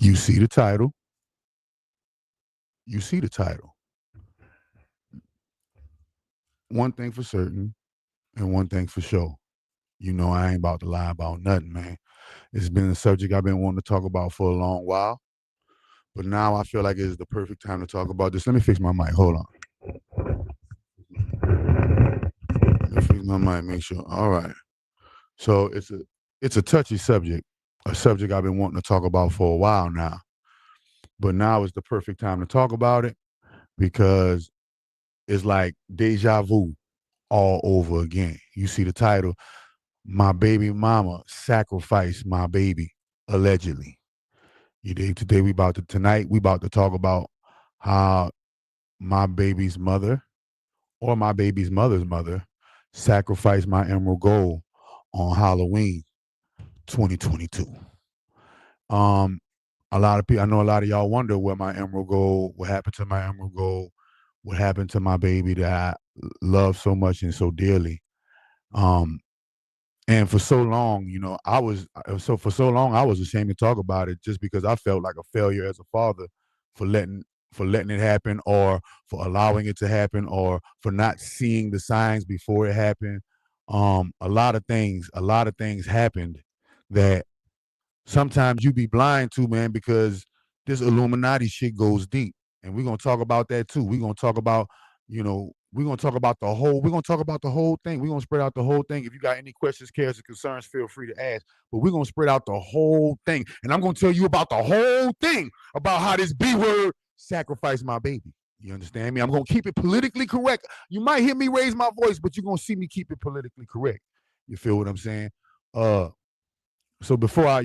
You see the title. You see the title. One thing for certain and one thing for sure. You know I ain't about to lie about nothing, man. It's been a subject I've been wanting to talk about for a long while. But now I feel like it's the perfect time to talk about this. Let me fix my mic. Hold on. Let me fix my mic, make sure. All right. So it's a touchy subject, a subject I've been wanting to talk about for a while now. But now is the perfect time to talk about it because it's like deja vu all over again. You see the title, My Baby Mama Sacrificed My Baby, allegedly. You dig? Tonight we about to talk about how my baby's mother or my baby's mother's mother sacrificed my emerald gold on Halloween 2022. Um, a lot of people, I know a lot of y'all wonder what happened to my emerald gold, what happened to my baby that I love so much and so dearly. Um, and for so long, for so long I was ashamed to talk about it just because I felt like a failure as a father for letting it happen, or for allowing it to happen, or for not seeing the signs before it happened. A lot of things happened that sometimes you be blind to, man, because this Illuminati shit goes deep. And we're gonna talk about that too. We're gonna talk about, we're gonna talk about the whole thing. We're gonna spread out the whole thing. If you got any questions, cares, or concerns, feel free to ask. But we're gonna spread out the whole thing. And I'm gonna tell you about the whole thing about how this B word sacrificed my baby. You understand me? I'm gonna keep it politically correct. You might hear me raise my voice, but you're gonna see me keep it politically correct. You feel what I'm saying? So before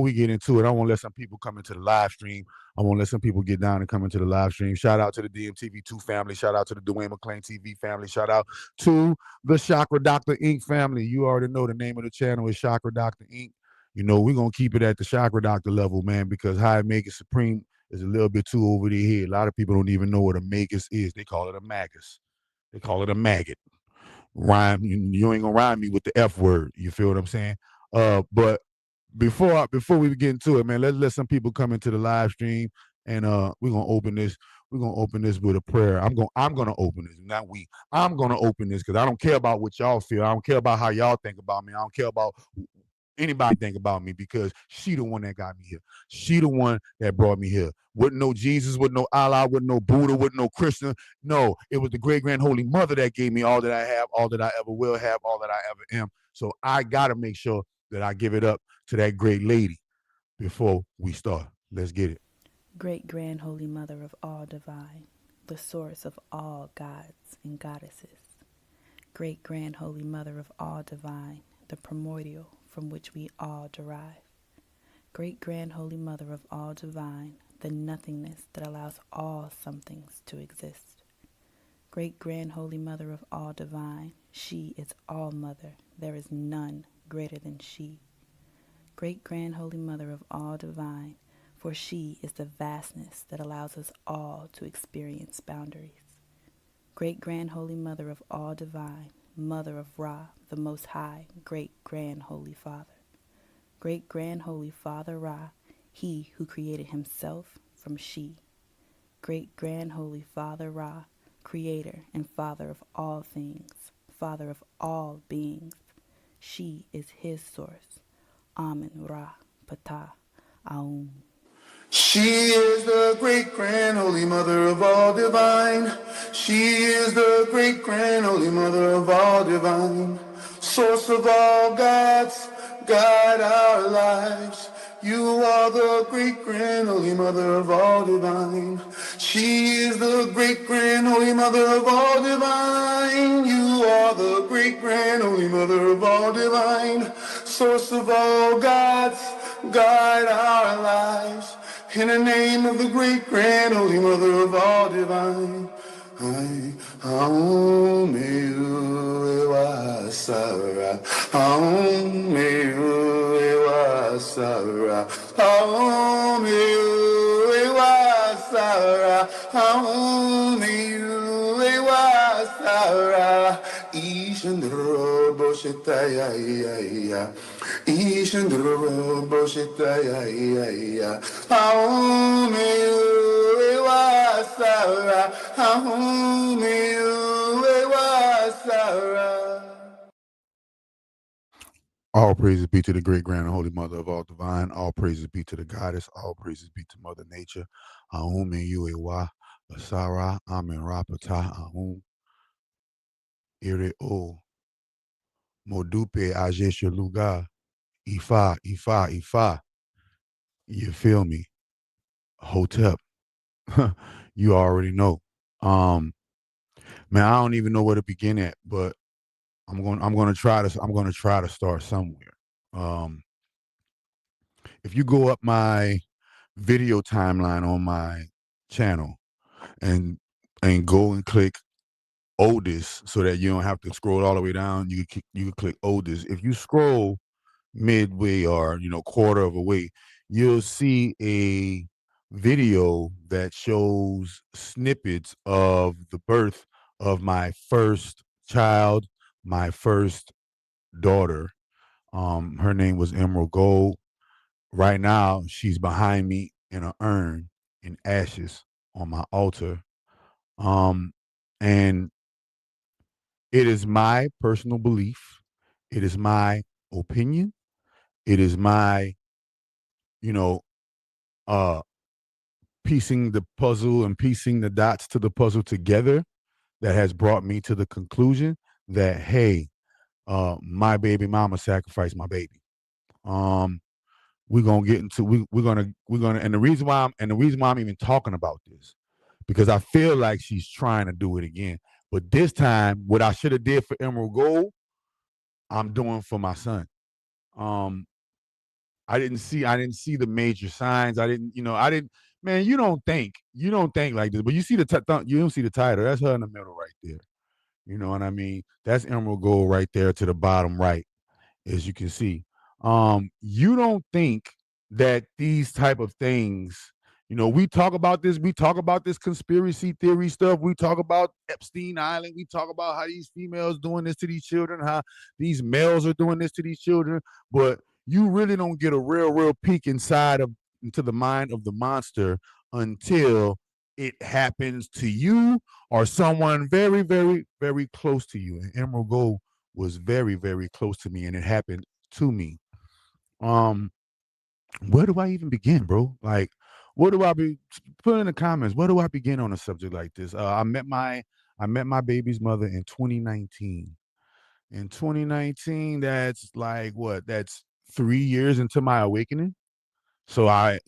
we get into it, I want to let some people come into the live stream. I want to let some people get down and come into the live stream. Shout out to the DMTV2 family. Shout out to the Dwayne McClain TV family. Shout out to the Chakra Doctor Inc. family. You already know the name of the channel is Chakra Doctor Inc. We're going to keep it at the Chakra Doctor level, man, because High Magus Supreme is a little bit too over their head. A lot of people don't even know what a magus is. They call it a magus. They call it a maggot. Rhyme. You ain't going to rhyme me with the F word. You feel what I'm saying? But before we get into it, man, let's let some people come into the live stream, and we're gonna open this. We're gonna open this with a prayer. I'm gonna open this, not we. I'm gonna open this because I don't care about what y'all feel. I don't care about how y'all think about me. I don't care about anybody think about me, because she the one that got me here. She the one that brought me here. Wouldn't no Jesus, wouldn't no Allah, wouldn't no Buddha, wouldn't no Krishna. No, it was the great grand holy mother that gave me all that I have, all that I ever will have, all that I ever am. So I gotta make sure that I give it up to that great lady before we start. Let's get it. Great Grand Holy Mother of all divine, the source of all gods and goddesses. Great Grand Holy Mother of all divine, the primordial from which we all derive. Great Grand Holy Mother of all divine, the nothingness that allows all somethings to exist. Great Grand Holy Mother of all divine, she is all mother, there is none greater than she. Great Grand Holy Mother of all divine, for she is the vastness that allows us all to experience boundaries. Great Grand Holy Mother of all divine, Mother of Ra, the Most High, Great Grand Holy Father. Great Grand Holy Father Ra, he who created himself from she. Great Grand Holy Father Ra, creator and father of all things, father of all beings. She is his source. Amen Ra Ptah Aum. She is the great grand holy mother of all divine. She is the great grand holy mother of all divine. Source of all gods, guide our lives. You are the great grand holy mother of all divine. She is the great grand holy mother of all divine. You are the great grand holy mother of all divine. Source of all gods, guide our lives. In the name of the great grand holy mother of all divine. Aum Ewa Sara, Aum Ewa Sara, Aum Ewa Sara, Aum Ewa Sara, Ishandro Boshetaya, Ishandoro boshita ya ya ya. Aume uwe wasara. Aume uwe wasara. All praises be to the great grand and holy mother of all divine. All praises be to the goddess. All praises be to Mother Nature. Aum and Yuewa, Asara, Amen Rapata, Aum, Ire O, Modupe, Ajesha Luga, Ifa, Ifa, Ifa. You feel me? Hotep. You already know. Um, man, I don't even know where to begin at, but I'm gonna try to start somewhere. Um, if you go up my video timeline on my channel and go and click oldest so that you don't have to scroll all the way down, you can click oldest. If you scroll midway or quarter of a way, you'll see a video that shows snippets of the birth of my first child, my first daughter. Her name was Emeraldgold. Right now, she's behind me in an urn in ashes on my altar. And it is my personal belief. It is my opinion. It is my, you know, uh, piecing the puzzle and piecing the dots to the puzzle together that has brought me to the conclusion that, hey, my baby mama sacrificed my baby. We're gonna get into we're gonna and the reason why I'm even talking about this, because I feel like she's trying to do it again. But this time, what I should have did for Emeraldgold, I'm doing for my son. Um, I didn't see the major signs. I didn't. Man, you don't think like this, but you see you don't see the title. That's her in the middle right there. You know what I mean? That's Emeraldgold right there to the bottom right, as you can see. You don't think that these type of things, we talk about this conspiracy theory stuff, we talk about Epstein Island, we talk about how these females doing this to these children, how these males are doing this to these children, but you really don't get a real peek into the mind of the monster until it happens to you or someone very, very, very close to you. And Emeraldgold was very, very close to me, and it happened to me. Um, where do I even begin, bro? Like, what do I be? Put in the comments. Where do I begin on a subject like this? I met my baby's mother in 2019. In 2019, that's like what? That's 3 years into my awakening. So I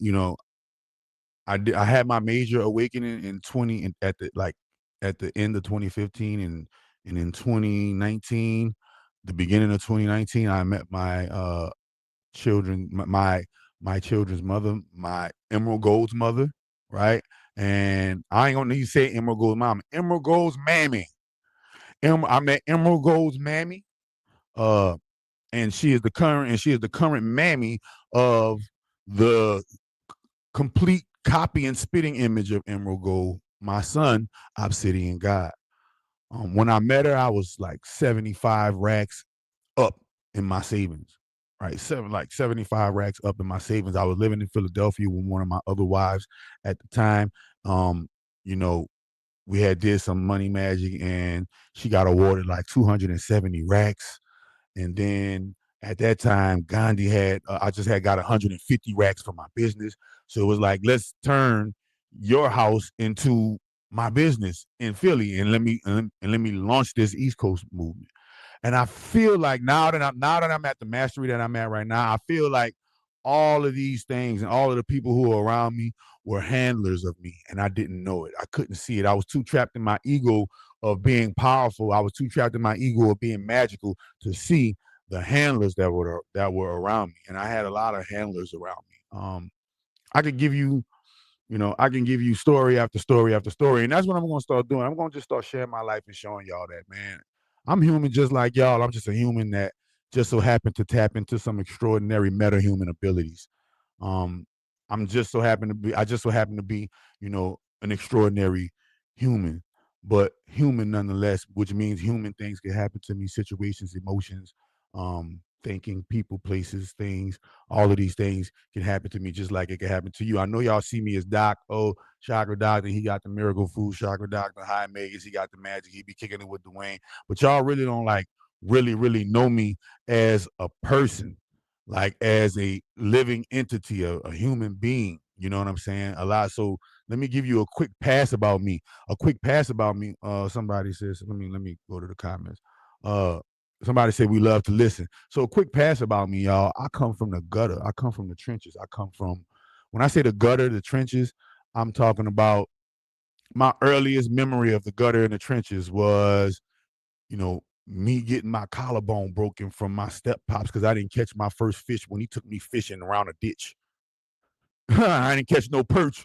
had my major awakening in 20 at the end of 2015, and in 2019, the beginning of 2019, I met my children, my children's mother, my Emeraldgold's mother, right? And I ain't gonna need to say Emeraldgold's mom, Emeraldgold's mammy. I met Emeraldgold's mammy, uh, and she is the current mammy of the complete copy and spitting image of Emeraldgold, my son, Obsidian God. When I met her, I was like 75 racks up in my savings, right? 75 racks up in my savings. I was living in Philadelphia with one of my other wives at the time. Um, you know, we had did some money magic, and she got awarded like 270 racks. And then at that time, Gandhi I just had got 150 racks for my business. So it was like, let's turn your house into my business in Philly, and let me launch this East Coast movement. And I feel like now that I'm at the mastery that I'm at right now, I feel like all of these things and all of the people who are around me were handlers of me, and I didn't know it. I couldn't see it. I was too trapped in my ego of being powerful. I was too trapped in my ego of being magical to see the handlers that were around me. And I had a lot of handlers around me. I could give you I can give you story after story after story. And that's what I'm going to start doing. I'm going to just start sharing my life and showing y'all that, man, I'm human just like y'all. I'm just a human that just so happened to tap into some extraordinary meta-human abilities. Um, I just so happen to be, an extraordinary human, but human nonetheless, which means human things can happen to me, situations, emotions, thinking, people, places, things, all of these things can happen to me just like it can happen to you. I know y'all see me as Doc, Chakra Doctor. He got the miracle food, Chakra Doctor, High Megas. He got the magic. He be kicking it with Dwayne. But y'all really don't like really know me as a person, like as a living entity, a human being. You know what I'm saying? A lot. So let me give you a quick pass about me. A quick pass about me. Somebody says, let me go to the comments. Somebody said we love to listen. So a quick pass about me, y'all. I come from the gutter. I come from the trenches. I come from, when I say the gutter, the trenches, I'm talking about my earliest memory of the gutter and the trenches was, me getting my collarbone broken from my step pops because I didn't catch my first fish when he took me fishing around a ditch. I didn't catch no perch.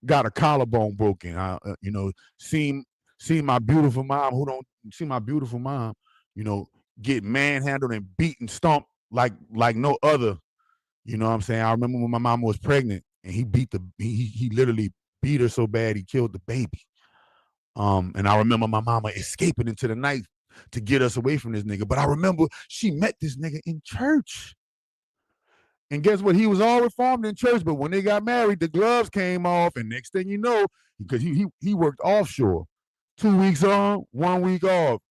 Got a collarbone broken. Seen my beautiful mom who don't see my beautiful mom, get manhandled and beaten, stomped like no other. You know what I'm saying? I remember when my mama was pregnant and he literally beat her so bad he killed the baby. And I remember my mama escaping into the night to get us away from this nigga. But I remember she met this nigga in church. And guess what? He was all reformed in church, but when they got married, the gloves came off, and next thing you know, because he worked offshore, 2 weeks on, 1 week off.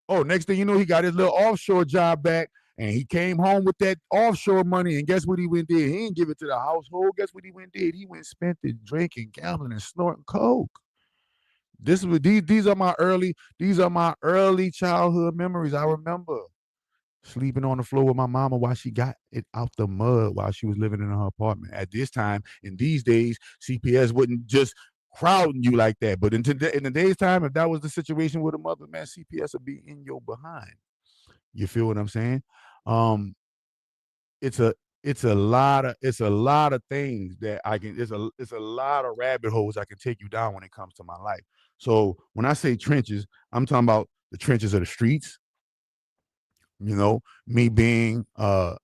Oh, next thing you know, he got his little offshore job back, and he came home with that offshore money. And guess what he went did? He didn't give it to the household. Guess what he went did? He went spent it drinking, gambling, and snorting coke. These are my early childhood memories. I remember sleeping on the floor with my mama while she got it out the mud while she was living in her apartment. At this time, in these days, CPS wouldn't just crowding you like that. But in the day's time, if that was the situation with a mother, man, CPS would be in your behind. You feel what I'm saying? It's a lot of things that I can. It's a lot of rabbit holes I can take you down when it comes to my life. So when I say trenches, I'm talking about the trenches of the streets. Me being a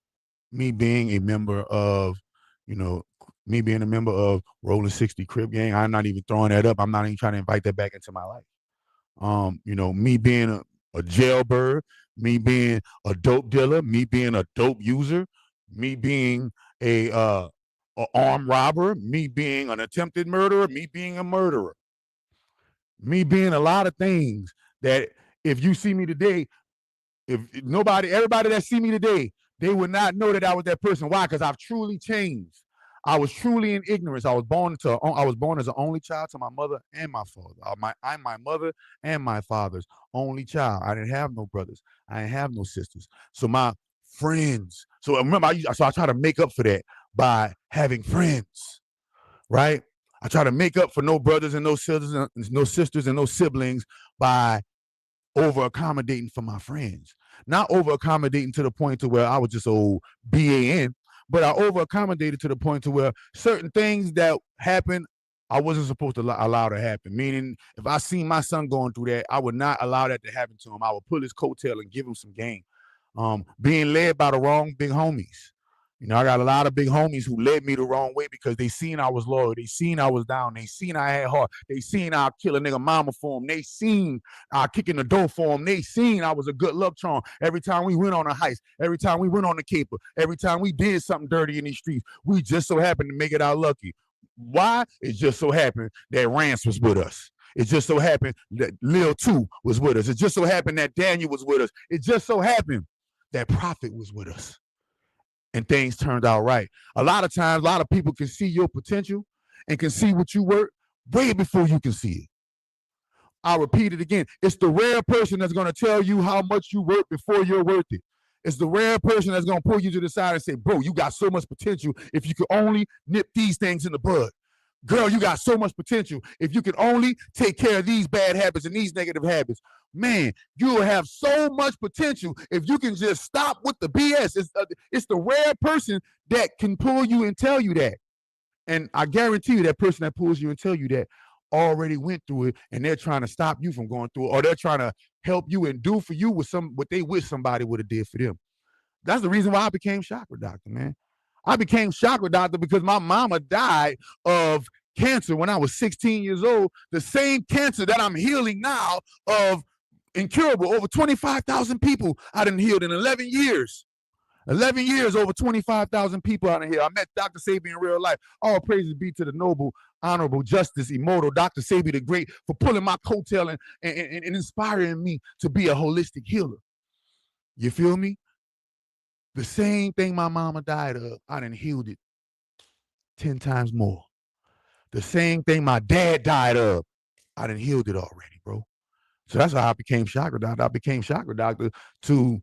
member of, me being a member of Rolling 60 Crip Gang. I'm not even throwing that up. I'm not even trying to invite that back into my life. Me being a jailbird, me being a dope dealer, me being a dope user, me being a armed robber, me being an attempted murderer, me being a murderer, me being a lot of things that if you see me today, everybody that see me today, they would not know that I was that person. Why? Because I've truly changed. I was truly in ignorance. I was born as an only child to my mother and my father. I'm my mother and my father's only child. I didn't have no brothers. I didn't have no sisters. So my friends. So remember, I try to make up for that by having friends, right? I try to make up for no brothers and no sisters and no siblings by over accommodating for my friends. Not over accommodating to the point to where I was just old BAN, but I over accommodated to the point to where certain things that happened, I wasn't supposed to allow to happen. Meaning, if I seen my son going through that, I would not allow that to happen to him. I would pull his coattail and give him some game. Being led by the wrong big homies. I got a lot of big homies who led me the wrong way because they seen I was loyal. They seen I was down. They seen I had heart. They seen I'd kill a nigga mama for them. They seen I kick in the door for them. They seen I was a good luck charm. Every time we went on a heist, every time we went on a caper, every time we did something dirty in these streets, we just so happened to make it out lucky. Why? It just so happened that Rance was with us. It just so happened that Lil 2 was with us. It just so happened that Daniel was with us. It just so happened that Prophet was with us. And things turned out right. A lot of times, a lot of people can see your potential and can see what you work way before you can see it. I'll repeat it again. It's the rare person that's going to tell you how much you work before you're worth it. It's the rare person that's going to pull you to the side and say, bro, you got so much potential if you could only nip these things in the bud. Girl, you got so much potential if you could only take care of these bad habits and these negative habits. Man, you will have so much potential if you can just stop with the BS. It's the rare person that can pull you and tell you that. And I guarantee you that person that pulls you and tell you that already went through it, and they're trying to stop you from going through it, or they're trying to help you and do for you what they wish somebody would have did for them. That's the reason why I became Chakra Doctor, man. I became Chakra Doctor because my mama died of cancer when I was 16 years old, the same cancer that I'm healing now of incurable. Over 25,000 people I done healed in 11 years. 11 years, over 25,000 people out of here. I met Dr. Sabi in real life. All praises be to the noble, honorable, justice, immortal Dr. Sabi the Great for pulling my coattail and inspiring me to be a holistic healer. You feel me? The same thing my mama died of, I done healed it 10 times more. The same thing my dad died of, I done healed it already, bro. So that's how I became chakra doctor. I became chakra doctor to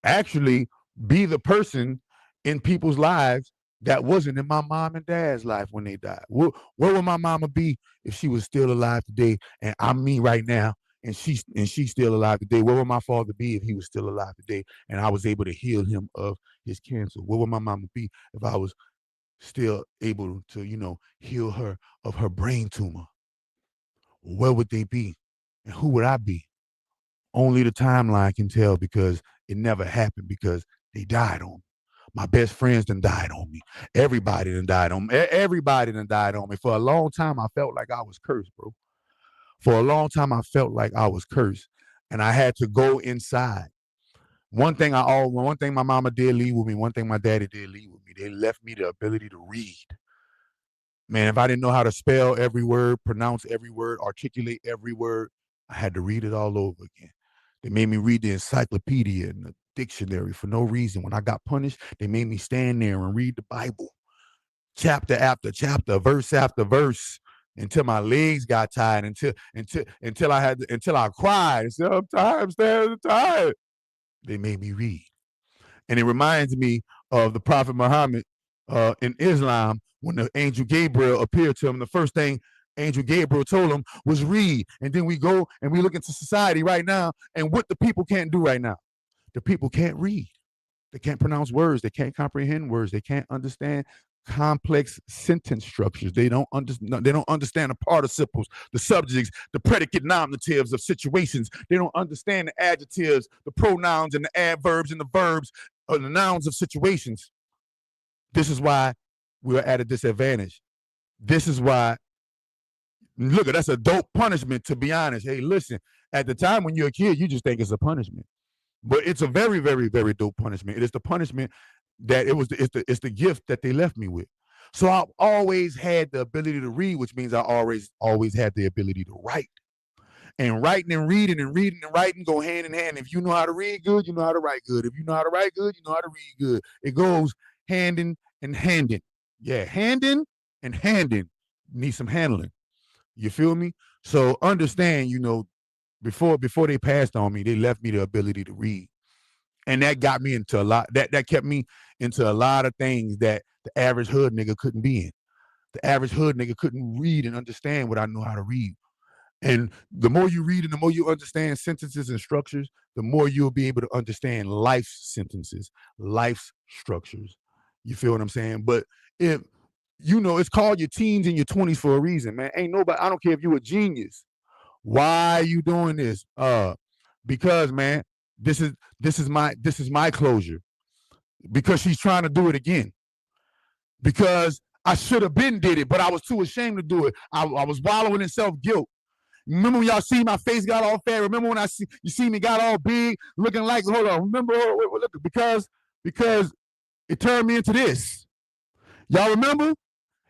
actually be the person in people's lives that wasn't in my mom and dad's life when they died. Where would my mama be if she was still alive today? And I'm me right now, and she's still alive today. Where would my father be if he was still alive today and I was able to heal him of his cancer? Where would my mama be if I was still able to, heal her of her brain tumor? Where would they be? And who would I be? Only the timeline can tell, because it never happened, because they died on me. My best friends done died on me. Everybody done died on me. Everybody done died on me. For a long time, I felt like I was cursed, bro. For a long time, I felt like I was cursed. And I had to go inside. One thing my mama did leave with me, one thing my daddy did leave with me, they left me the ability to read. Man, if I didn't know how to spell every word, pronounce every word, articulate every word, I had to read it all over again. They made me read the encyclopedia and the dictionary for no reason. When I got punished, they made me stand there and read the Bible, chapter after chapter, verse after verse, until my legs got tired, until I cried and said, I'm tired. They made me read. And it reminds me of the Prophet Muhammad in Islam, when the angel Gabriel appeared to him. The first thing Angel Gabriel told him was read. And then we go and we look into society right now, and what the people can't do right now. The people can't read. They can't pronounce words. They can't comprehend words. They can't understand complex sentence structures. They don't understand the participles, the subjects, the predicate nominatives of situations. They don't understand the adjectives, the pronouns, and the adverbs and the verbs, or the nouns of situations. This is why we're at a disadvantage. This is why, look, that's a dope punishment, to be honest. Hey, listen, at the time when you're a kid, you just think it's a punishment. But it's a very, very, very dope punishment. It is the punishment that it's the gift that they left me with. So I've always had the ability to read, which means I always had the ability to write. And writing and reading and reading and writing go hand in hand. If you know how to read good, you know how to write good. If you know how to write good, you know how to read good. It goes hand in and hand in. Yeah, hand in and hand in. Need some handling. You feel me? So understand, before they passed on me, they left me the ability to read. And that got me into a lot, that kept me into a lot of things that the average hood nigga couldn't be in. The average hood nigga couldn't read and understand what I know how to read. And the more you read and the more you understand sentences and structures, the more you'll be able to understand life's sentences, life's structures. You feel what I'm saying? But if, it's called your teens and your 20s for a reason, man. Ain't nobody, I don't care if you're a genius. Why are you doing this? Because, man, this is my closure. Because she's trying to do it again. Because I should have been did it, but I was too ashamed to do it. I was wallowing in self-guilt. Remember when y'all see my face got all fat? Remember when you see me got all big, looking like, hold on, remember, look, because it turned me into this. Y'all remember?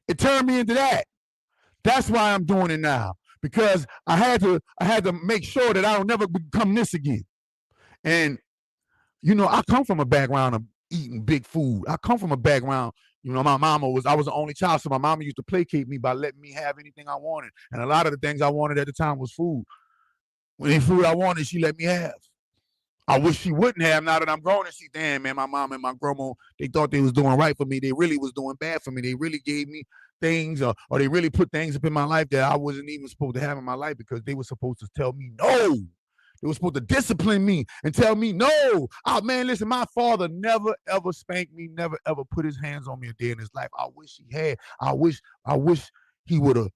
It turned me into that. That's why I'm doing it now. Because I had to make sure that I don't never become this again. And, I come from a background of eating big food. I come from a background, my mama I was the only child, so my mama used to placate me by letting me have anything I wanted. And a lot of the things I wanted at the time was food. Any food I wanted, she let me have. I wish she wouldn't have, now that I'm grown and see, damn, man, my mom and my grandma, they thought they was doing right for me. They really was doing bad for me. They really gave me things, or they really put things up in my life that I wasn't even supposed to have in my life, because they were supposed to tell me no. They were supposed to discipline me and tell me no. Oh, man, listen, my father never, ever spanked me, never, ever put his hands on me a day in his life. I wish he had. I wish he would have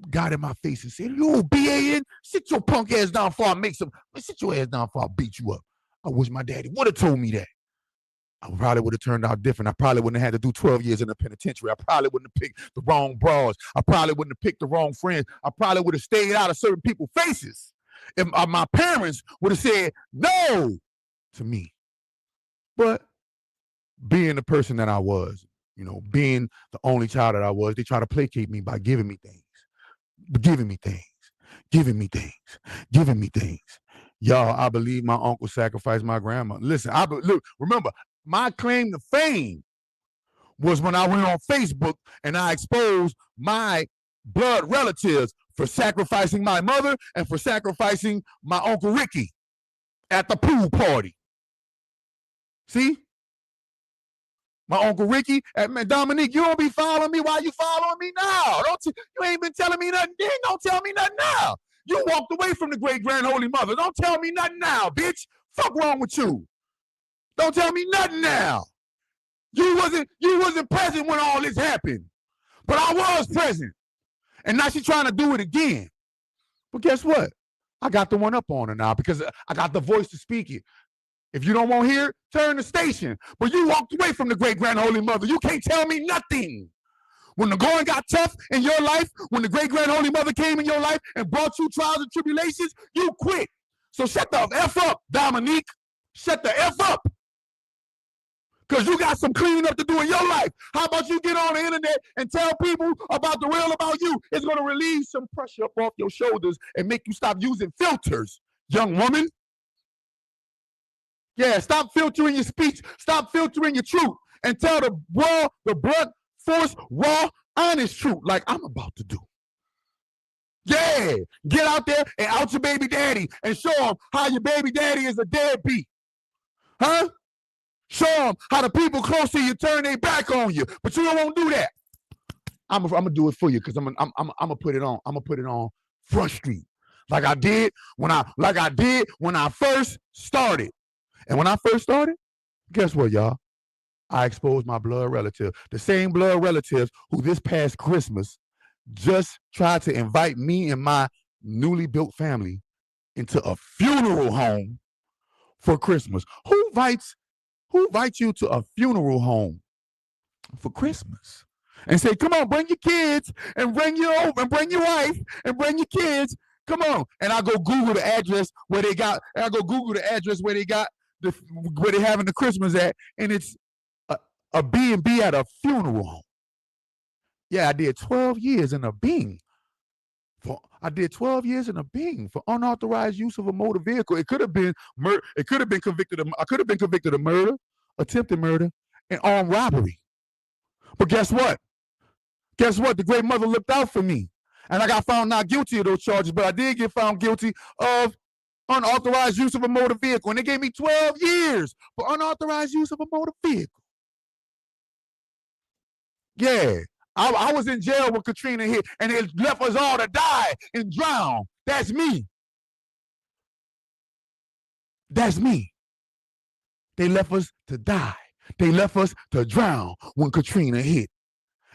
got in my face and said, you BAN, sit your punk ass down before I sit your ass down before I beat you up. I wish my daddy would have told me that. I probably would have turned out different. I probably wouldn't have had to do 12 years in the penitentiary. I probably wouldn't have picked the wrong bras. I probably wouldn't have picked the wrong friends. I probably would have stayed out of certain people's faces. If my parents would have said no to me. But being the person that I was, being the only child that I was, they try to placate me by giving me things, giving me things, giving me things, giving me things. Y'all, I believe my uncle sacrificed my grandma. Listen, look, remember, my claim to fame was when I went on Facebook and I exposed my blood relatives for sacrificing my mother and for sacrificing my Uncle Ricky at the pool party. See? My Uncle Ricky, Dominique, you don't be following me. Why you following me now? You ain't been telling me nothing then. Don't tell me nothing now. You walked away from the great grand holy mother. Don't tell me nothing now, bitch. Fuck wrong with you? Don't tell me nothing now. You wasn't present when all this happened. But I was present. And now she's trying to do it again. But guess what? I got the one up on her now because I got the voice to speak it. If you don't want to hear it, turn the station. But you walked away from the great grand holy mother. You can't tell me nothing. When the going got tough in your life, when the great grand holy mother came in your life and brought you trials and tribulations, you quit. So shut the F up, Dominique. Shut the F up. Because you got some cleaning up to do in your life. How about you get on the internet and tell people about the real about you? It's going to relieve some pressure up off your shoulders and make you stop using filters, young woman. Yeah, stop filtering your speech. Stop filtering your truth. And tell the world, the blunt force, raw, honest truth like I'm about to do. Yeah, get out there and out your baby daddy and show them how your baby daddy is a deadbeat. Huh? Show them how the people close to you turn their back on you, but you don't want to do that. I'm gonna do it for you because I'm gonna put it on. I'm gonna put it on Front Street, like I did when I first started. And when I first started, guess what, y'all? I exposed my blood relative, the same blood relatives who this past Christmas just tried to invite me and my newly built family into a funeral home for Christmas. Who invites you to a funeral home for Christmas and say, come on, bring your kids and bring your wife and bring your kids. Come on. And I go Google the address where they got, where they having the Christmas at, and it's a B&B at a funeral home. Yeah, I did 12 years in a Bing. I did 12 years in a Bing for unauthorized use of a motor vehicle. It could have been I could have been convicted of murder, attempted murder, and armed robbery. But guess what? The great mother looked out for me. And I got found not guilty of those charges, but I did get found guilty of unauthorized use of a motor vehicle. And they gave me 12 years for unauthorized use of a motor vehicle. Yeah. I was in jail when Katrina hit, and it left us all to die and drown. That's me. That's me. They left us to die. They left us to drown when Katrina hit.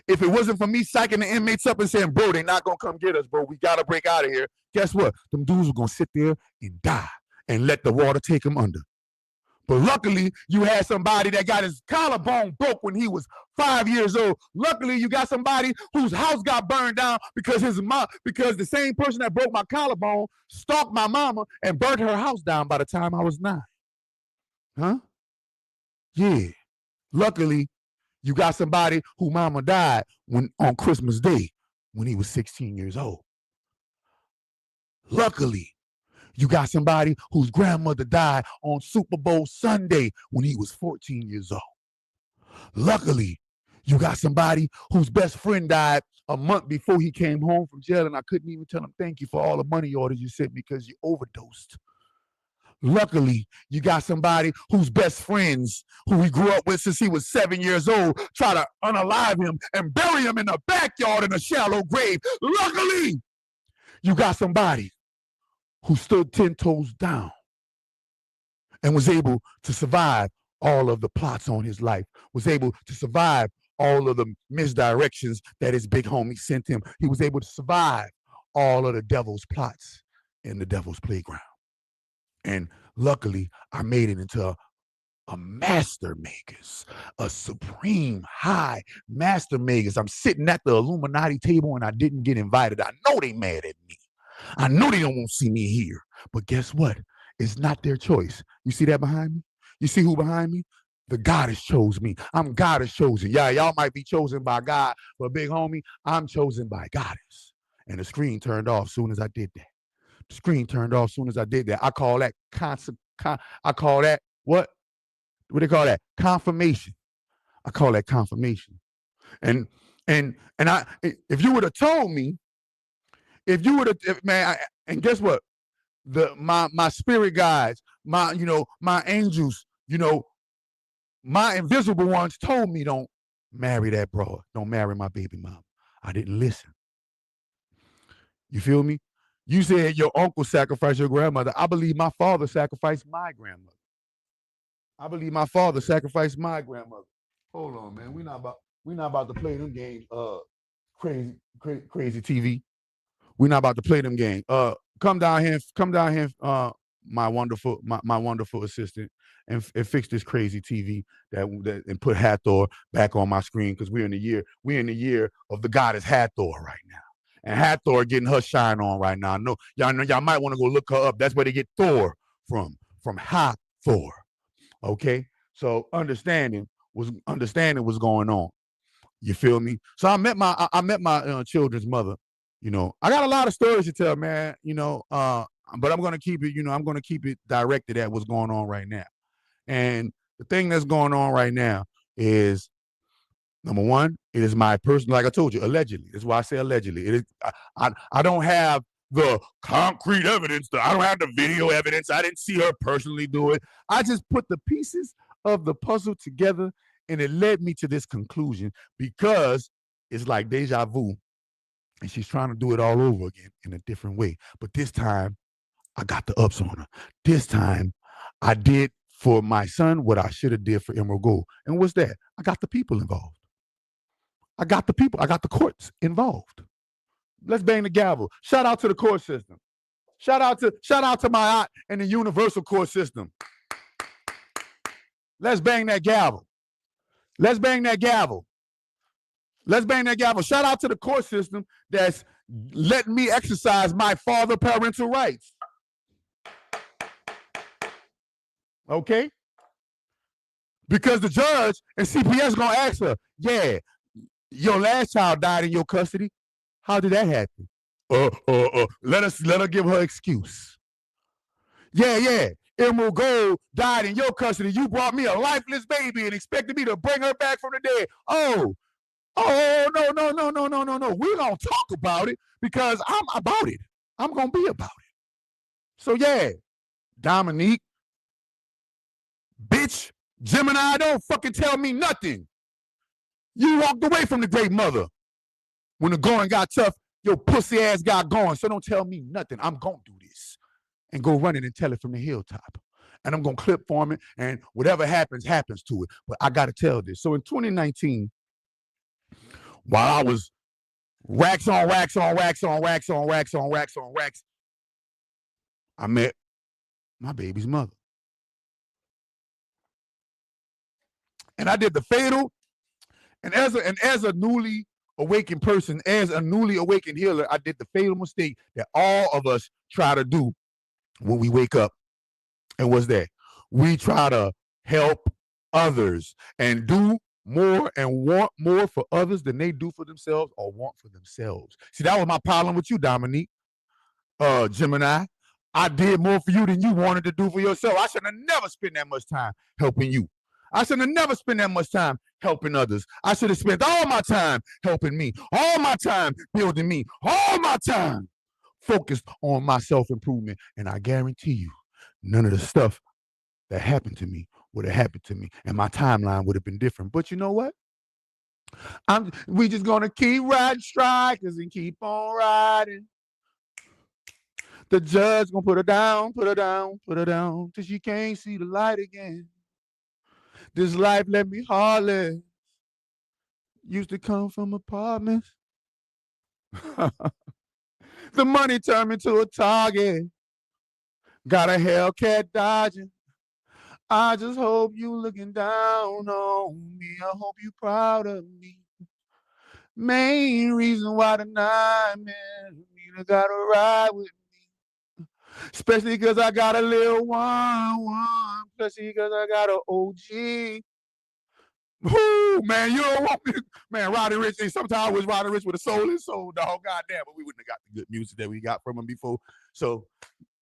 If it wasn't for me psyching the inmates up and saying, bro, they're not going to come get us, bro. We got to break out of here. Guess what? Them dudes were going to sit there and die and let the water take them under. But luckily, you had somebody that got his collarbone broke when he was 5 years old. Luckily, you got somebody whose house got burned down because the same person that broke my collarbone stalked my mama and burnt her house down by the time I was 9. Huh? Yeah. Luckily, you got somebody who mama died on Christmas Day when he was 16 years old. Luckily, you got somebody whose grandmother died on Super Bowl Sunday when he was 14 years old. Luckily, you got somebody whose best friend died a month before he came home from jail, and I couldn't even tell him thank you for all the money orders you sent because you overdosed. Luckily, you got somebody whose best friends, who he grew up with since he was 7 years old, try to unalive him and bury him in the backyard in a shallow grave. Luckily, you got somebody who stood 10 toes down and was able to survive all of the plots on his life, was able to survive all of the misdirections that his big homie sent him. He was able to survive all of the devil's plots in the devil's playground. And luckily, I made it into a master makers, a supreme high master makers. I'm sitting at the Illuminati table and I didn't get invited. I know they mad at me. I know they don't want to see me here. But guess what? It's not their choice. You see that behind me? You see who behind me? The goddess chose me. I'm goddess chosen. Yeah, y'all might be chosen by God, but big homie, I'm chosen by goddess. And the screen turned off as soon as I did that. The screen turned off as soon as I did that. I call that I call that what? What do they call that? Confirmation. I call that confirmation. And I, if you would have told me, if you would have, man, and guess what? My spirit guides, my angels, my invisible ones told me don't marry that broad. Don't marry my baby mama. I didn't listen. You feel me? You said your uncle sacrificed your grandmother. I believe my father sacrificed my grandmother. I believe my father sacrificed my grandmother. Hold on, man. We're not about to play them games. Crazy TV. We're not about to play them games. Come down here, my wonderful assistant, and fix this crazy TV that and put Hathor back on my screen, because we're in the year of the goddess Hathor right now. And Hathor getting her shine on right now. No, y'all might want to go look her up. That's where they get Thor from Hathor. Okay, so understanding what's going on. You feel me? So I met my children's mother. I got a lot of stories to tell, man. But I'm gonna keep it. I'm gonna keep it directed at what's going on right now. And the thing that's going on right now is, number one, it is my personal, like I told you, allegedly. That's why I say allegedly. It is. I don't have the concrete evidence. I don't have the video evidence. I didn't see her personally do it. I just put the pieces of the puzzle together, and it led me to this conclusion, because it's like deja vu, and she's trying to do it all over again in a different way. But this time, I got the ups on her. This time, I did for my son what I should have did for Emeraldgold. And what's that? I got the people involved. I got the people. I got the courts involved. Let's bang the gavel. Shout out to the court system. Shout out to my aunt and the universal court system. Let's bang that gavel. Let's bang that gavel. Let's bang that gavel. Shout out to the court system that's letting me exercise my father parental rights. Okay? Because the judge and CPS gonna ask her, yeah, your last child died in your custody. How did that happen? Let her give her excuse. Yeah. Emeraldgold died in your custody. You brought me a lifeless baby and expected me to bring her back from the dead. Oh, no. We're going to talk about it, because I'm about it. I'm going to be about it. So, yeah, Dominique, bitch, Gemini, don't fucking tell me nothing. You walked away from the great mother. When the going got tough, your pussy ass got going. So don't tell me nothing. I'm going to do this and go run it and tell it from the hilltop. And I'm going to clip farm it, and whatever happens to it. But I got to tell this. So in 2019, while I was racks on racks, I met my baby's mother. And I did the fatal, and as a newly awakened person, as a newly awakened healer, I did the fatal mistake that all of us try to do when we wake up. And what's that? We try to help others and do more and want more for others than they do for themselves or want for themselves. See, that was my problem with you, Dominique, Gemini. I did more for you than you wanted to do for yourself. I should have never spent that much time helping you. I should have never spent that much time helping others. I should have spent all my time helping me, all my time building me, all my time focused on my self-improvement. And I guarantee you, none of the stuff that happened to me would have happened to me, and my timeline would have been different. But you know what? We just gonna keep riding strikers and keep on riding. The judge gonna put her down till she can't see the light again. This life left me heartless. Used to come from apartments. The money turned me to a target. Got a Hellcat dodging. I just hope you looking down on me. I hope you proud of me. Main reason why the nightmare me gotta ride with me. Especially because I got a little one. Especially because I got an OG. Whoo, man, you don't want me to, man, Roddy Ricch, sometimes I was Roddy Ricch with a soul and soul, dog. Goddamn, but we wouldn't have got the good music that we got from him before. So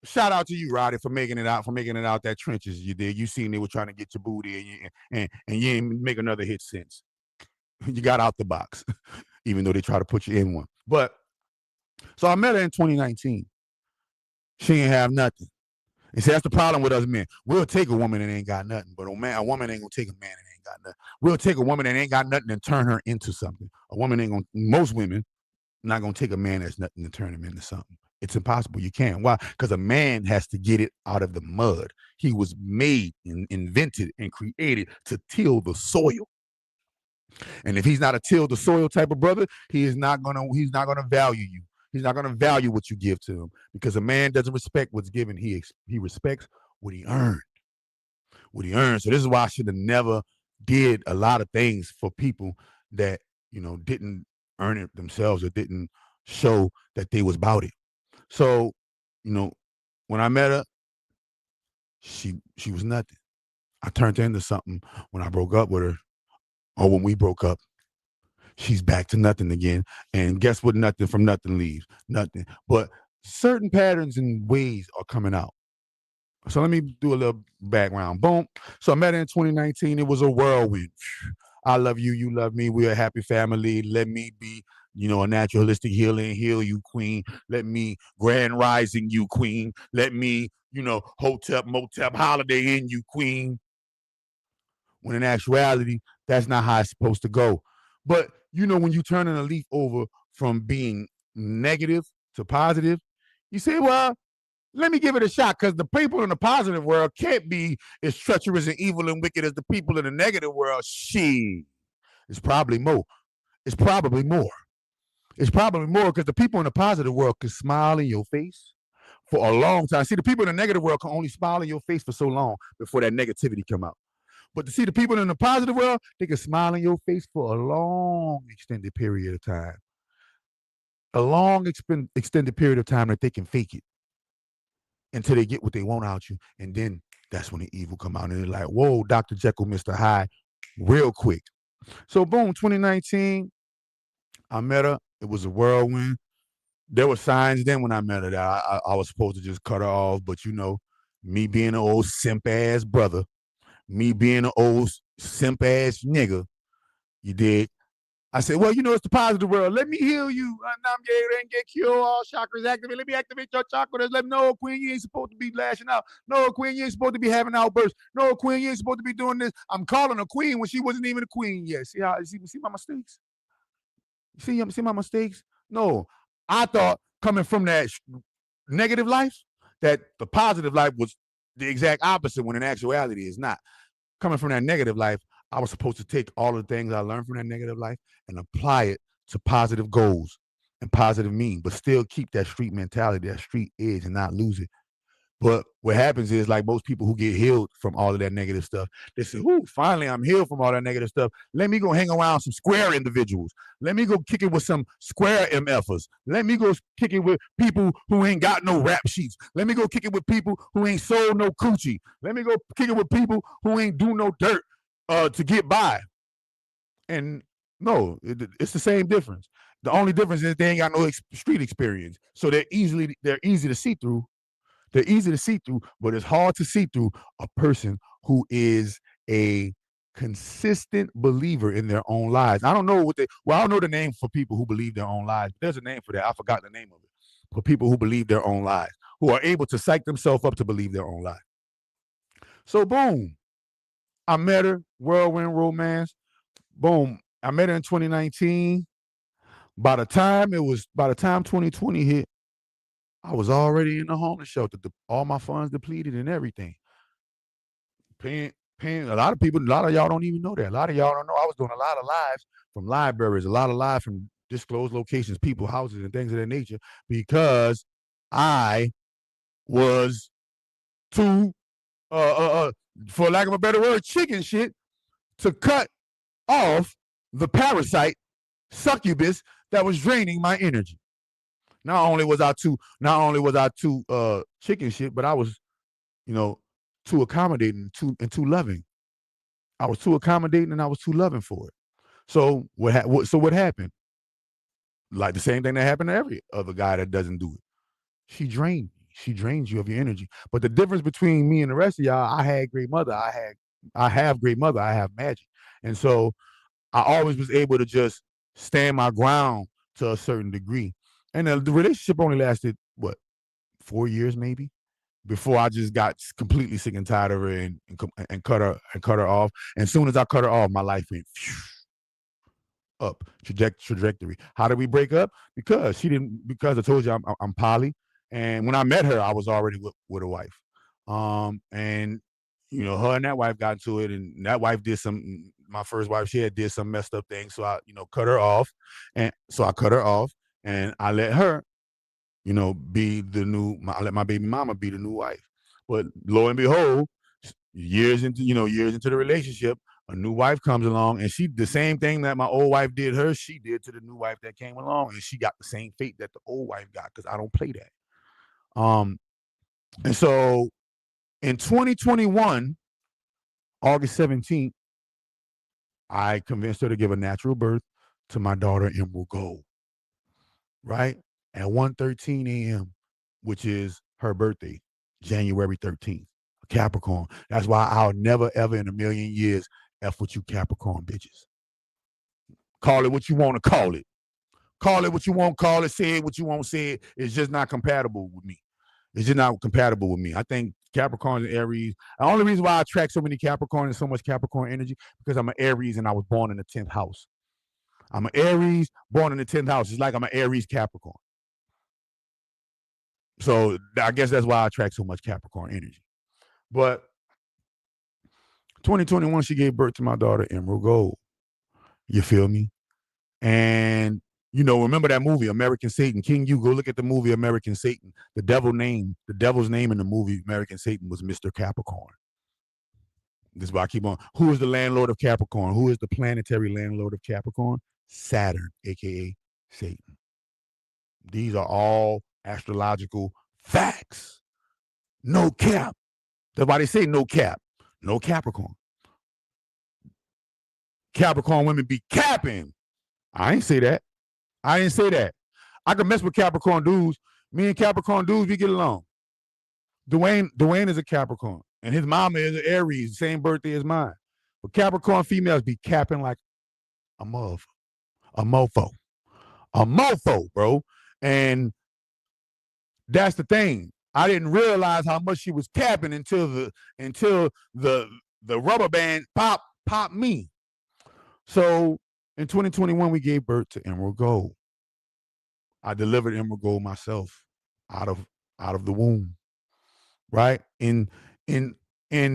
shout out to you, Roddy, for making it out that trenches you did. You seen they were trying to get your booty and you ain't make another hit since. You got out the box, even though they try to put you in one. But so I met her in 2019. She ain't have nothing. And see, that's the problem with us men. We'll take a woman that ain't got nothing, but a woman ain't gonna take a man that ain't got nothing. We'll take a woman that ain't got nothing and turn her into something. Most women not gonna take a man that's nothing and turn him into something. It's impossible. You can't. Why? Because a man has to get it out of the mud. He was made and invented and created to till the soil. And if he's not a till the soil type of brother, he's not gonna value you. He's not going to value what you give to him, because a man doesn't respect what's given. He respects what he earned. So this is why I should have never did a lot of things for people that, didn't earn it themselves or didn't show that they was about it. So, when I met her, she was nothing. I turned her into something when I broke up with her, or when we broke up. She's back to nothing again. And guess what? Nothing from nothing leaves. Nothing. But certain patterns and ways are coming out. So let me do a little background. Boom. So I met her in 2019. It was a whirlwind. I love you. You love me. We're a happy family. Let me be, a naturalistic healer and heal you, queen. Let me grand rising you, queen. Let me, hotep, motep, holiday in you, queen. When in actuality, that's not how it's supposed to go. But, when you turn a leaf over from being negative to positive, you say, well, let me give it a shot, because the people in the positive world can't be as treacherous and evil and wicked as the people in the negative world. It's probably more. It's probably more because the people in the positive world can smile in your face for a long time. See, the people in the negative world can only smile in your face for so long before that negativity come out. But to see the people in the positive world, they can smile in your face for a long, extended period of time. A long, extended period of time that they can fake it until they get what they want out you. And then that's when the evil come out. And they're like, whoa, Dr. Jekyll, Mr. Hyde, real quick. So boom, 2019, I met her. It was a whirlwind. There were signs then when I met her that I was supposed to just cut her off. But, me being an old simp-ass brother, me being an old simp-ass nigga, you dig? I said, well, it's the positive world. Let me heal you. And get cured, all chakras activate. Let me activate your chakras. Let me know, queen, you ain't supposed to be lashing out. No, queen, you ain't supposed to be having outbursts. No, queen, you ain't supposed to be doing this. I'm calling her queen when she wasn't even a queen yet. See my mistakes? See my mistakes? No, I thought coming from that negative life, that the positive life was the exact opposite, when in actuality it's not. Coming from that negative life, I was supposed to take all the things I learned from that negative life and apply it to positive goals and positive means, but still keep that street mentality, that street edge, and not lose it. But what happens is, like most people who get healed from all of that negative stuff, they say, ooh, finally I'm healed from all that negative stuff. Let me go hang around some square individuals. Let me go kick it with some square MFers. Let me go kick it with people who ain't got no rap sheets. Let me go kick it with people who ain't sold no coochie. Let me go kick it with people who ain't do no dirt to get by. And no, it's the same difference. The only difference is they ain't got no street experience. So they're easy to see through. They're easy to see through, but it's hard to see through a person who is a consistent believer in their own lives. I don't know I don't know the name for people who believe their own lives. There's a name for that. I forgot the name of it. For people who believe their own lives, who are able to psych themselves up to believe their own life. So boom, I met her, whirlwind romance. Boom, I met her in 2019. By the time 2020 hit, I was already in the homeless shelter. All my funds depleted and everything. Paying a lot of y'all don't even know that. A lot of y'all don't know I was doing a lot of lives from libraries, a lot of lives from disclosed locations, people, houses, and things of that nature, because I was too, for lack of a better word, chicken shit, to cut off the parasite succubus that was draining my energy. Not only was I too chicken shit, but I was, too accommodating and too loving. I was too accommodating and I was too loving for it. So what happened? Like the same thing that happened to every other guy that doesn't do it. She drained me. She drains you of your energy. But the difference between me and the rest of y'all, I had great mother. I have great mother. I have magic. And so I always was able to just stand my ground to a certain degree. And the relationship only lasted, what, 4 years maybe? Before I just got completely sick and tired of her and cut her off. And as soon as I cut her off, my life went up trajectory. How did we break up? Because I told you I'm poly. And when I met her, I was already with a wife. And her and that wife got into it, and that wife did my first wife, she had did some messed up things. So I, cut her off. And so I cut her off and I let her, be the I let my baby mama be the new wife. But lo and behold, years into the relationship, a new wife comes along, and she the same thing that my old wife did her, she did to the new wife that came along, and she got the same fate that the old wife got, because I don't play that. And so in 2021, August 17th, I convinced her to give a natural birth to my daughter, Emeraldgold, right? At 1:13 a.m., which is her birthday, January 13th, Capricorn. That's why I'll never, ever in a million years F with you Capricorn bitches. Call it what you want to call it. Call it what you want to call it. Say it what you want to say it. It's just not compatible with me. It's just not compatible with me. I think Capricorn and Aries, the only reason why I attract so many Capricorn and so much Capricorn energy, because I'm an Aries and I was born in the 10th house. I'm an Aries born in the 10th house. It's like I'm an Aries Capricorn. So I guess that's why I attract so much Capricorn energy. But 2021, she gave birth to my daughter, Emeraldgold. You feel me? And, remember that movie, American Satan? King, you go look at the movie American Satan. The devil's name in the movie American Satan was Mr. Capricorn. This is why I keep on. Who is the landlord of Capricorn? Who is the planetary landlord of Capricorn? Saturn, aka Satan. These are all astrological facts. No cap. That's why they say no cap. No Capricorn. Capricorn women be capping. I ain't say that. I didn't say that. I can mess with Capricorn dudes. Me and Capricorn dudes, we get along. Dwayne is a Capricorn, and his mama is an Aries, same birthday as mine. But Capricorn females be capping like a motherfucker. A mofo, bro. And that's the thing. I didn't realize how much she was capping until the rubber band popped me. So in 2021, we gave birth to Emeraldgold. I delivered Emeraldgold myself out of the womb, right? In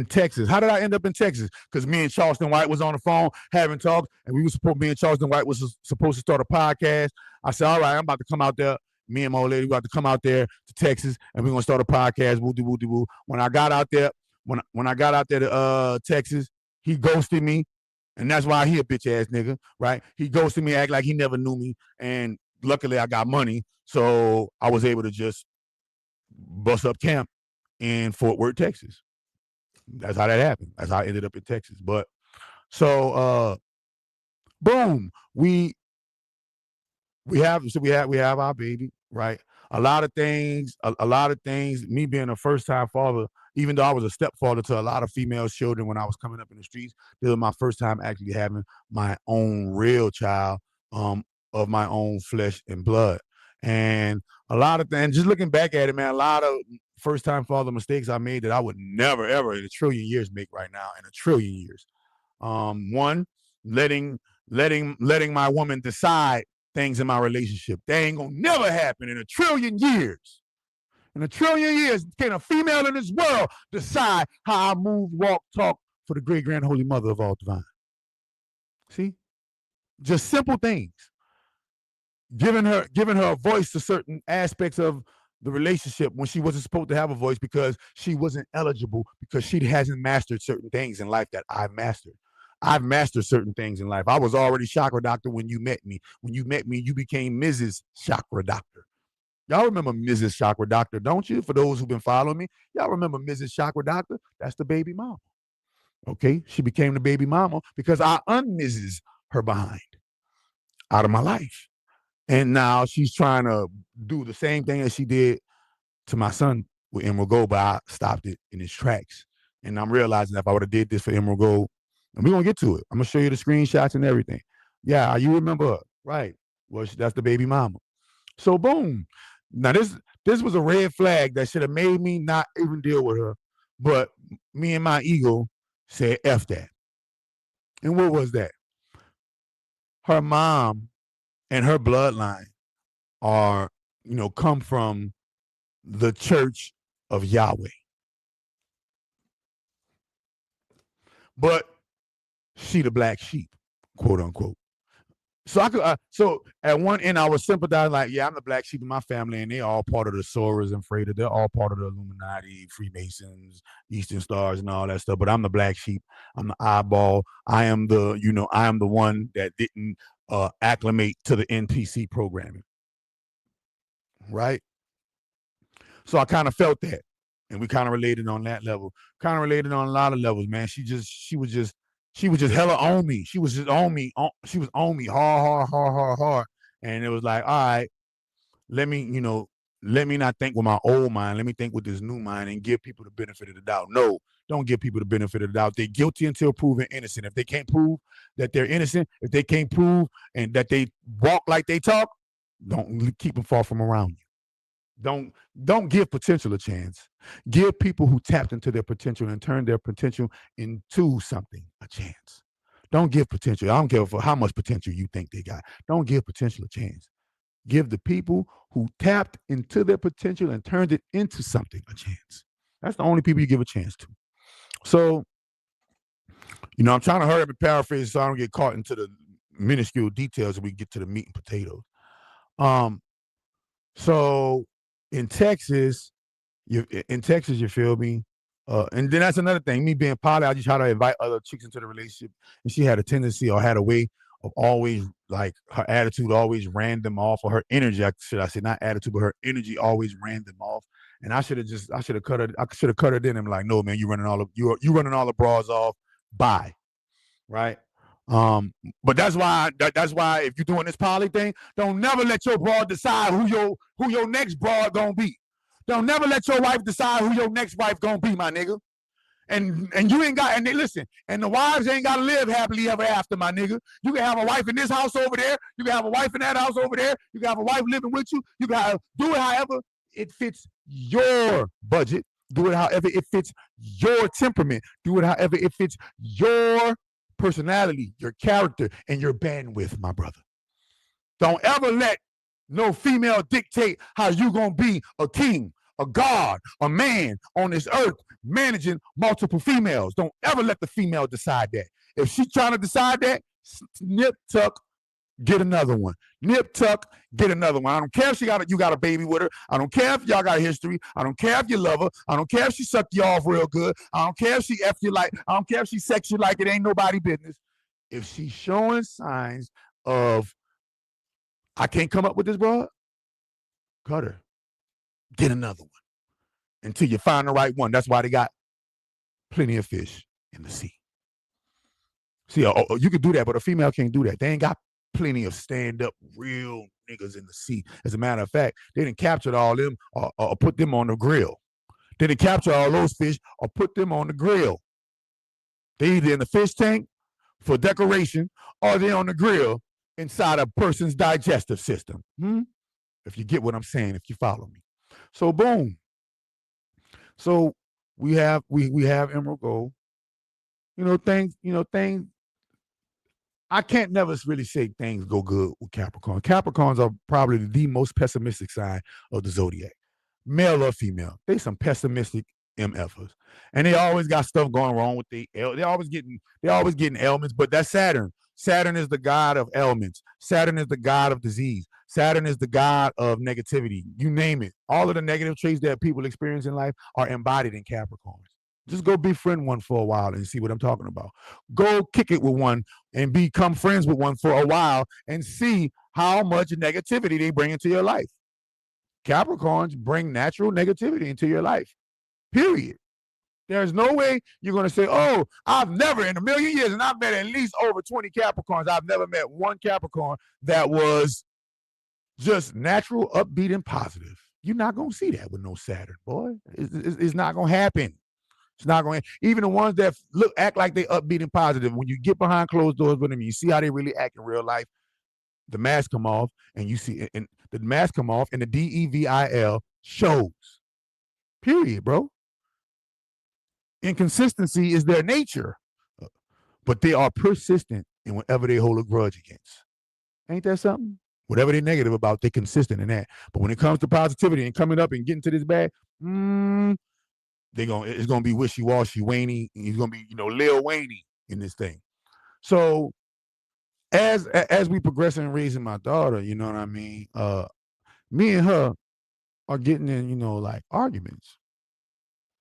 Texas. How did I end up in Texas? Because me and Charleston White was on the phone having talks, and me and Charleston White was supposed to start a podcast. I said, all right, I'm about to come out there. Me and my old lady, we about to come out there to Texas, and we're gonna start a podcast. Woo-de-woo-de-woo. When I got out there, to Texas, he ghosted me. And that's why he a bitch ass nigga, right? He ghosted me, act like he never knew me. And luckily I got money. So I was able to just bust up camp in Fort Worth, Texas. That's how that happened. That's how I ended up in Texas. But so boom, we have our baby, right? A lot of things, me being a first-time father, even though I was a stepfather to a lot of female children when I was coming up in the streets, this was my first time actually having my own real child of my own flesh and blood. And a lot of things, just looking back at it, man, a lot of first-time father mistakes I made that I would never, ever in a trillion years make right now, in a trillion years. One, letting my woman decide things in my relationship. That ain't gonna never happen in a trillion years. In a trillion years, can a female in this world decide how I move, walk, talk for the great grand holy mother of all divine? See? Just simple things. Giving her a voice to certain aspects of the relationship when she wasn't supposed to have a voice because she wasn't eligible, because she hasn't mastered certain things in life that I've mastered. I've mastered certain things in life. I was already chakra doctor when you met me. When you met me, you became Mrs. Chakra Doctor. Y'all remember Mrs. Chakra Doctor, don't you? For those who've been following me, y'all remember Mrs. Chakra Doctor? That's the baby mama. Okay, she became the baby mama because I un-Mrs. her behind out of my life. And now she's trying to do the same thing as she did to my son with Emerald Gold, but I stopped it in its tracks. And I'm realizing if I would have did this for Emerald Gold, and we're gonna get to it. I'm gonna show you the screenshots and everything. Yeah, you remember her, right? Well, that's the baby mama. So boom. Now this was a red flag that should have made me not even deal with her. But me and my ego said F that. And what was that? Her mom and her bloodline are, come from the church of Yahweh. But she the black sheep, quote unquote. So I could, so at one end I was sympathizing, like, yeah, I'm the black sheep of my family, and they're all part of the Soras and Freda. They're all part of the Illuminati, Freemasons, Eastern Stars, and all that stuff. But I'm the black sheep. I'm the eyeball. I am the one that didn't acclimate to the NPC programming, right? So I kind of felt that, and we kind of related on that level. Kind of related on a lot of levels, man. She was just hella on me. She was just on me. She was on me hard. And it was like, all right, let me not think with my old mind. Let me think with this new mind and give people the benefit of the doubt. No, don't give people the benefit of the doubt. They're guilty until proven innocent. If they can't prove that they're innocent, if they can't prove and that they walk like they talk, don't keep them far from around you. Don't give potential a chance. Give people who tapped into their potential and turned their potential into something a chance. Don't give potential. I don't care for how much potential you think they got. Don't give potential a chance. Give the people who tapped into their potential and turned it into something a chance. That's the only people you give a chance to. So, I'm trying to hurry up and paraphrase so I don't get caught into the minuscule details and we get to the meat and potatoes. So in Texas, you feel me? And then that's another thing. Me being poly, I just try to invite other chicks into the relationship, and she had a tendency or had a way of always, like, her attitude always ran them off, or her energy, should I say, not attitude, but her energy always ran them off. And I should have cut her. I should have cut her then and be like, no, man, you running all the bras off. Bye, right? But that's why if you're doing this poly thing, don't never let your broad decide who your next broad gonna be. Don't never let your wife decide who your next wife gonna be, my nigga. And you ain't got, and they listen, and the wives ain't gotta live happily ever after, my nigga. You can have a wife in this house over there, you can have a wife in that house over there, you can have a wife living with you, you can do it however it fits your budget, do it however it fits your temperament, do it however it fits your personality, your character, and your bandwidth, my brother. Don't ever let no female dictate how you gonna be a king, a god, a man on this earth managing multiple females. Don't ever let the female decide that. If she's trying to decide that, nip tuck, get another one. Nip tuck, get another one. I don't care if you got a baby with her. I don't care if y'all got a history. I don't care if you love her. I don't care if she sucked you off real good. I don't care if she F you like. I don't care if she sex you like it ain't nobody business. If she's showing signs of, I can't come up with this broad, cut her. Get another one until you find the right one. That's why they got plenty of fish in the sea. See, you can do that, but a female can't do that. They ain't got plenty of stand-up real niggas in the sea. As a matter of fact, they didn't capture all them or put them on the grill. They didn't capture all those fish or put them on the grill. They either in the fish tank for decoration or they're on the grill inside a person's digestive system. If you get what I'm saying, if you follow me. So boom. So we have Emerald Gold. Things. I can't never really say things go good with Capricorn. Capricorns are probably the most pessimistic side of the zodiac, male or female. They some pessimistic MFers, and they always got stuff going wrong with they're always getting ailments. But that's Saturn. Saturn is the god of ailments. Saturn is the god of disease. Saturn is the god of negativity. You name it. All of the negative traits that people experience in life are embodied in Capricorns. Just go befriend one for a while and see what I'm talking about. Go kick it with one and become friends with one for a while and see how much negativity they bring into your life. Capricorns bring natural negativity into your life, period. There's no way you're going to say, oh, I've never in a million years, and I've met at least over 20 Capricorns, I've never met one Capricorn that was just natural, upbeat, and positive. You're not going to see that with no Saturn, boy. It's not going to happen. It's not going to. Even the ones that act like they upbeat and positive, when you get behind closed doors with them, you see how they really act in real life. The mask come off, and you see, and the mask come off, and the DEVIL shows. Period, bro. Inconsistency is their nature, but they are persistent in whatever they hold a grudge against. Ain't that something? Whatever they're negative about, they're consistent in that. But when it comes to positivity and coming up and getting to this bag, it's gonna be wishy-washy, Wayne. He's gonna be, Lil Wayne in this thing. So as we progress in raising my daughter, you know what I mean? Me and her are getting in, like arguments.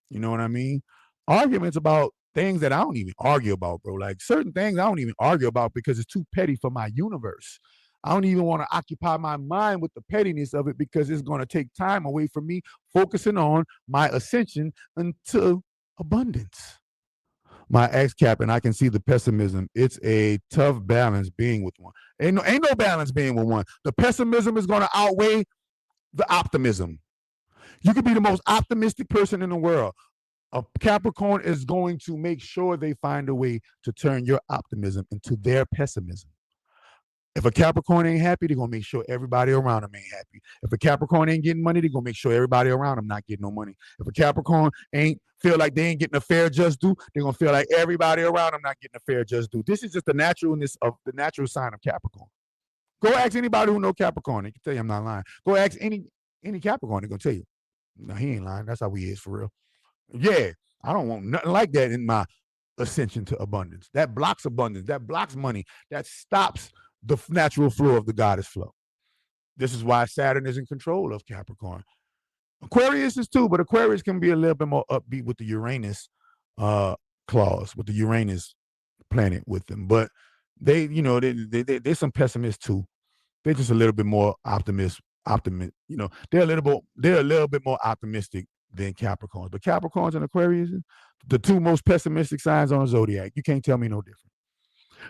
You know what I mean? Arguments about things that I don't even argue about, bro. Like certain things I don't even argue about because it's too petty for my universe. I don't even want to occupy my mind with the pettiness of it because it's going to take time away from me focusing on my ascension into abundance. My ex-cap, and I can see the pessimism. It's a tough balance being with one. Ain't no balance being with one. The pessimism is going to outweigh the optimism. You could be the most optimistic person in the world. A Capricorn is going to make sure they find a way to turn your optimism into their pessimism. If a Capricorn ain't happy, they're going to make sure everybody around them ain't happy. If a Capricorn ain't getting money, they're going to make sure everybody around them not getting no money. If a Capricorn ain't feel like they ain't getting a fair just due, they're going to feel like everybody around them not getting a fair just due. This is just the naturalness of the natural sign of Capricorn. Go ask anybody who know Capricorn. They can tell you I'm not lying. Go ask any Capricorn. They're going to tell you. No, he ain't lying. That's how he is for real. Yeah, I don't want nothing like that in my ascension to abundance. That blocks abundance. That blocks money. That stops the natural flow of the goddess flow. This is why Saturn is in control of Capricorn. Aquarius is too, but Aquarius can be a little bit more upbeat with the Uranus clause, with the Uranus planet with them. But they're some pessimists too. They're just a little bit more optimist. They're a little bit more optimistic than Capricorns. But Capricorns and Aquarius, the two most pessimistic signs on the zodiac. You can't tell me no different.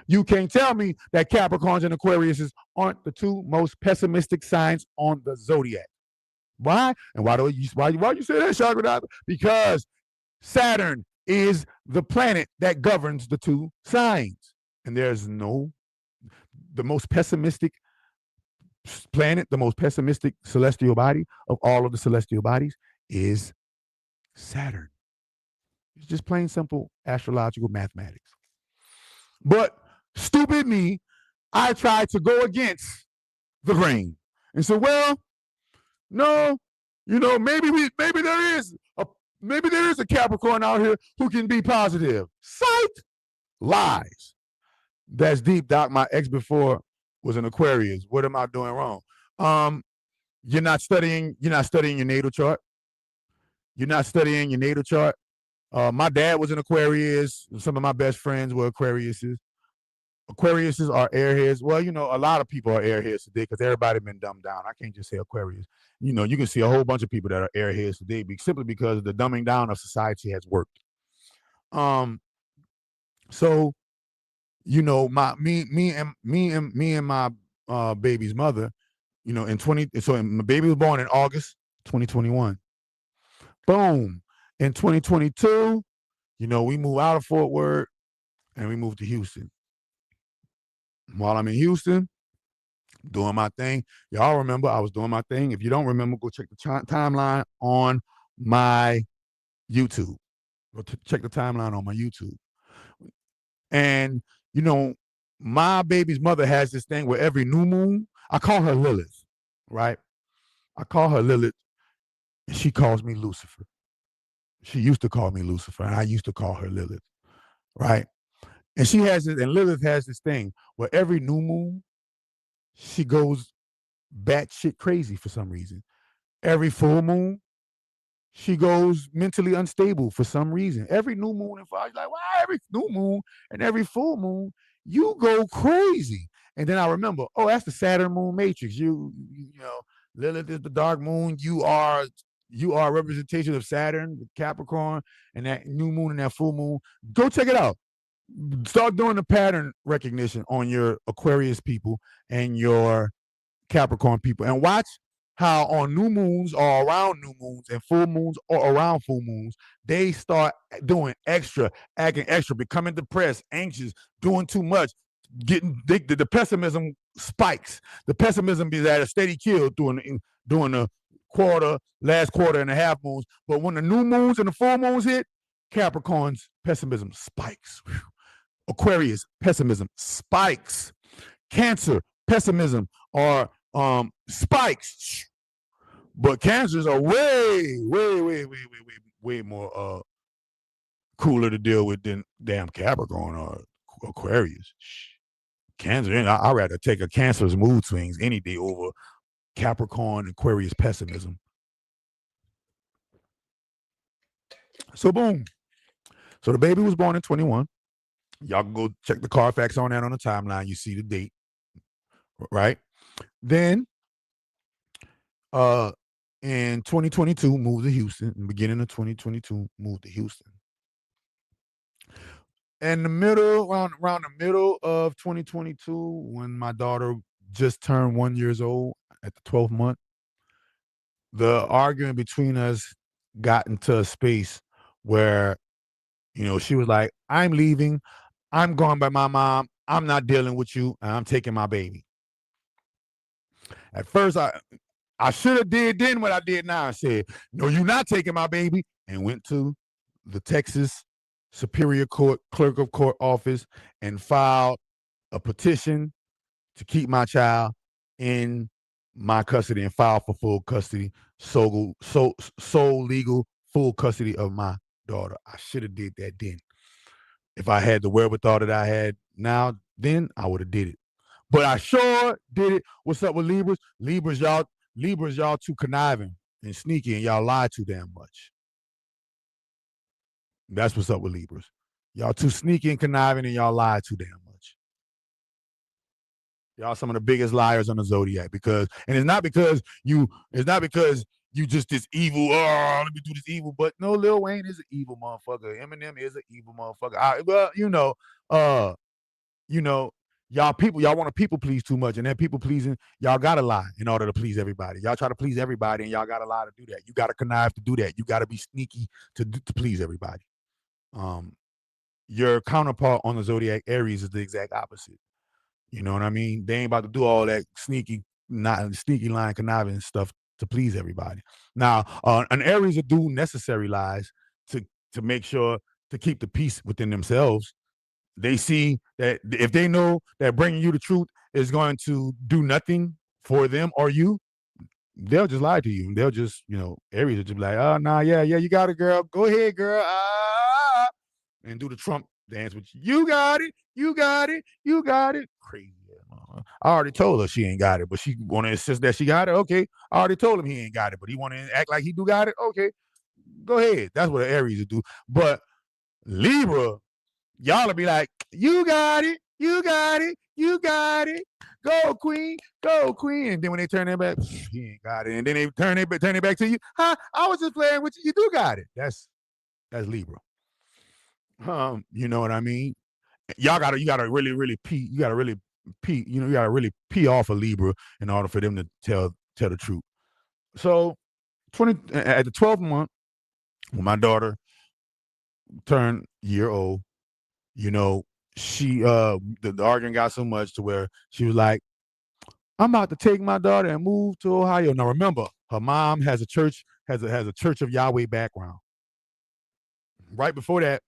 You can't tell me that Capricorns and Aquarius aren't the two most pessimistic signs on the zodiac. Why? And why you say that, Shagradata? Because Saturn is the planet that governs the two signs. And the most pessimistic planet, the most pessimistic celestial body of all of the celestial bodies is Saturn. It's just plain simple astrological mathematics. But stupid me, I tried to go against the grain and said, well, no, maybe there is a Capricorn out here who can be positive. Sight lies. That's deep, Doc. My ex before was an Aquarius. What am I doing wrong? You're not studying your natal chart. You're not studying your natal chart. My dad was an Aquarius. Some of my best friends were Aquariuses. Aquariuses are airheads. Well, a lot of people are airheads today because everybody been dumbed down. I can't just say Aquarius. You can see a whole bunch of people that are airheads today simply because the dumbing down of society has worked. So, me and my baby's mother, my baby was born in August 2021. Boom. In 2022, we moved out of Fort Worth and we moved to Houston. While I'm in Houston, doing my thing, y'all remember I was doing my thing. If you don't remember, go check the timeline on my YouTube. Check the timeline on my YouTube. And, my baby's mother has this thing where every new moon, I call her Lilith, right? I call her Lilith, and she calls me Lucifer. She used to call me Lucifer, and I used to call her Lilith, right? And Lilith has this thing where every new moon, she goes batshit crazy for some reason. Every full moon, she goes mentally unstable for some reason. Every new moon and fall, like, why every new moon and every full moon, you go crazy. And then I remember, oh, that's the Saturn moon matrix. Lilith is the dark moon. You are You are a representation of Saturn, Capricorn, and that new moon and that full moon. Go check it out. Start doing the pattern recognition on your Aquarius people and your Capricorn people, and watch how on new moons or around new moons and full moons or around full moons, they start doing extra, acting extra, becoming depressed, anxious, doing too much, getting the pessimism spikes. The pessimism is at a steady kill during the last quarter and a half moons. But when the new moons and the full moons hit, Capricorn's pessimism spikes. Whew. Aquarius, pessimism spikes. Cancer, pessimism or spikes. But cancers are way more cooler to deal with than damn Capricorn or Aquarius. Cancer, I'd rather take a Cancer's mood swings any day over Capricorn, Aquarius pessimism. So boom. So the baby was born in 21. Y'all can go check the Carfax on that on the timeline. You see the date, right? Then, in 2022, moved to Houston. In the beginning of 2022, moved to Houston. In the middle, around the middle of 2022, when my daughter just turned 1 year old at the 12th month, the argument between us got into a space where, she was like, I'm leaving. I'm going by my mom. I'm not dealing with you. And I'm taking my baby. At first, I should have did then what I did now. I said, no, you're not taking my baby. And went to the Texas Superior Court Clerk of Court office and filed a petition to keep my child in my custody and file for full custody, sole legal full custody of my daughter. I should have did that then. If I had the wherewithal that I had now, then I would have did it. But I sure did it. What's up with Libras? Libras, y'all too conniving and sneaky, and y'all lie too damn much. That's what's up with Libras. Y'all too sneaky and conniving, and y'all lie too damn much. Y'all some of the biggest liars on the zodiac it's not because you just this evil. Oh, let me do this evil. But no, Lil Wayne is an evil motherfucker. Eminem is an evil motherfucker. Y'all want to people please too much, and that people pleasing, y'all gotta lie in order to please everybody. Y'all try to please everybody, and y'all gotta lie to do that. You gotta connive to do that. You gotta be sneaky to please everybody. Your counterpart on the zodiac, Aries, is the exact opposite. You know what I mean? They ain't about to do all that sneaky line conniving stuff to please everybody. Now, an Aries will do necessary lies to make sure to keep the peace within themselves. They see that if they know that bringing you the truth is going to do nothing for them or you, they'll just lie to you. They'll just, Aries will just be like, oh, nah, yeah, you got it, girl. Go ahead, girl. And do the Trump dance with you. You got it. You got it. You got it. Crazy. I already told her she ain't got it, but she want to insist that she got it. Okay. I already told him he ain't got it, but he want to act like he do got it. Okay. Go ahead. That's what an Aries will do. But Libra, y'all will be like, you got it. You got it. You got it. Go, queen. Go, queen. And then when they turn their back, he ain't got it. And then they turn it back to you. Huh? I was just playing with you. You do got it. That's Libra. You know what I mean? You gotta really pee. You gotta really pee off a Libra in order for them to tell the truth. So at the 12th month, when my daughter turned year old, she the argument got so much to where she was like, I'm about to take my daughter and move to Ohio. Now remember, her mom has a church of Yahweh background. Right before that,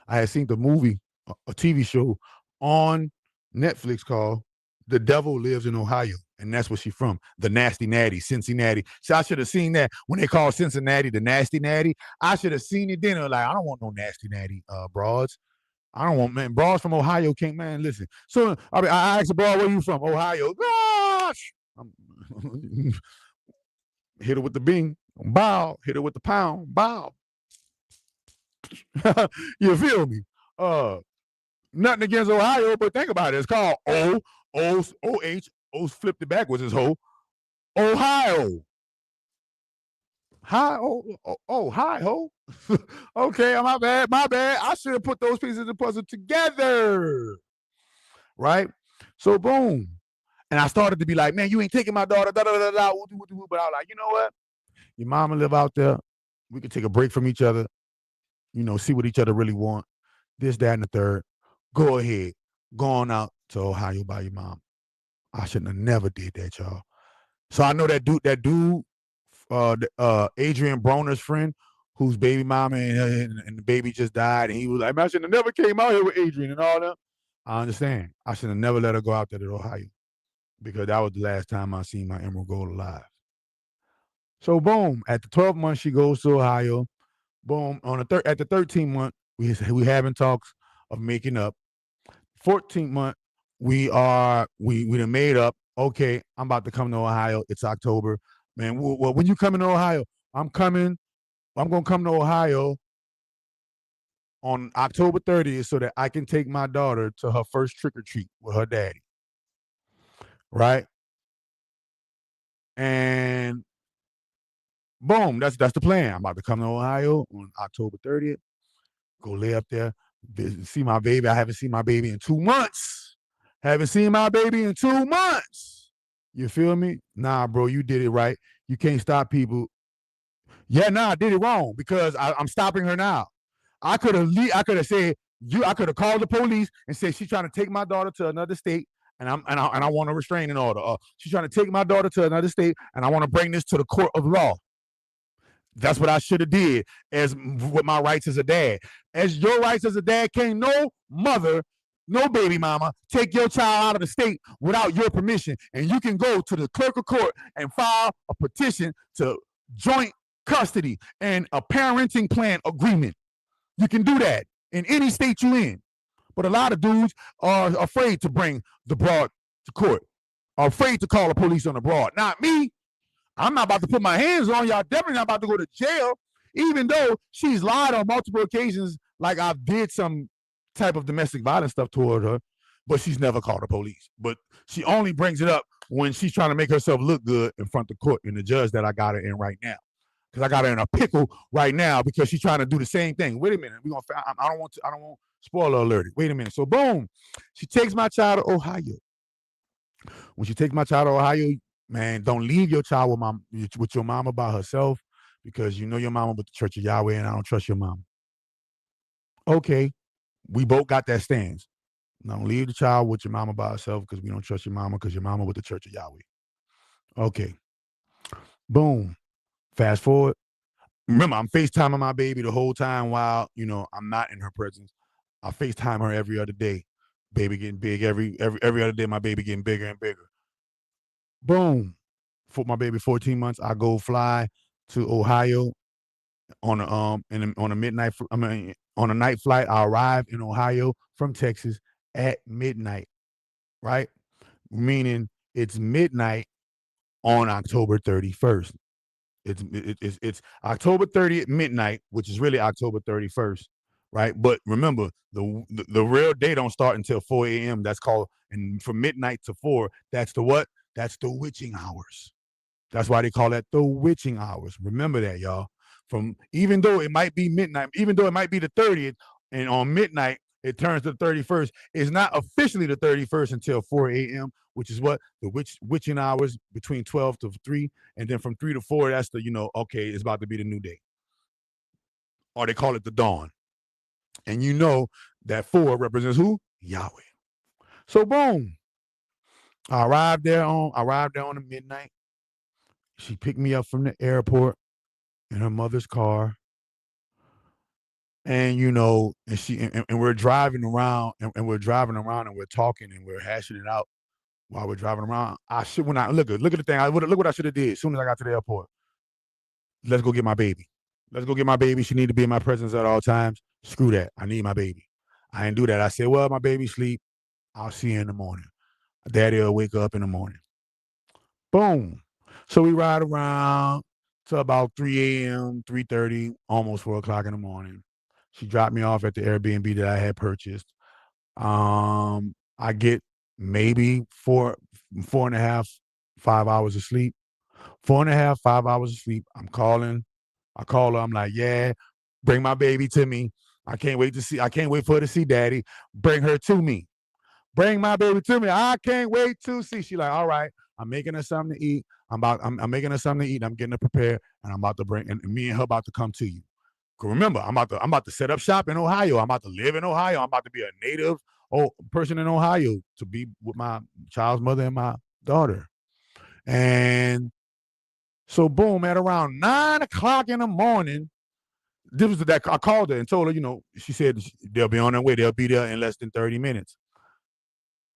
I had seen the movie, a TV show on Netflix called The Devil Lives in Ohio. And that's where she's from. The Nasty Natty, Cincinnati. So I should have seen that when they called Cincinnati the Nasty Natty. I should have seen it then. Like, I don't want no Nasty Natty broads. I don't want, man, broads from Ohio can't, man, listen. So I asked the broad, where you from? Ohio. Gosh! Hit her with the bing. Bow. Hit her with the pound. Bow. You feel me? Nothing against Ohio, but think about it. It's called O-H. O flipped it backwards, is Ohio. Hi, hi, ho. Okay, my bad, my bad. I should have put those pieces of the puzzle together, right? So boom, and I started to be like, man, you ain't taking my daughter, da da da da. But I was like, you know what? Your mama live out there. We could take a break from each other. See what each other really want. This, that, and the third. Go ahead, go on out to Ohio by your mom. I shouldn't have never did that, y'all. So I know that dude, Adrian Broner's friend, whose baby mama and the baby just died, and he was like, man, I should have never came out here with Adrian and all that. I understand. I should have never let her go out there to Ohio because that was the last time I seen my Emeraldgold alive. So boom, at the 12th month, she goes to Ohio. Boom, at the 13th month, we having talks of making up. 14th month, we done made up. Okay, I'm about to come to Ohio. It's October, man. Well, when you coming to Ohio, I'm coming. I'm gonna come to Ohio on October 30th so that I can take my daughter to her first trick or treat with her daddy. Right? And boom, that's the plan. I'm about to come to Ohio on October 30th. Go lay up there, see my baby. I haven't seen my baby in 2 months. Haven't seen my baby in 2 months. You feel me? Nah, bro, you did it right. You can't stop people. Yeah, nah, I did it wrong because I'm stopping her now. I could have said I could have called the police and said she's trying to take my daughter to another state and I want a restraining order. She's trying to take my daughter to another state and I want to bring this to the court of law. That's what I should have did as with my rights as a dad. As your rights as a dad, can't no mother, no baby mama take your child out of the state without your permission. And you can go to the clerk of court and file a petition to joint custody and a parenting plan agreement. You can do that in any state you're in. But a lot of dudes are afraid to bring the broad to court, are afraid to call the police on the broad. Not me. I'm not about to put my hands on y'all. Definitely not about to go to jail, even though she's lied on multiple occasions, like I did some type of domestic violence stuff toward her, but she's never called the police. But she only brings it up when she's trying to make herself look good in front of the court and the judge that I got her in right now. Because I got her in a pickle right now because she's trying to do the same thing. Wait a minute. I don't want spoiler alert. Wait a minute. So boom, she takes my child to Ohio. When she takes my child to Ohio, man, don't leave your child with your mama by herself because you know your mama with the Church of Yahweh and I don't trust your mama. Okay, we both got that stance. Don't leave the child with your mama by herself because we don't trust your mama because your mama with the Church of Yahweh. Okay. Boom. Fast forward. Remember, I'm FaceTiming my baby the whole time while, I'm not in her presence. I FaceTime her every other day. Baby getting big every other day, my baby getting bigger and bigger. Boom. For my baby 14 months, I go fly to Ohio on a midnight on a night flight. I arrive in Ohio from Texas at midnight, right? Meaning it's midnight on October 31st. It's October 30th midnight, which is really October 31st, right? But remember, the real day don't start until 4 a.m. That's called, and from midnight to 4, that's the what? That's the witching hours. That's why they call that the witching hours. Remember that, y'all. Even though it might be midnight, even though it might be the 30th, and on midnight it turns to the 31st, it's not officially the 31st until 4 a.m., which is what the witching hours between 12 to 3, and then from 3 to 4, that's the, okay, it's about to be the new day. Or they call it the dawn. And you know that 4 represents who? Yahweh. So boom. I arrived there on the midnight. She picked me up from the airport in her mother's car. And and we're driving around and we're talking and we're hashing it out while we're driving around. Look at the thing. Look what I should have did as soon as I got to the airport. Let's go get my baby. She need to be in my presence at all times. Screw that. I need my baby. I didn't do that. I said, well, my baby sleep. I'll see you in the morning. Daddy will wake up in the morning. Boom. So we ride around to about 3 a.m., 3:30, almost 4 o'clock in the morning. She dropped me off at the Airbnb that I had purchased. I get maybe 4.5, 5 hours of sleep. 4.5, 5 hours of sleep. I'm calling I call her. I'm like, yeah, bring my baby to me. I can't wait for her to see daddy. Bring her to me. Bring my baby to me. I can't wait to see. She like, all right, I'm making her something to eat. I'm making her something to eat. I'm getting her prepared, and I'm about to bring, and me and her about to come to you. Cause remember, I'm about to set up shop in Ohio. I'm about to live in Ohio. I'm about to be a native person in Ohio to be with my child's mother and my daughter. And so boom, at around 9 o'clock in the morning, this was that I called her and told her, she said they'll be on their way. They'll be there in less than 30 minutes.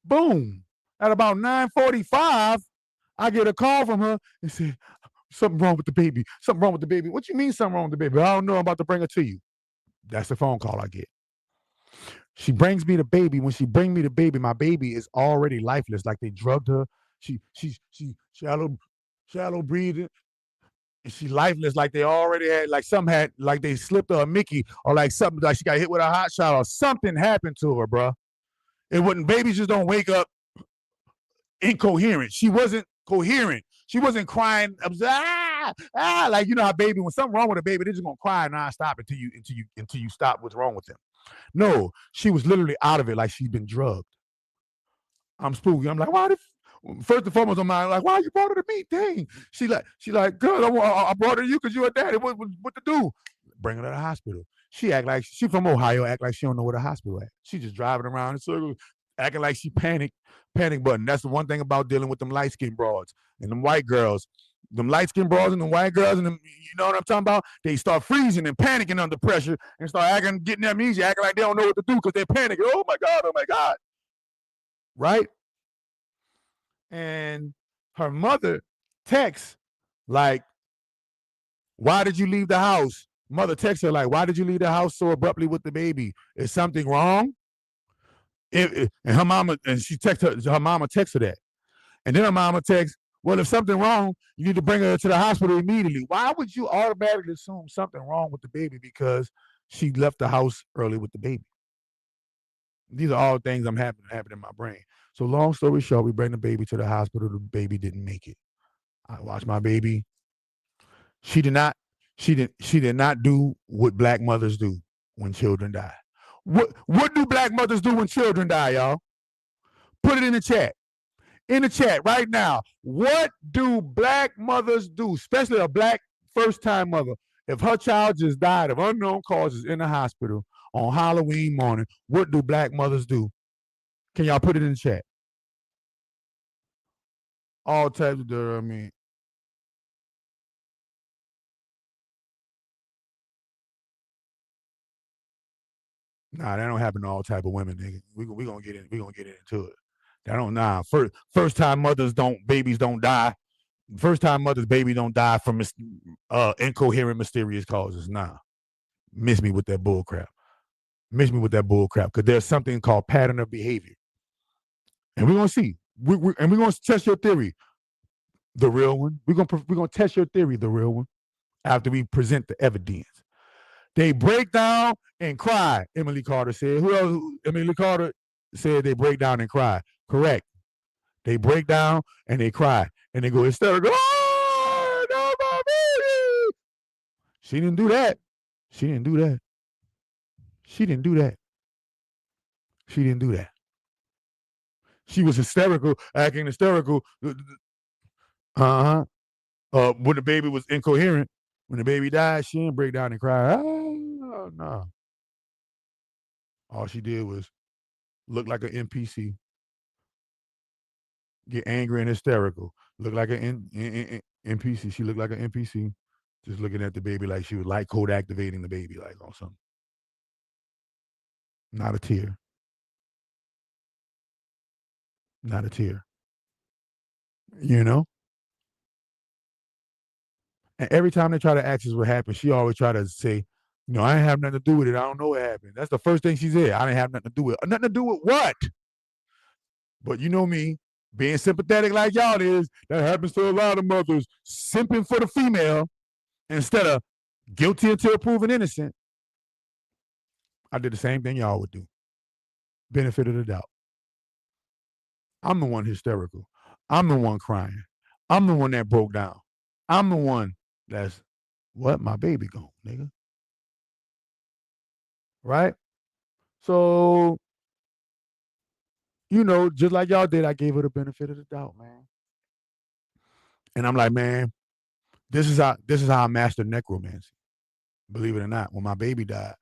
Boom. At about 9:45, I get a call from her and said, something wrong with the baby. Something wrong with the baby. What you mean something wrong with the baby? I don't know. I'm about to bring her to you. That's the phone call I get. She brings me the baby. When she brings me the baby, my baby is already lifeless. Like they drugged her. She's shallow breathing. And she lifeless, like they already had, like they slipped her a Mickey, or like something, like she got hit with a hot shot, or something happened to her, bro. It wouldn't. Babies just don't wake up incoherent. She wasn't coherent. She wasn't crying, like how baby, when something wrong with a baby, they're just gonna cry nonstop until you stop what's wrong with them. No, she was literally out of it, like she'd been drugged. I'm spooky. I'm like, why did? First and foremost, on my like, why you brought her to me? Dang. She like, girl, I brought her to you because you're a daddy. What to do? Bring her to the hospital. She act like she from Ohio. Act like she don't know where the hospital at. She just driving around in circles, acting like she panic button. That's the one thing about dealing with them light skinned broads and them white girls. Them light skinned broads and them white girls and them, you know what I'm talking about? They start freezing and panicking under pressure and start getting amnesia, acting like they don't know what to do because they're panicking. Oh my God. Right? And her mother texts like, why did you leave the house? Mother texts her like, why did you leave the house so abruptly with the baby? Is something wrong? And her mama, and she texts her mama texts her that. And then her mama texts, well, if something wrong, you need to bring her to the hospital immediately. Why would you automatically assume something wrong with the baby because she left the house early with the baby? These are all things I'm having in my brain. So long story short, we bring the baby to the hospital. The baby didn't make it. I watched my baby. She did not do what black mothers do when children die. What do black mothers do when children die, y'all? Put it in the chat. In the chat right now. What do black mothers do, especially a black first-time mother, if her child just died of unknown causes in the hospital on Halloween morning? What do black mothers do? Can y'all put it in the chat? All types of dirt, I mean. Nah, that don't happen to all type of women, nigga. We gonna get into it. That don't first time mothers babies don't die. First time mothers baby don't die from incoherent mysterious causes. Nah. Miss me with that bull crap. Because there's something called pattern of behavior. And we're gonna see. We're gonna test your theory, the real one. We're gonna test your theory, the real one, after we present the evidence. They break down and cry, Emily Carter said. Who else? Emily Carter said they break down and cry. Correct. They break down and they cry. And they go hysterical. Oh, no, my baby. She didn't do that. She didn't do that. She was hysterical, acting hysterical. When the baby was incoherent. When the baby died, she didn't break down and cry. Oh, no. All she did was look like an NPC, get angry and hysterical, look like an NPC. She looked like an NPC, just looking at the baby like she was light code activating the baby, like on something. Not a tear. Not a tear. You know? And every time they try to ask us what happened, she always try to say, I didn't have nothing to do with it. I don't know what happened. That's the first thing she said. I didn't have nothing to do with it. Nothing to do with what? But you know me, being sympathetic like y'all is, that happens to a lot of mothers, simping for the female instead of guilty until proven innocent. I did the same thing y'all would do. Benefit of the doubt. I'm the one hysterical. I'm the one crying. I'm the one that broke down. I'm the one that's What? My baby gone, nigga. Right? So, just like y'all did, I gave her the benefit of the doubt, man. And I'm like, man, this is how I mastered necromancy. Believe it or not, when my baby died,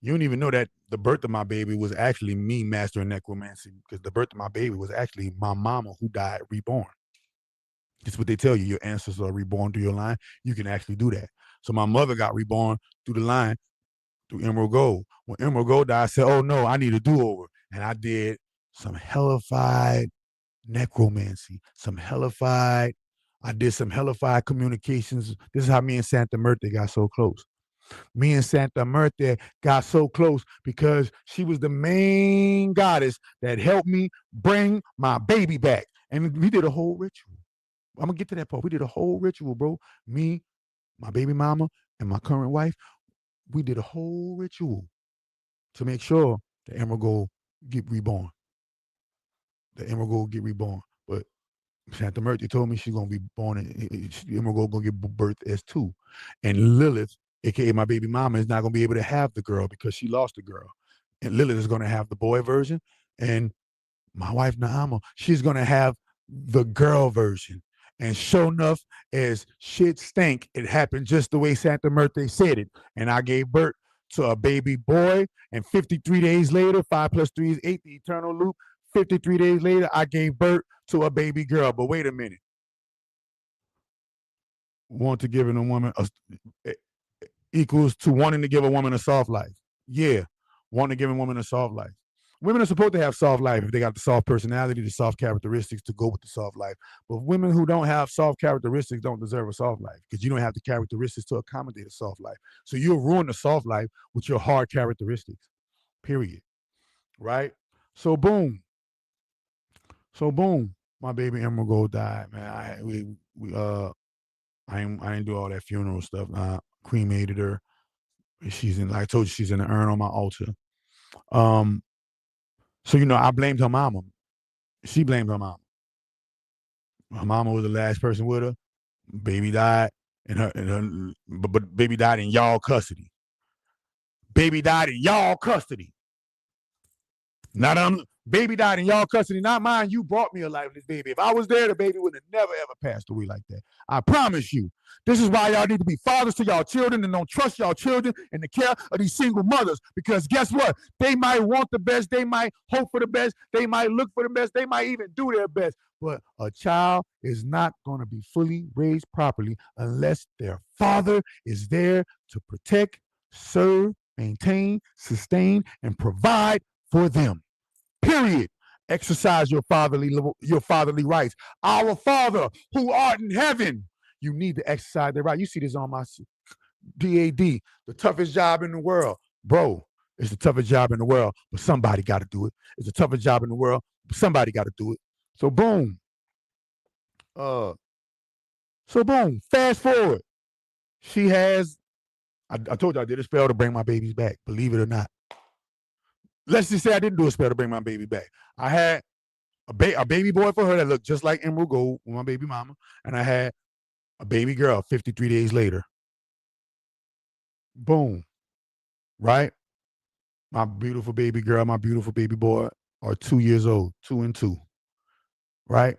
you don't even know that the birth of my baby was actually me mastering necromancy, because the birth of my baby was actually my mama who died reborn. That's what they tell you. Your ancestors are reborn through your line. You can actually do that. So my mother got reborn through the line through Emeraldgold. When Emeraldgold died, I said, oh no, I need a do-over. And I did some hellified necromancy, I did some hellified communications. This is how me and Santa Muerte got so close. Me and Santa Muerte got so close because she was the main goddess that helped me bring my baby back. And we did a whole ritual. I'm gonna get to that part. We did a whole ritual, bro. Me, my baby mama, and my current wife, we did a whole ritual to make sure the Emerald get reborn. The Emerald get reborn. But Santa Muerte told me she's gonna be born and Emerald gonna give birth as two. And Lilith, aka my baby mama, is not gonna be able to have the girl because she lost the girl. And Lilith is gonna have the boy version. And my wife Naama, she's gonna have the girl version. And sure enough, as shit stank, it happened just the way Santa Muerte said it. And I gave birth to a baby boy. And 53 days later, 5 plus 3 is 8, the eternal loop. 53 days later, I gave birth to a baby girl. But wait a minute. Want to give a woman equals to wanting to give a woman a soft life. Yeah, wanting to give a woman a soft life. Women are supposed to have soft life if they got the soft personality, the soft characteristics to go with the soft life. But women who don't have soft characteristics don't deserve a soft life because you don't have the characteristics to accommodate a soft life. So you'll ruin the soft life with your hard characteristics, period. Right? So boom. My baby Emerald died, man. I didn't do all that funeral stuff. I cremated her. She's in, like I told you, she's in the urn on my altar. So I blamed her mama. She blamed her mama. Her mama was the last person with her. Baby died, but baby died in y'all custody. Baby died in y'all custody. Baby died in y'all custody, not mine. You brought me a lifeless baby. If I was there, the baby would have never ever passed away like that. I promise you. This is why y'all need to be fathers to y'all children and don't trust y'all children in the care of these single mothers. Because guess what? They might want the best. They might hope for the best. They might look for the best. They might even do their best. But a child is not going to be fully raised properly unless their father is there to protect, serve, maintain, sustain, and provide for them. Period. Exercise your fatherly rights. Our Father who art in heaven. You need to exercise that right. You see this on my DAD, the toughest job in the world. Bro, it's the toughest job in the world, but somebody got to do it. It's the toughest job in the world, but somebody got to do it. So boom. Fast forward. She has, I told you I did a spell to bring my babies back, believe it or not. Let's just say I didn't do a spell to bring my baby back. I had a baby boy for her that looked just like Emeraldgold with my baby mama, and I had a baby girl 53 days later. Boom. Right? My beautiful baby girl, my beautiful baby boy are 2 years old, 2 and 2. Right?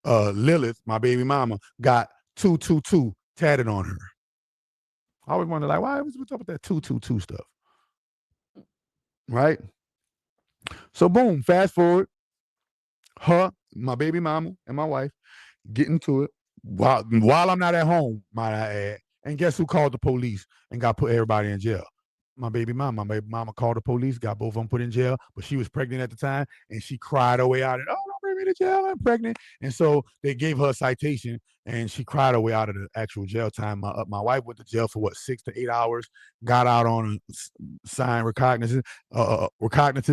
Lilith, my baby mama, got 222 tatted on her. I always wonder, like, what's up with that 222 stuff? Right? So boom, fast forward. Her, my baby mama, and my wife get into it while I'm not at home, might I add. And guess who called the police and got put everybody in jail? My baby mama. My baby mama called the police, got both of them put in jail, but she was pregnant at the time, and she cried her way out of it. Oh, don't bring me to jail, I'm pregnant. And so they gave her a citation, and she cried her way out of the actual jail time. My wife went to jail for 6 to 8 hours, got out on a sign, recognizance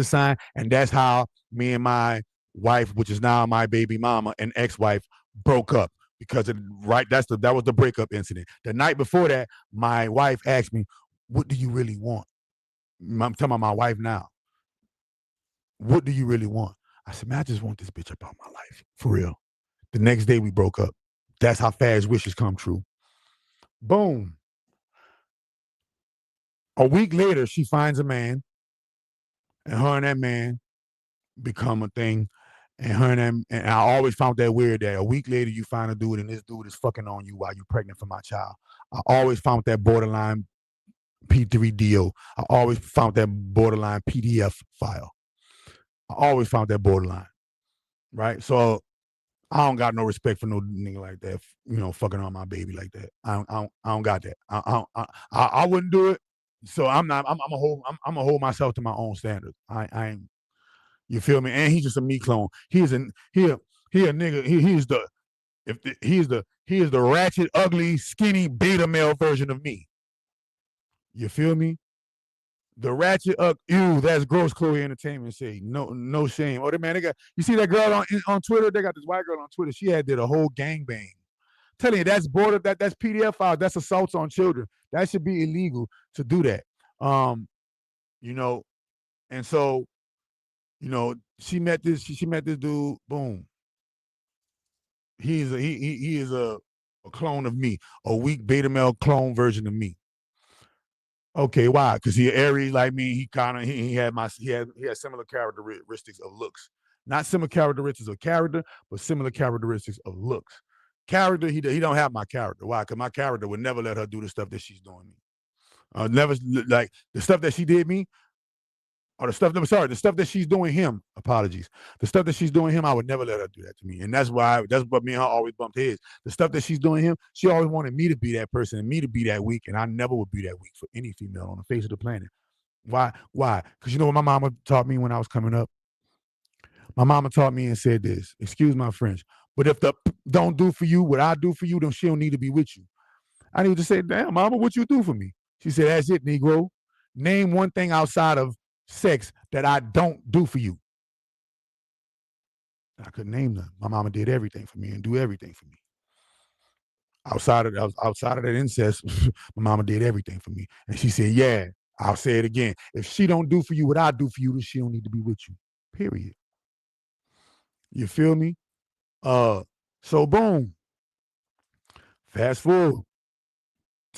sign, and that's how me and my wife, which is now my baby mama and ex-wife, broke up. Because that was the breakup incident. The night before that, my wife asked me, what do you really want? I'm talking about my wife now. What do you really want? I said, man, I just want this bitch up out my life. For real. The next day we broke up. That's how fast wishes come true. Boom. A week later, she finds a man, and her and that man become a thing. And I always found that weird that a week later you find a dude and this dude is fucking on you while you're pregnant for my child. I always found that borderline P3DO. I always found that borderline PDF file. I always found that borderline, right? So I don't got no respect for no nigga like that, fucking on my baby like that. I don't got that. I wouldn't do it. So I'm not. I'm gonna hold myself to my own standards. I ain't. You feel me? And he's just a me clone. He is a nigga. He is the he is the ratchet, ugly, skinny beta male version of me. You feel me? The ratchet ew, that's gross. Chloe Entertainment say no shame. Oh, man, you see that girl on Twitter? They got this white girl on Twitter. She did a whole gangbang. Telling you that's that's PDF files. That's assaults on children. That should be illegal to do that. And so, she met this dude. Boom. He is a clone of me, a weak beta male clone version of me. Okay, why? Because he Aries like me. He had similar characteristics of looks, not similar characteristics of character, but similar characteristics of looks. Character, he don't have my character. Why? Because my character would never let her do the stuff that she's doing me. Never, like the stuff that she did me, or the stuff that she's doing him. Apologies. The stuff that she's doing him, I would never let her do that to me. And that's what me and her always bumped heads. The stuff that she's doing him, she always wanted me to be that person and me to be that weak, and I never would be that weak for any female on the face of the planet. Why? Because you know what my mama taught me when I was coming up? My mama taught me and said this, excuse my French, but if the don't do for you what I do for you, then she don't need to be with you. I need to say, damn, mama, what you do for me? She said, that's it, Negro. Name one thing outside of sex that I don't do for you. I couldn't name none. My mama did everything for me and do everything for me. Outside of that incest, my mama did everything for me. And she said, yeah, I'll say it again. If she don't do for you what I do for you, then she don't need to be with you. Period. You feel me? So boom. Fast forward.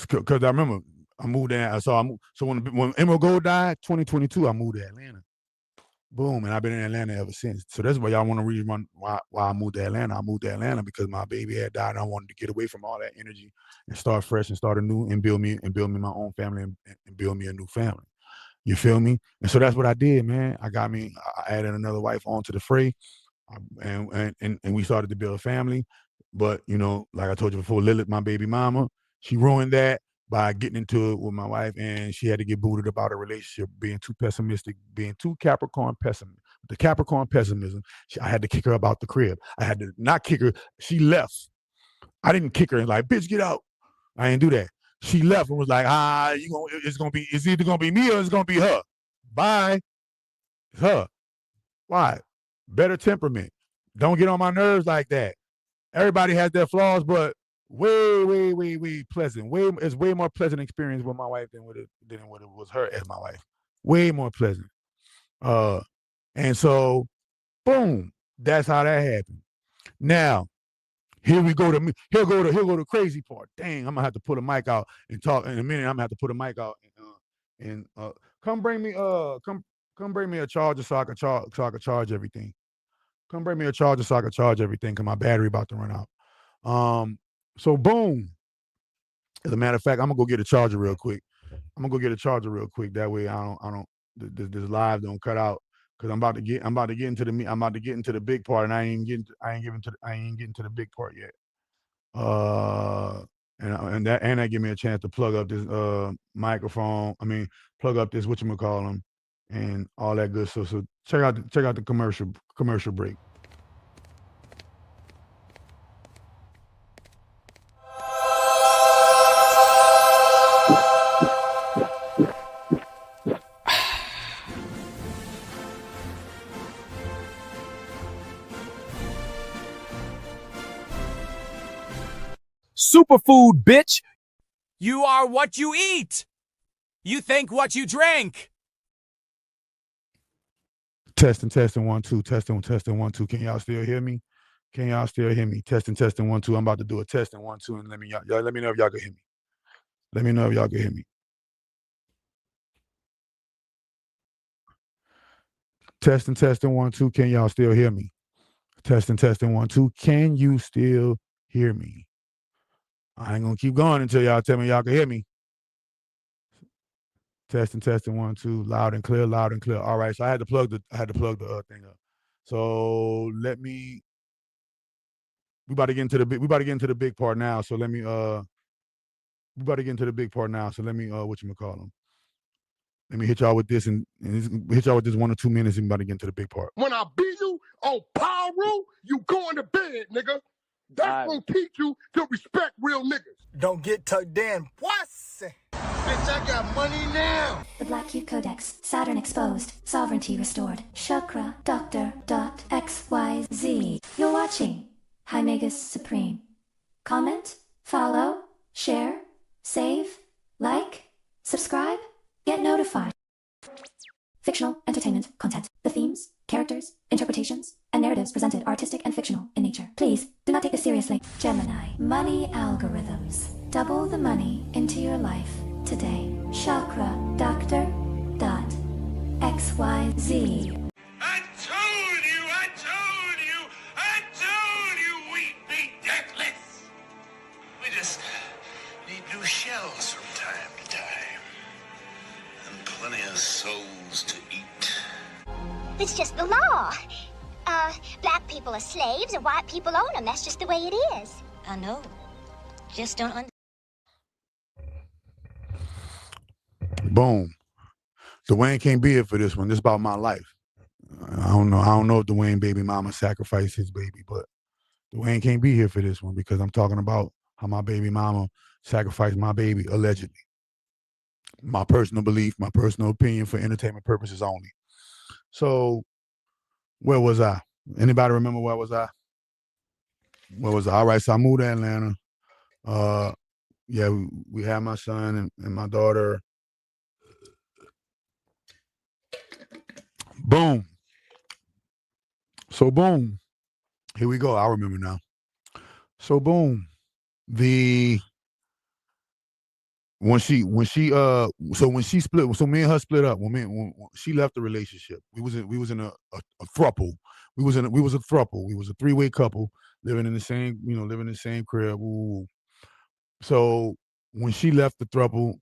Because I remember I moved there. So when Emeraldgold died, 2022, I moved to Atlanta. Boom, and I've been in Atlanta ever since. So that's why y'all want to really run why I moved to Atlanta. I moved to Atlanta because my baby had died, and I wanted to get away from all that energy and start fresh and start anew and build me my own family and build me a new family. You feel me? And so that's what I did, man. I added another wife onto the fray, and we started to build a family. But like I told you before, Lilith, my baby mama, she ruined that by getting into it with my wife, and she had to get booted about a relationship, being too pessimistic, being too Capricorn pessimistic. The Capricorn pessimism, I had to kick her about the crib. I had to not kick her. She left. I didn't kick her and like, bitch, get out. I didn't do that. She left and was like, it's either gonna be me or it's gonna be her. Bye. It's her. Why? Better temperament. Don't get on my nerves like that. Everybody has their flaws, but way pleasant. It's way more pleasant experience with my wife than what it was her as my wife. Way more pleasant. And so, boom, that's how that happened. Now, here we go to here go the crazy part. Dang, I'm gonna have to put a mic out and talk in a minute. I'm gonna have to put a mic out and come bring me a charger so I can charge everything. Come bring me a charger so I can charge everything because my battery about to run out. So boom. As a matter of fact, I'm gonna go get a charger real quick. That way I don't this live don't cut out because I'm about to get into the big part, and I ain't getting to the big part yet. And that give me a chance to plug up this microphone. I mean, plug up this whatchamacallem and all that good stuff. So check out the commercial break. Superfood, bitch! You are what you eat! You think what you drink! Testing 1 2. Testing 1 2. Can y'all still hear me? Testing 1 2. I'm about to do a testing 1 2 and let me know if y'all can hear me. Testing, 1, 2. Can y'all still hear me? Testing, 1, 2. Can you still hear me? I ain't gonna keep going until y'all tell me y'all can hear me. Testing, 1, 2. Loud and clear, loud and clear. All right. So I had to plug the thing up. So let me. We about to get into the big part now. So let me what you call them. Let me hit y'all with this and hit y'all with this 1 or 2 minutes and about to get into the big part. When I beat you on power rule, you going to bed, nigga. That's gonna teach you to respect real niggas. Don't get tucked in, pussy. Bitch, I got money now. The Black Cube Codex, Saturn exposed, sovereignty restored, Chakra Doctor .xyz. You're watching High Megas Supreme. Comment, follow, share, save, like, subscribe, get notified. Fictional entertainment content. The themes, characters, interpretations, and narratives presented are artistic and fictional in nature. Please do not take this seriously. Gemini. Money algorithms. Double the money into your life today. Chakra Doctor .xyz. I told you we'd be deathless. We just need new shells from time to time. And plenty of souls to eat. It's just the law. Black people are slaves and white people own them. That's just the way it is. I know. Just don't understand. Boom. Dwayne can't be here for this one. This is about my life. I don't know if Dwayne baby mama sacrificed his baby, but Dwayne can't be here for this one because I'm talking about how my baby mama sacrificed my baby, allegedly. My personal belief, my personal opinion for entertainment purposes only. So, where was I? Anybody remember where was I? All right, so I moved to Atlanta. Yeah, we had my son and my daughter. Boom. So boom. Here we go. I remember now. So boom. When she split, so me and her split up. When she left the relationship, we was in a throuple. We was a throuple. We was a 3-way couple living in the same crib. Ooh. So when she left the throuple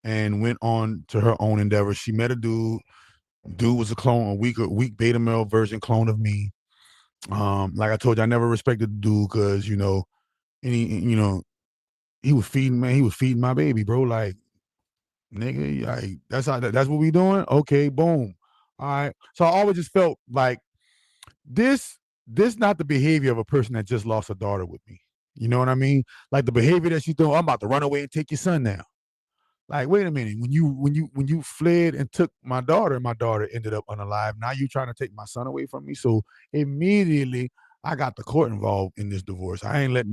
and went on to her own endeavor, she met a dude. Dude was a weak beta male version clone of me. Like I told you, I never respected the dude because he was feeding my baby, bro. Like, nigga, like that's what we doing. Okay, boom. All right. So I always just felt like this not the behavior of a person that just lost a daughter with me. You know what I mean? Like the behavior that she's doing. I'm about to run away and take your son now. Like, wait a minute. When you fled and took my daughter ended up unalive. Now you trying to take my son away from me. So immediately I got the court involved in this divorce. I ain't let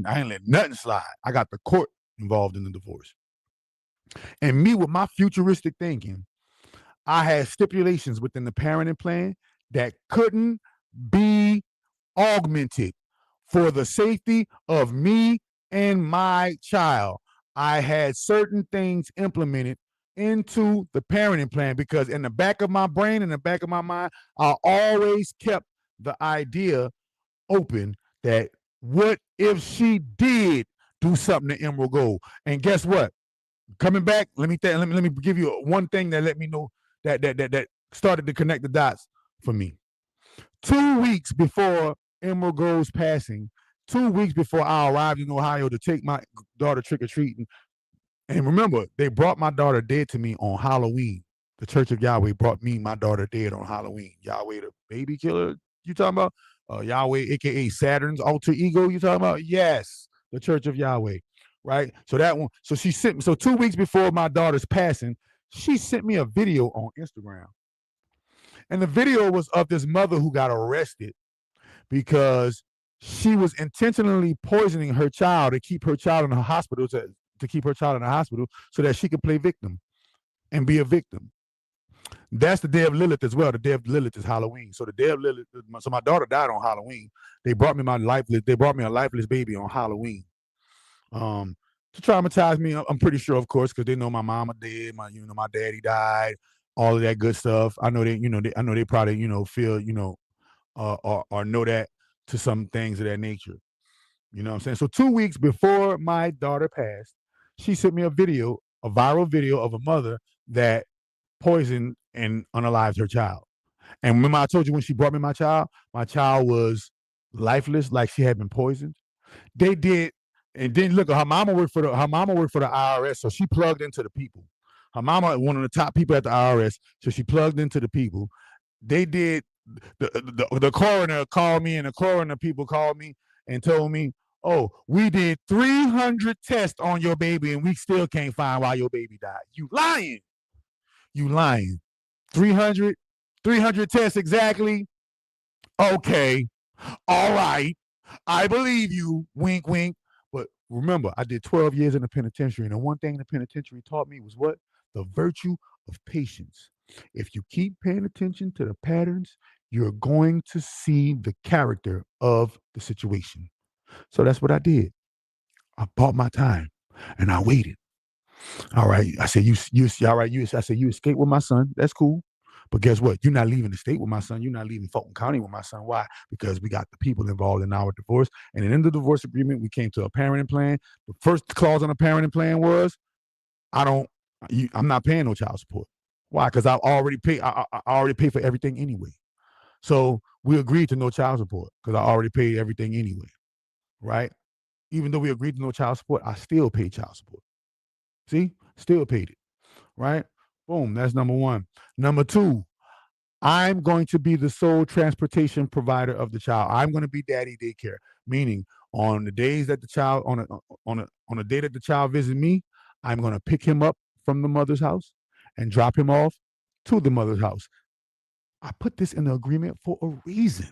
nothing slide. I got the court involved in the divorce. And me with my futuristic thinking, I had stipulations within the parenting plan that couldn't be augmented for the safety of me and my child. I had certain things implemented into the parenting plan because in the back of my brain, in the back of my mind, I always kept the idea open that what if she did do something to Emeraldgold? And guess what? Coming back, let me give you one thing that let me know that started to connect the dots for me. 2 weeks before Emeraldgold's passing, 2 weeks before I arrived in Ohio to take my daughter trick-or-treating, and remember, they brought my daughter dead to me on Halloween. The Church of Yahweh brought me my daughter dead on Halloween. Yahweh, the baby killer, you talking about? Yahweh, a.k.a. Saturn's alter ego, you talking about? Yes, the Church of Yahweh, right? So that one, so she sent me, so 2 weeks before my daughter's passing, she sent me a video on Instagram. And the video was of this mother who got arrested because she was intentionally poisoning her child to keep her child in the hospital, so that she could play victim and be a victim. That's the day of Lilith as well. The day of Lilith is Halloween. So the day of Lilith, so my daughter died on Halloween. They brought me a lifeless baby on Halloween. To traumatize me, I'm pretty sure, of course, because they know my mama dead, my daddy died. all of that good stuff. I know I know they probably, feel, or know that to some things of that nature. You know what I'm saying? So 2 weeks before my daughter passed, she sent me a viral video of a mother that poisoned and unalived her child. And remember, I told you when she brought me my child was lifeless, like she had been poisoned. They did, and then look, her mama worked for the IRS, so she plugged into the people. Her mama, one of the top people at the IRS, so she plugged into the people. They did. The coroner called me, and the coroner people called me and told me, "Oh, we did 300 tests on your baby, and we still can't find why your baby died." You lying? You lying? 300 tests exactly? Okay, all right, I believe you. Wink, wink. But remember, I did 12 years in the penitentiary, and the one thing the penitentiary taught me was what? The virtue of patience. If you keep paying attention to the patterns, you're going to see the character of the situation. So that's what I did. I bought my time and I waited. All right. I said, all right. I said, you escaped with my son. That's cool. But guess what? You're not leaving the state with my son. You're not leaving Fulton County with my son. Why? Because we got the people involved in our divorce. And in the divorce agreement, we came to a parenting plan. The first clause on the parenting plan was, I'm not paying no child support. Why? Because I already pay for everything anyway. So we agreed to no child support because I already paid everything anyway. Right? Even though we agreed to no child support, I still paid child support. See? Still paid it. Right? Boom. That's number one. Number two, I'm going to be the sole transportation provider of the child. I'm going to be daddy daycare, meaning on the days that the child on a day that the child visits me, I'm going to pick him up from the mother's house and drop him off to the mother's house. I put this in the agreement for a reason,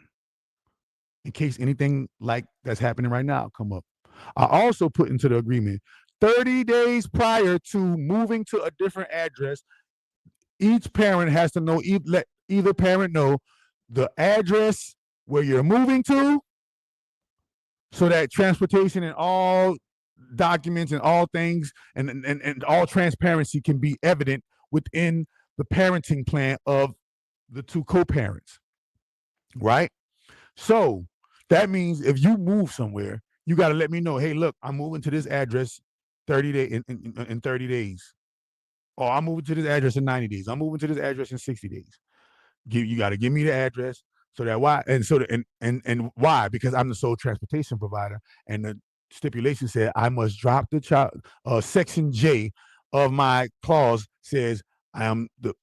in case anything like that's happening right now come up. I also put into the agreement 30 days prior to moving to a different address, each parent has to know, let either parent know the address where you're moving to, so that transportation and all documents and all things and all transparency can be evident within the parenting plan of the two co-parents, right? So that means if you move somewhere, you got to let me know, hey, look, I'm moving to this address 30 days in 30 days. Or I'm moving to this address in 90 days. I'm moving to this address in 60 days. You got to give me the address so that why and why? Because I'm the sole transportation provider, and the stipulation said I must drop the child. Section J of my clause says I am the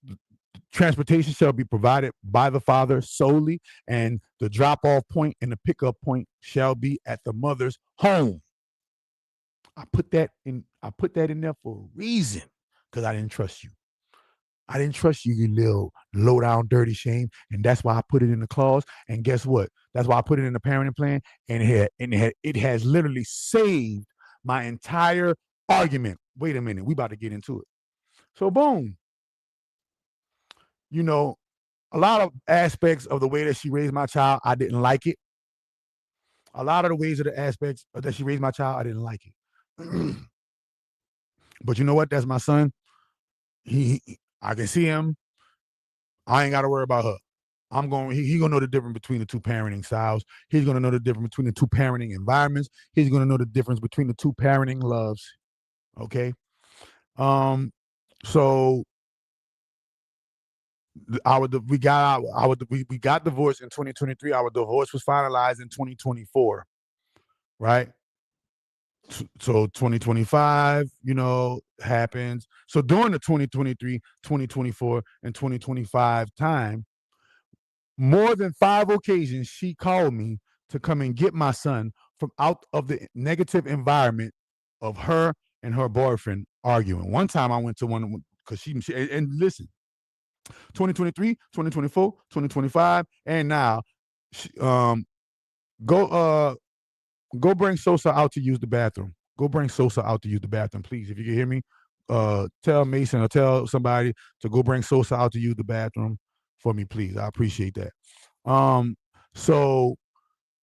transportation shall be provided by the father solely, and the drop-off point and the pickup point shall be at the mother's home. I put that in there for a reason, because I didn't trust you. I didn't trust you, you little low down dirty shame, and that's why I put it in the clause. And guess what? That's why I put it in the parenting plan, and it has literally saved my entire argument. Wait a minute, we about to get into it. So boom. A lot of aspects of the way that she raised my child, I didn't like it. A lot of the ways of the aspects that she raised my child, I didn't like it. But you know what? That's my son. I can see him. I ain't got to worry about her. He's gonna know the difference between the two parenting styles. He's gonna know the difference between the two parenting environments. He's gonna know the difference between the two parenting loves. Okay. So we got divorced in 2023. Our divorce was finalized in 2024, right? So 2025, happens. So during the 2023, 2024, and 2025 time, more than 5 occasions, she called me to come and get my son from out of the negative environment of her and her boyfriend arguing. One time I went to one because she and listen, 2023, 2024, 2025, and now, go bring Sosa out to use the bathroom. Go bring Sosa out to use the bathroom, please. If you can hear me, tell Mason or tell somebody to go bring Sosa out to use the bathroom for me, please. I appreciate that. So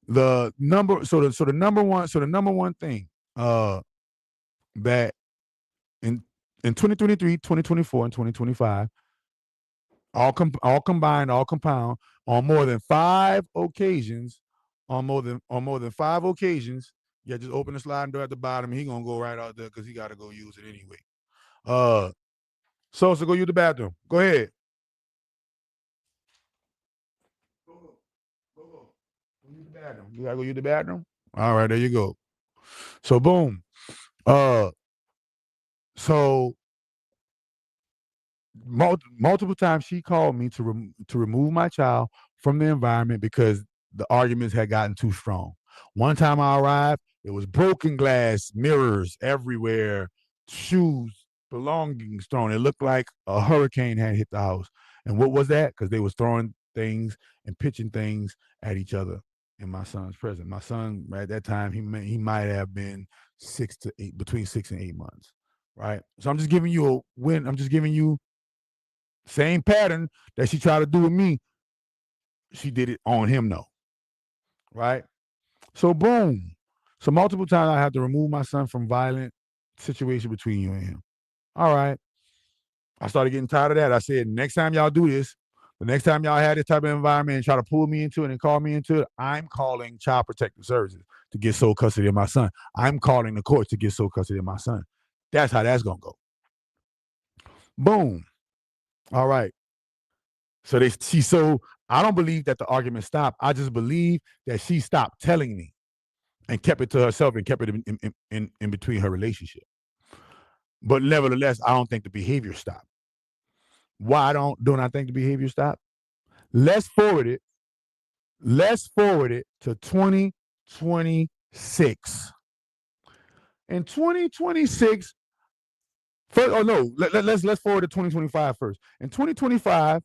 the number one thing that in 2023, 2024, and 2025, all combined, all compound, on more than 5 occasions, on more than 5 occasions. Yeah, just open the sliding door at the bottom. He gonna go right out there because he gotta go use it anyway. Sosa, go use the bathroom. Go ahead. Go use the bathroom. You gotta go use the bathroom. All right, there you go. So boom. So multiple times she called me to remove my child from the environment because the arguments had gotten too strong. One time I arrived, it was broken glass, mirrors everywhere, shoes, belongings thrown. It looked like a hurricane had hit the house. And what was that? Because they was throwing things and pitching things at each other in my son's presence. My son at that time, he might have been between 6 and 8 months. Right. So I'm just giving you a win. I'm just giving you same pattern that she tried to do with me. She did it on him though. Right. So boom. So multiple times I have to remove my son from violent situation between you and him. All right. I started getting tired of that. I said, next time y'all do this, the next time y'all have this type of environment and try to pull me into it and call me into it, I'm calling Child Protective Services to get sole custody of my son. I'm calling the courts to get sole custody of my son. That's how that's gonna go. Boom. All right. So I don't believe that the argument stopped. I just believe that she stopped telling me and kept it to herself and kept it in between her relationship. But nevertheless, I don't think the behavior stopped. Why don't I think the behavior stopped? Let's forward it to 2026. In 2026, let's forward to 2025 first. In 2025,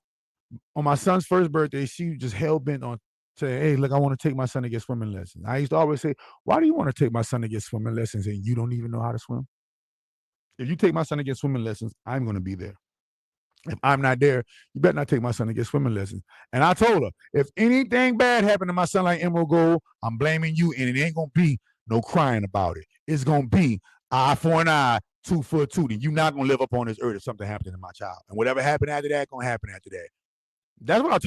on my son's first birthday, she just hell bent on saying, hey, look, I want to take my son to get swimming lessons. I used to always say, why do you want to take my son to get swimming lessons and you don't even know how to swim? If you take my son to get swimming lessons, I'm going to be there. If I'm not there, you better not take my son to get swimming lessons. And I told her, if anything bad happened to my son like Emeraldgold, I'm blaming you, and it ain't going to be no crying about it. It's going to be eye for an eye, tooth for a tooth, and you're not going to live up on this earth if something happened to my child. And whatever happened after that, going to happen after that. That's what I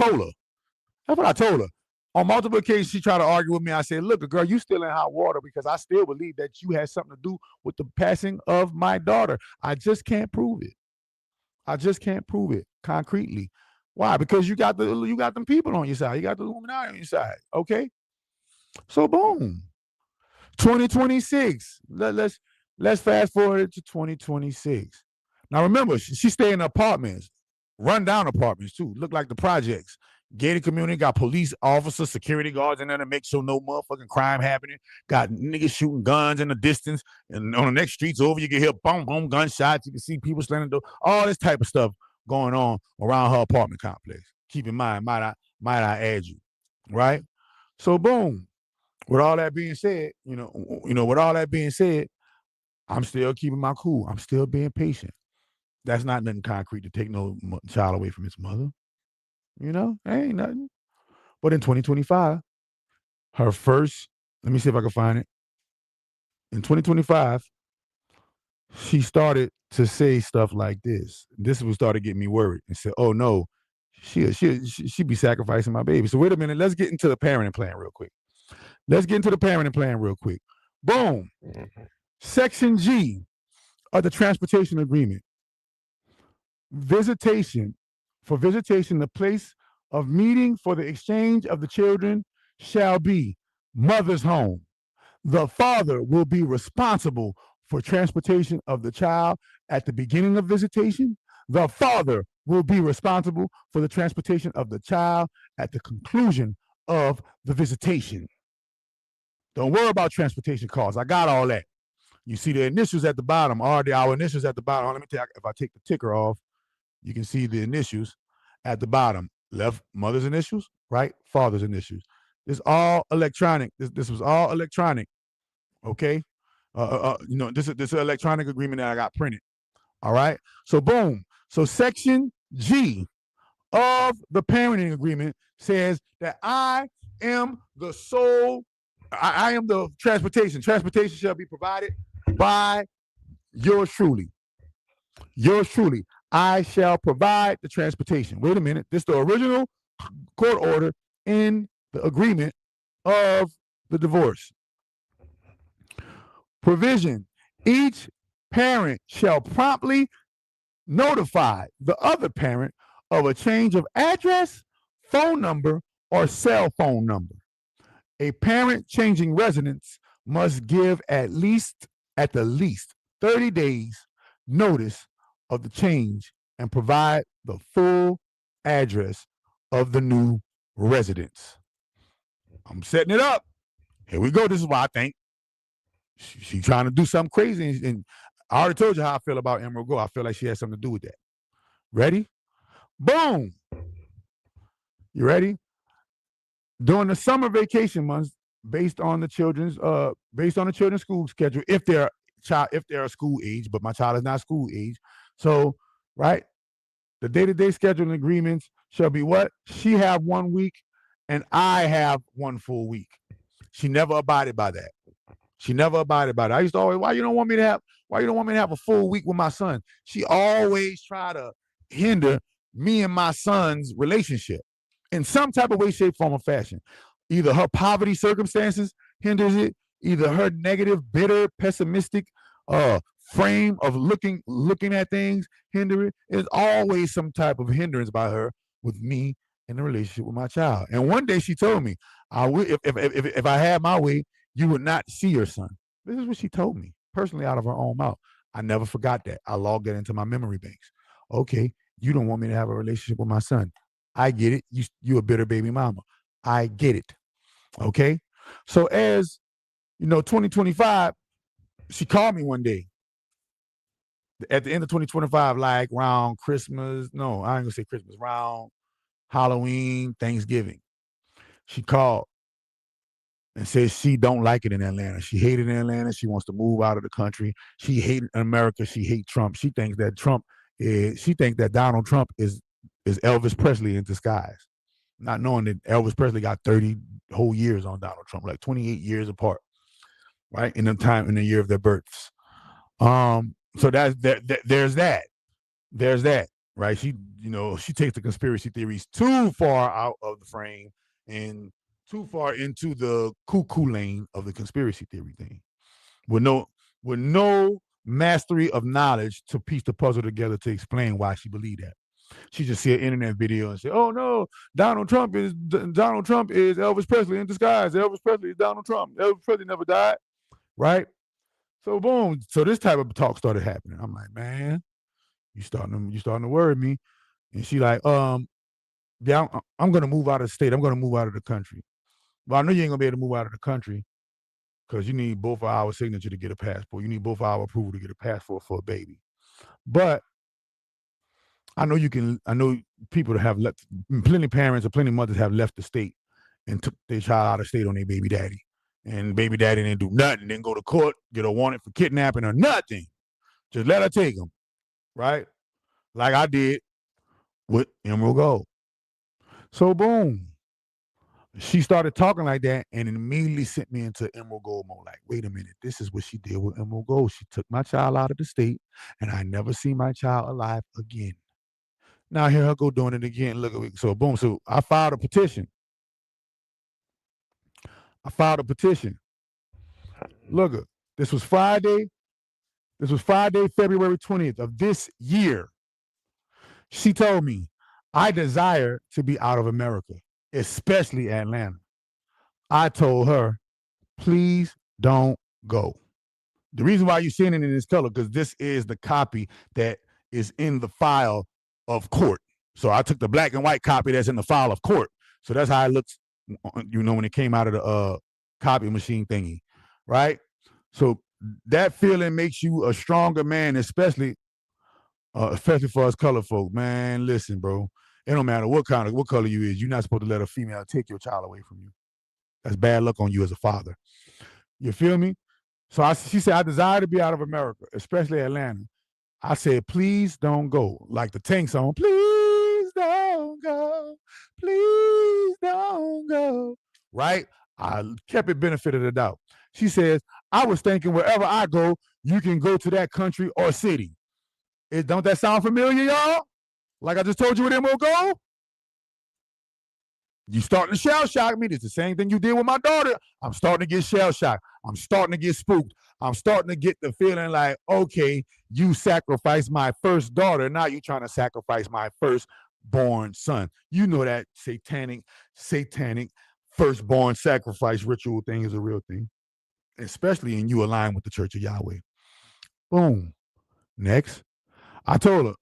told her. On multiple occasions, she tried to argue with me. I said, look, girl, you still in hot water because I still believe that you had something to do with the passing of my daughter. I just can't prove it. Concretely. Why? Because you got them people on your side. You got the Illuminati on your side. Okay? So boom. 2026. Let's fast forward to 2026. Now remember, she stay in apartments, run down apartments too. Look like the projects. Gated community, got police officers, security guards in there to make sure no motherfucking crime happening. Got niggas shooting guns in the distance. And on the next streets over, you can hear boom, boom, gunshots. You can see people slamming the door. All this type of stuff going on around her apartment complex. Keep in mind, might I add you, right? So boom. With all that being said, I'm still keeping my cool. I'm still being patient. That's not nothing concrete to take no child away from its mother. Ain't nothing. But in 2025, her first, let me see if I can find it. In 2025, she started to say stuff like this. This was started getting me worried and said, oh no, she be sacrificing my baby. So wait a minute, let's get into the parenting plan real quick. Boom. Section G of the transportation agreement. Visitation, the place of meeting for the exchange of the children shall be mother's home. The father will be responsible for transportation of the child at the beginning of visitation. The father will be responsible for the transportation of the child at the conclusion of the visitation. Don't worry about transportation costs. I got all that. You see the initials at the bottom, our initials at the bottom. Let me tell you, if I take the ticker off, you can see the initials at the bottom. Left, mother's initials, right? Father's initials. This all electronic. This was all electronic. Okay? This is an electronic agreement that I got printed. All right? So boom. So section G of the parenting agreement says that I am the transportation. Transportation shall be provided by yours truly. I shall provide the transportation. Wait a minute. This is the original court order in the agreement of the divorce. Provision. Each parent shall promptly notify the other parent of a change of address, phone number, or cell phone number. A parent changing residence must give at the least 30 days notice of the change and provide the full address of the new residence. I'm setting it up. Here we go. This is why I think she's trying to do something crazy. And I already told you how I feel about Emerald Gold. I feel like she has something to do with that. Ready? Boom. You ready? During the summer vacation months, based on the children's school schedule, if they're school age, but my child is not school age. So, right, the day-to-day scheduling agreements shall be what? She have 1 week and I have 1 full week. She never abided by that. I used to always, why you don't want me to have a full week with my son? She always try to hinder me and my son's relationship in some type of way, shape, form, or fashion. Either her poverty circumstances hinders it, either her negative, bitter, pessimistic frame of looking at things hinder it. There's always some type of hindrance by her with me in the relationship with my child. And one day she told me, if I had my way, you would not see your son. This is what she told me, personally out of her own mouth. I never forgot that. I logged that into my memory banks. Okay, you don't want me to have a relationship with my son. I get it. You a bitter baby mama. I get it. Okay? So as, 2025, she called me one day. At the end of 2025, like around Christmas. No, I ain't gonna say Christmas. Around Halloween, Thanksgiving. She called and said she don't like it in Atlanta. She hated in Atlanta. She wants to move out of the country. She hated America. She hates Trump. She thinks that Donald Trump is Elvis Presley in disguise. Not knowing that Elvis Presley got 30 whole years on Donald Trump, like 28 years apart, right? In the year of their births. So there's that, right? She takes the conspiracy theories too far out of the frame and too far into the cuckoo lane of the conspiracy theory thing, with no mastery of knowledge to piece the puzzle together to explain why she believed that. She just see an internet video and say, "Oh no, Donald Trump is Elvis Presley in disguise. Elvis Presley is Donald Trump. Elvis Presley never died," right? So boom. So this type of talk started happening. I'm like, man, you starting to worry me. And she like, yeah, I'm gonna move out of the state. I'm gonna move out of the country. Well, I know you ain't gonna be able to move out of the country because you need both of our signature to get a passport. You need both of our approval to get a passport for a baby. But I know people that have left, plenty parents or plenty mothers have left the state and took their child out of state on their baby daddy. And baby daddy didn't do nothing, didn't go to court, get a warrant for kidnapping or nothing. Just let her take them, right? Like I did with Emerald Gold. So boom. She started talking like that and immediately sent me into Emerald Gold mode. Like, wait a minute, this is what she did with Emerald Gold. She took my child out of the state and I never see my child alive again. Now here I go doing it again. Look at it. So boom. So I filed a petition. Look, this was Friday, February 20th of this year. She told me, I desire to be out of America, especially Atlanta. I told her, please don't go. The reason why you're seeing it in this color, because this is the copy that is in the file of court. So I took the black and white copy that's in the file of court. So that's how it looks, when it came out of the copy machine thingy, right? So that feeling makes you a stronger man, especially for us color folk. Man, listen, bro. It don't matter what color you is. You're not supposed to let a female take your child away from you. That's bad luck on you as a father. You feel me? So she said, I desire to be out of America, especially Atlanta. I said, please don't go. Like the Tank song, please don't go. Please don't go. Right? I kept it benefit of the doubt. She says, I was thinking wherever I go, you can go to that country or city. Don't that sound familiar, y'all? Like I just told you with Emeraldgold? You starting to shell shock me. It's the same thing you did with my daughter. I'm starting to get shell shocked. I'm starting to get spooked. I'm starting to get the feeling like, okay, you sacrificed my first daughter. Now you trying to sacrifice my firstborn son. You know that satanic firstborn sacrifice ritual thing is a real thing, especially in you align with the Church of Yahweh. Boom. Next, I told her.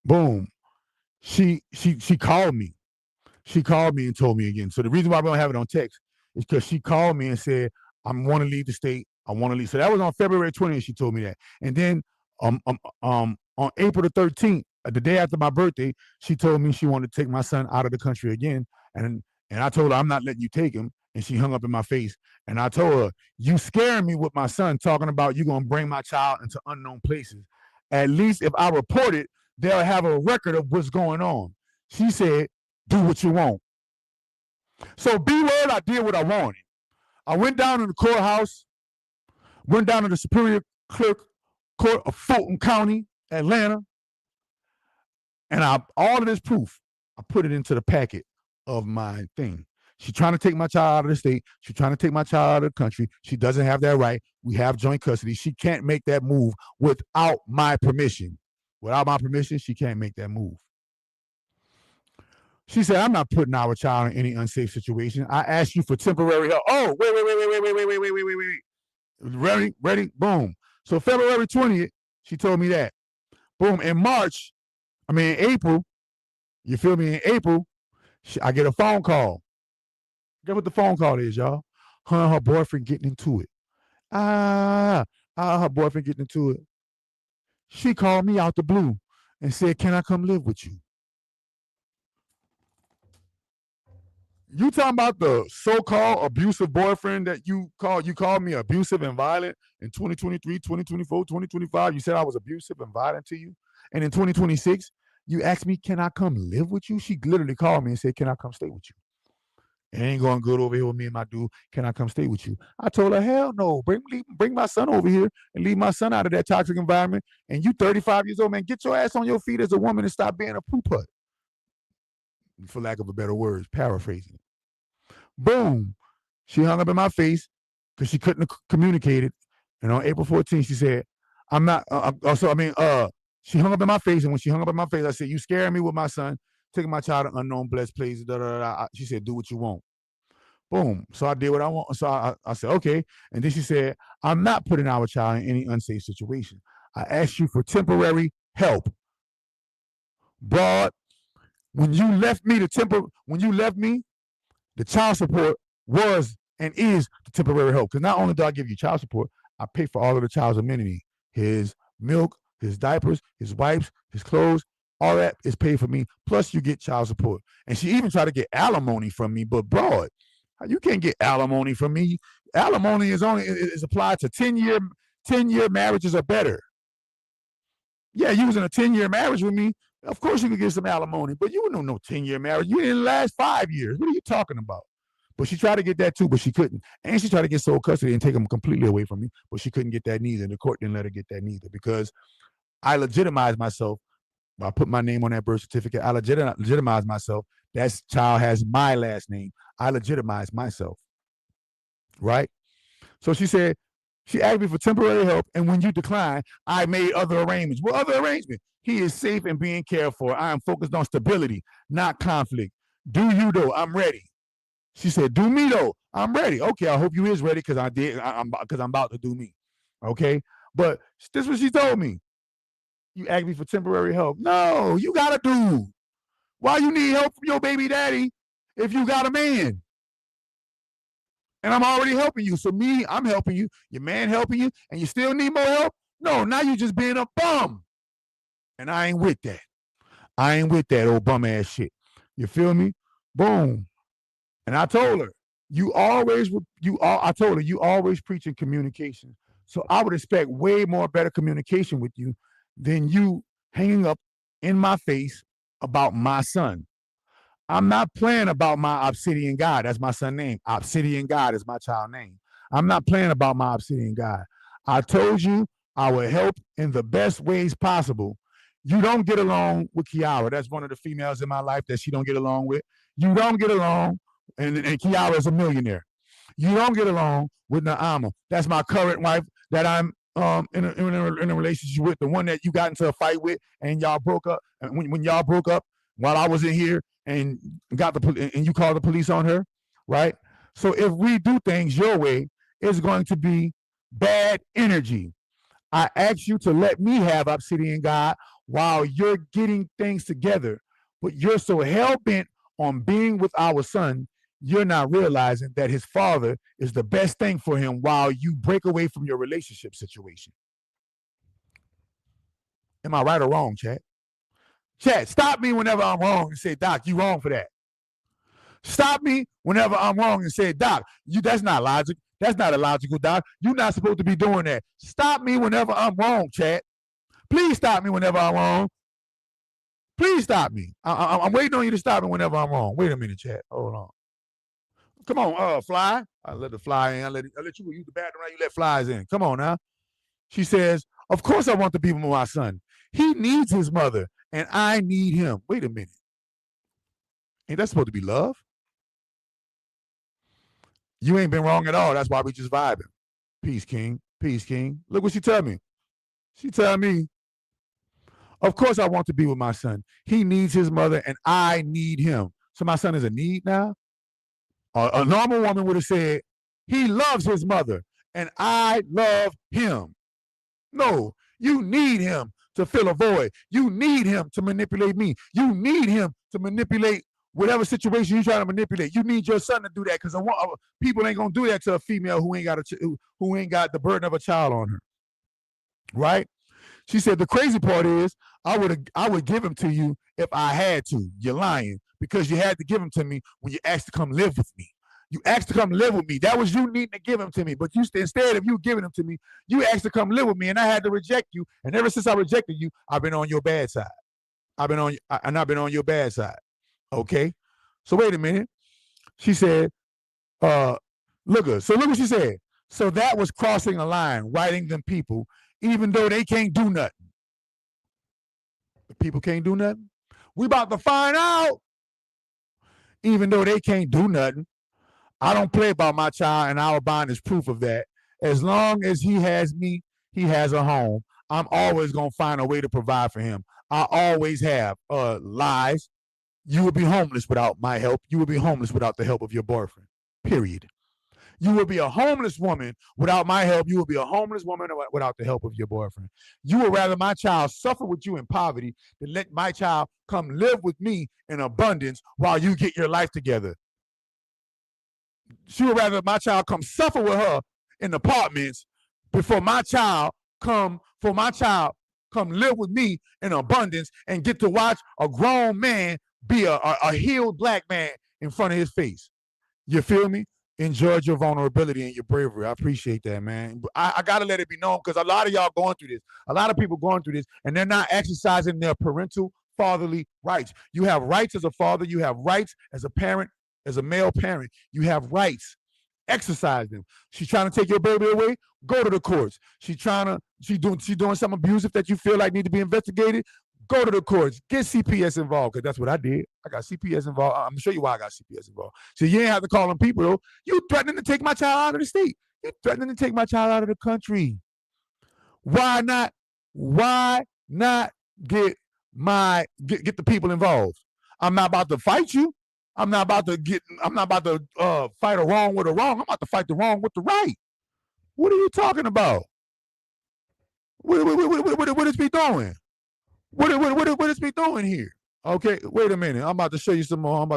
Boom. She called me. She called me and told me again. So the reason why we don't have it on text is because she called me and said, I want to leave the state. I want to leave. So that was on February 20th. She told me that. And then on April the 13th, the day after my birthday, she told me she wanted to take my son out of the country again. And I told her, I'm not letting you take him. And she hung up in my face. And I told her, you scaring me with my son, talking about you going to bring my child into unknown places. At least if I report it, they'll have a record of what's going on. She said, do what you want. So B-word, I did what I wanted. I went down to the courthouse, went down to the Superior Clerk Court of Fulton County, Atlanta, and all of this proof, I put it into the packet of my thing. She's trying to take my child out of the state. She's trying to take my child out of the country. She doesn't have that right. We have joint custody. She can't make that move without my permission. Without my permission, she can't make that move. She said, I'm not putting our child in any unsafe situation. I asked you for temporary help. Oh, wait. Ready? Boom. So February 20th, she told me that. Boom. In April, you feel me? In April, I get a phone call. Guess what the phone call is, y'all? Her and her boyfriend getting into it. Her boyfriend getting into it. She called me out the blue and said, can I come live with you? You talking about the so-called abusive boyfriend that you called me abusive and violent in 2023, 2024, 2025. You said I was abusive and violent to you. And in 2026, you asked me, can I come live with you? She literally called me and said, can I come stay with you? It ain't going good over here with me and my dude. Can I come stay with you? I told her, hell no. Bring my son over here and leave my son out of that toxic environment. And you 35 years old, man, get your ass on your feet as a woman and stop being a poop-hut. For lack of a better words, paraphrasing. Boom. She hung up in my face because she couldn't communicate it. And on April 14th, she said, I'm not, she hung up in my face. And when she hung up in my face, I said, you scaring me with my son, taking my child to unknown blessed places. She said, do what you want. Boom. So I did what I want. So I said, okay. And then she said, I'm not putting our child in any unsafe situation. I asked you for temporary help. Broad, when you left me, the child support was and is the temporary help. Because not only do I give you child support, I pay for all of the child's amenity. His milk, his diapers, his wipes, his clothes, all that is paid for me. Plus you get child support. And she even tried to get alimony from me, but broad, you can't get alimony from me. Alimony is applied to 10-year marriages or better. Yeah, you was in a 10-year marriage with me. Of course you could get some alimony, but you wouldn't know no 10-year marriage. You didn't last 5 years. What are you talking about? But she tried to get that too, but she couldn't. And she tried to get sole custody and take them completely away from me, but she couldn't get that neither. And the court didn't let her get that neither because I legitimized myself. I put my name on that birth certificate. I legitimized myself. That child has my last name. I legitimized myself. Right? So she said, she asked me for temporary help, and when you declined, I made other arrangements. What other arrangement? He is safe and being cared for. I am focused on stability, not conflict. Do you though? I'm ready. She said, do me though. I'm ready. Okay, I hope you is ready because I'm about to do me. Okay? But this is what she told me. You asked me for temporary help. No, you gotta do. Why you need help from your baby daddy if you got a man? And I'm already helping you. So me, I'm helping you. Your man helping you, and you still need more help? No, now you just being a bum. And I ain't with that. I ain't with that old bum ass shit. You feel me? Boom. And I told her, you always preaching communication. So I would expect way more better communication with you than you hanging up in my face about my son. I'm not playing about my Obsidian God. That's my son's name. Obsidian God is my child's name. I'm not playing about my Obsidian God. I told you I will help in the best ways possible. You don't get along with Kiara. That's one of the females in my life that she don't get along with. You don't get along, and Kiara is a millionaire. You don't get along with Naama. That's my current wife that I'm in a relationship with, the one that you got into a fight with, and y'all broke up. And when y'all broke up, while I was in here, and and you called the police on her, right? So if we do things your way, it's going to be bad energy. I ask you to let me have Obsidian God while you're getting things together, but you're so hell-bent on being with our son, you're not realizing that his father is the best thing for him while you break away from your relationship situation. Am I right or wrong, chat? Chat, stop me whenever I'm wrong and say, Doc, you wrong for that. Stop me whenever I'm wrong and say, Doc, that's not logic. That's not illogical, Doc. You're not supposed to be doing that. Stop me whenever I'm wrong, chat. Please stop me whenever I'm wrong. Please stop me. I'm waiting on you to stop me whenever I'm wrong. Wait a minute, chat. Hold on. Come on, Fly. I let the fly in. I let you use the bathroom. You let flies in. Come on now. She says, of course I want to be with my son. He needs his mother, and I need him. Wait a minute. Ain't that supposed to be love? You ain't been wrong at all. That's why we just vibing. Peace, King. Peace, King. Look what she tell me. She tell me, of course I want to be with my son. He needs his mother, and I need him. So my son is a need now? A normal woman would have said, he loves his mother, and I love him. No, you need him to fill a void. You need him to manipulate me. You need him to manipulate whatever situation you're trying to manipulate. You need your son to do that, because people ain't gonna do that to a female who ain't got the burden of a child on her, right? She said the crazy part is I would give him to you if I had to. You're lying, because you had to give him to me when you asked to come live with me. You asked to come live with me. That was you needing to give him to me. But instead of you giving him to me, you asked to come live with me, and I had to reject you. And ever since I rejected you, I've been on your bad side. I've been on your bad side. Okay? So wait a minute. She said, look what she said. So that was crossing a line, writing them people, even though they can't do nothing. The people can't do nothing? We about to find out. Even though they can't do nothing. I don't play about my child, and our bond is proof of that. As long as he has me, he has a home. I'm always going to find a way to provide for him. I always have. Lies. You would be homeless without my help. You would be homeless without the help of your boyfriend. Period. You would be a homeless woman without my help. You would be a homeless woman without the help of your boyfriend. You would rather my child suffer with you in poverty than let my child come live with me in abundance while you get your life together. She would rather my child come suffer with her in apartments before my child come live with me in abundance and get to watch a grown man be a healed black man in front of his face. You feel me? Enjoyed your vulnerability and your bravery. I appreciate that, man. I got to let it be known, because a lot of y'all going through this. A lot of people going through this, and they're not exercising their parental fatherly rights. You have rights as a father. You have rights as a parent. As a male parent, you have rights. Exercise them. She's trying to take your baby away. Go to the courts. She's doing some abusive that you feel like need to be investigated. Go to the courts. Get CPS involved, because that's what I did. I got CPS involved. I'm gonna show you why I got CPS involved. So you ain't have to call them people though. You threatening to take my child out of the state. You threatening to take my child out of the country. Why not? Why not get the people involved? I'm not about to fight you. I'm not about to fight a wrong with a wrong. I'm about to fight the wrong with the right. What are you talking about? What is we doing? What is we doing here? Okay, wait a minute. I'm about to show you some more.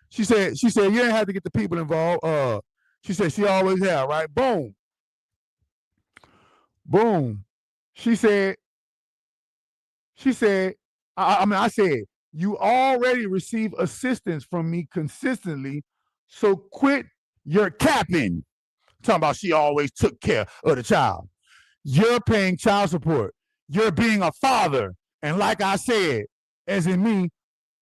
She said you ain't have to get the people involved. She said she always have, right? Boom. She said, I said, you already receive assistance from me consistently, so quit your capping. Talking about she always took care of the child. You're paying child support. You're being a father. And like I said, as in me,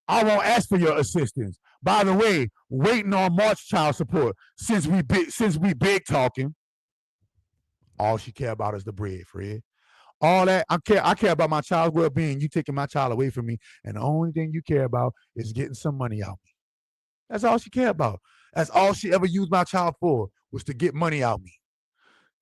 I won't ask for your assistance. By the way, waiting on March child support since we big talking. All she care about is the bread, Fred. All that I care about my child's well-being. You taking my child away from me, and the only thing you care about is getting some money out of me. That's all she care about. That's all she ever used my child for, was to get money out of me.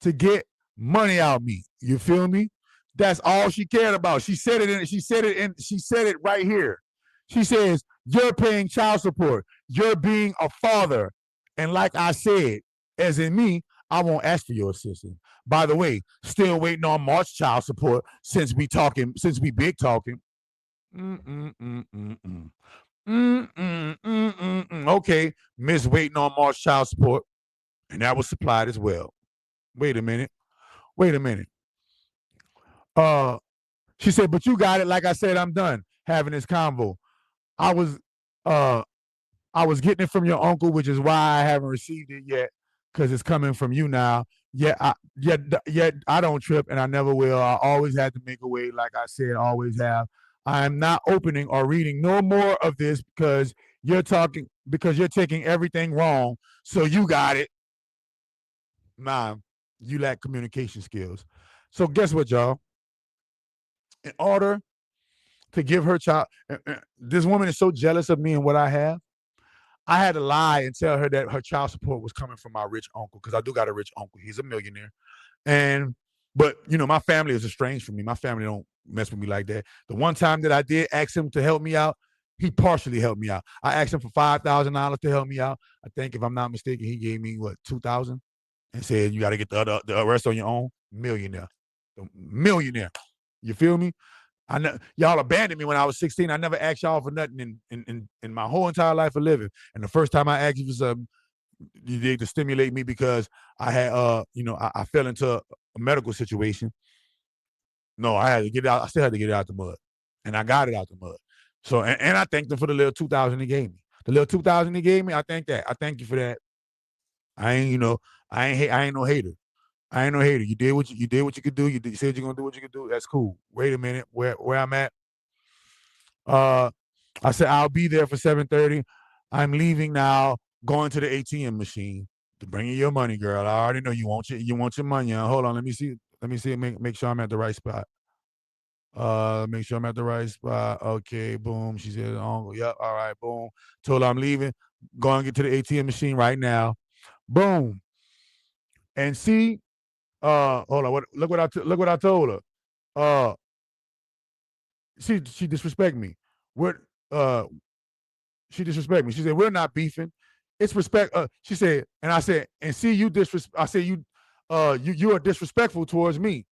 To get money out of me. You feel me? That's all she cared about. She said it right here. She says, you're paying child support. You're being a father. And like I said, as in me, I won't ask for your assistance. By the way, still waiting on March child support since we big talking. Okay, Miss waiting on March child support, and that was supplied as well. Wait a minute. She said, but you got it. Like I said, I'm done having this convo. I was getting it from your uncle, which is why I haven't received it yet, because it's coming from you now. Yet I don't trip, and I never will. I always had to make a way, like I said, always have. I am not opening or reading no more of this because you're taking everything wrong. So you got it. Nah, you lack communication skills. So guess what, y'all? In order to give her child, this woman is so jealous of me and what I have. I had to lie and tell her that her child support was coming from my rich uncle, because I do got a rich uncle. He's a millionaire. But my family is estranged from me. My family don't mess with me like that. The one time that I did ask him to help me out, he partially helped me out. I asked him for $5,000 to help me out. I think, if I'm not mistaken, he gave me $2,000 and said, you got to get the rest on your own. Millionaire. You feel me? I know y'all abandoned me when I was 16. I never asked y'all for nothing in my whole entire life of living. And the first time I asked you for something, you did to stimulate me because I had I fell into a medical situation. No, I had to get it out. I still had to get it out the mud. And I got it out the mud. So and I thanked him for the little $2,000 he gave me. The little $2,000 he gave me, I thank that. I thank you for that. I ain't no hater. I ain't no hater. You did what you could do. You said you're gonna do what you could do. That's cool. Wait a minute. Where I'm at? I said I'll be there for 7:30. I'm leaving now, going to the ATM machine to bring you your money, girl. I already know you want your money. Hold on, let me see. Make sure I'm at the right spot. Make sure I'm at the right spot. Okay, boom. She said, "Oh, yep, all right, boom." Told her I'm leaving. Going to get to the ATM machine right now. Boom. And see, hold on. Look what I told her. She disrespect me. She disrespect me. She said, we're not beefing. It's respect. She said, and I said, and see, you disrespect. I said, you are disrespectful towards me,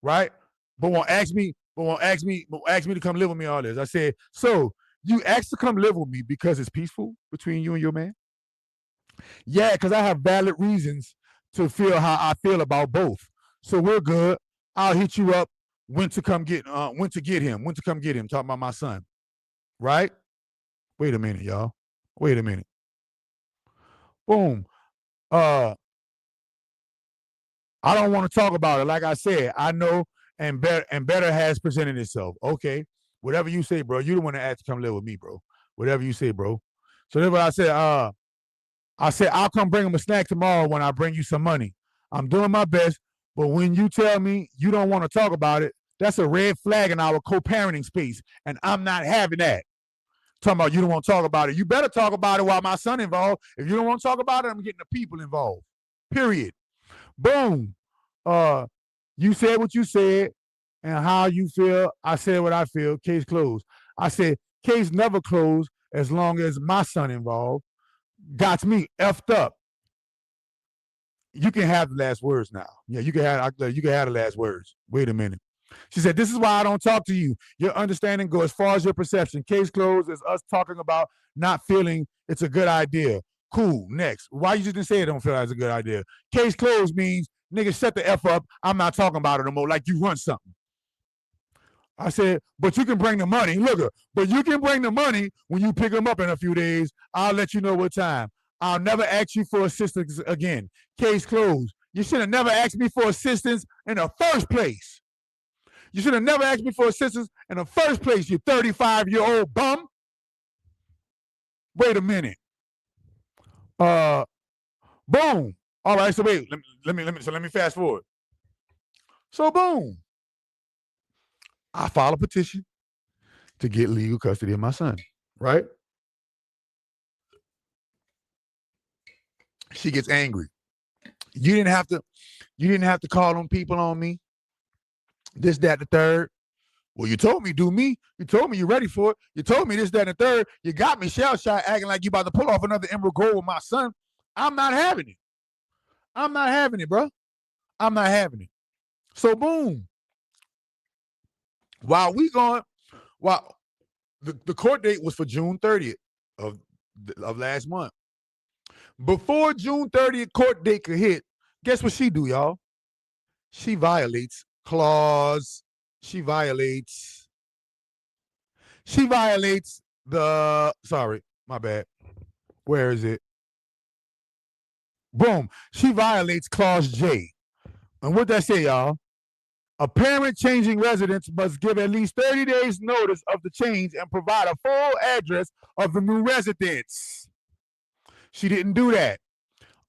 right? But won't ask me to come live with me. All this. I said, so you asked to come live with me because it's peaceful between you and your man? Yeah, because I have valid reasons to feel how I feel about both. So we're good. I'll hit you up when to come get him. Talking about my son. Right? Wait a minute, y'all. Wait a minute. Boom. I don't want to talk about it. Like I said, I know and better has presented itself. Okay. Whatever you say, bro. You the one that asked to come live with me, bro. Whatever you say, bro. So that's what I said. I said, I'll come bring him a snack tomorrow when I bring you some money. I'm doing my best, but when you tell me you don't want to talk about it, that's a red flag in our co-parenting space, and I'm not having that. Talking about you don't want to talk about it. You better talk about it while my son involved. If you don't want to talk about it, I'm getting the people involved. Period. Boom. You said what you said and how you feel. I said what I feel. Case closed. I said case never closed as long as my son involved. Got me effed up. You can have the last words now. Yeah, you can have the last words. Wait a minute. She said, this is why I don't talk to you. Your understanding goes as far as your perception. Case closed is us talking about not feeling it's a good idea. Cool, next. Why you just didn't say it don't feel like it's a good idea? Case closed means, nigga, shut the F up. I'm not talking about it no more, like you run something. I said, but you can bring the money. Look, but you can bring the money when you pick them up in a few days. I'll let you know what time. I'll never ask you for assistance again. Case closed. You should have never asked me for assistance in the first place. You should have never asked me for assistance in the first place, you 35-year-old bum. Wait a minute. Boom. All right, so wait, let me fast forward. So boom, I file a petition to get legal custody of my son, right? She gets angry. You didn't have to call them people on me. This, that, the third. Well, you told me do me. You told me you're ready for it. You told me this, that, and the third. You got me shell-shot acting like you about to pull off another Emeraldgold with my son. I'm not having it. I'm not having it, bro. I'm not having it. So boom. While the court date was for June 30th of last month. Before June 30th court date could hit, guess what she do, y'all? She violates clause. She violates the, sorry, my bad. Where is it? Boom. She violates clause J. And what that say, y'all? A parent changing residence must give at least 30 days notice of the change and provide a full address of the new residence. She didn't do that.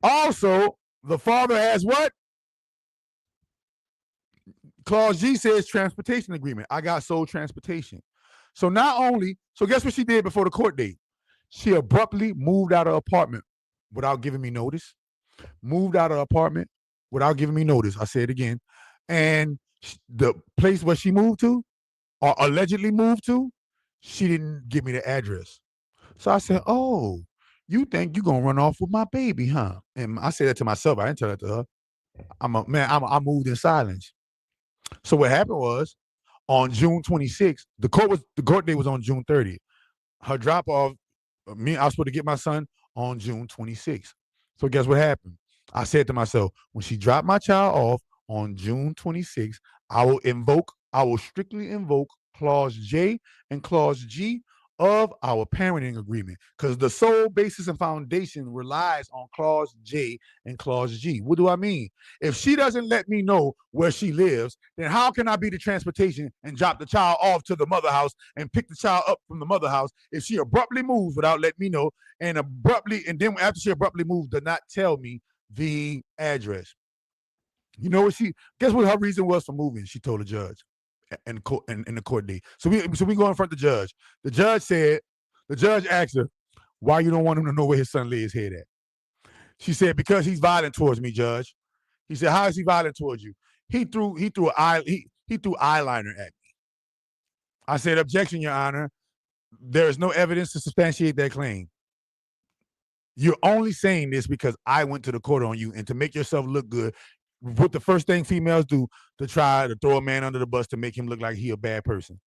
Also, the father has what? Clause G says transportation agreement. I got sole transportation. So guess what she did before the court date? She abruptly moved out of apartment without giving me notice. Moved out of apartment without giving me notice. I say it again. And the place where she moved to, or allegedly moved to, she didn't give me the address. So I said, oh, you think you're going to run off with my baby, huh? And I said that to myself. I didn't tell that to her. I moved in silence. So what happened was, on June 26th, the court date was on June 30th. Her drop off, I was supposed to get my son on June 26th. So guess what happened? I said to myself, when she dropped my child off on June 26th, I will strictly invoke clause J and clause G of our parenting agreement, because the sole basis and foundation relies on clause J and clause G. What do I mean? If she doesn't let me know where she lives, then how can I be the transportation and drop the child off to the mother house and pick the child up from the mother house if she abruptly moves without letting me know, and then after she abruptly moves, does not tell me the address? You know what guess what her reason was for moving? She told the judge in the court date. So we go in front of the judge. The judge asked her, why you don't want him to know where his son lays his head at? She said, because he's violent towards me, Judge. He said, how is he violent towards you? He threw eyeliner at me. I said, objection, Your Honor. There is no evidence to substantiate that claim. You're only saying this because I went to the court on you and to make yourself look good. What the first thing females do to try to throw a man under the bus to make him look like he a bad person.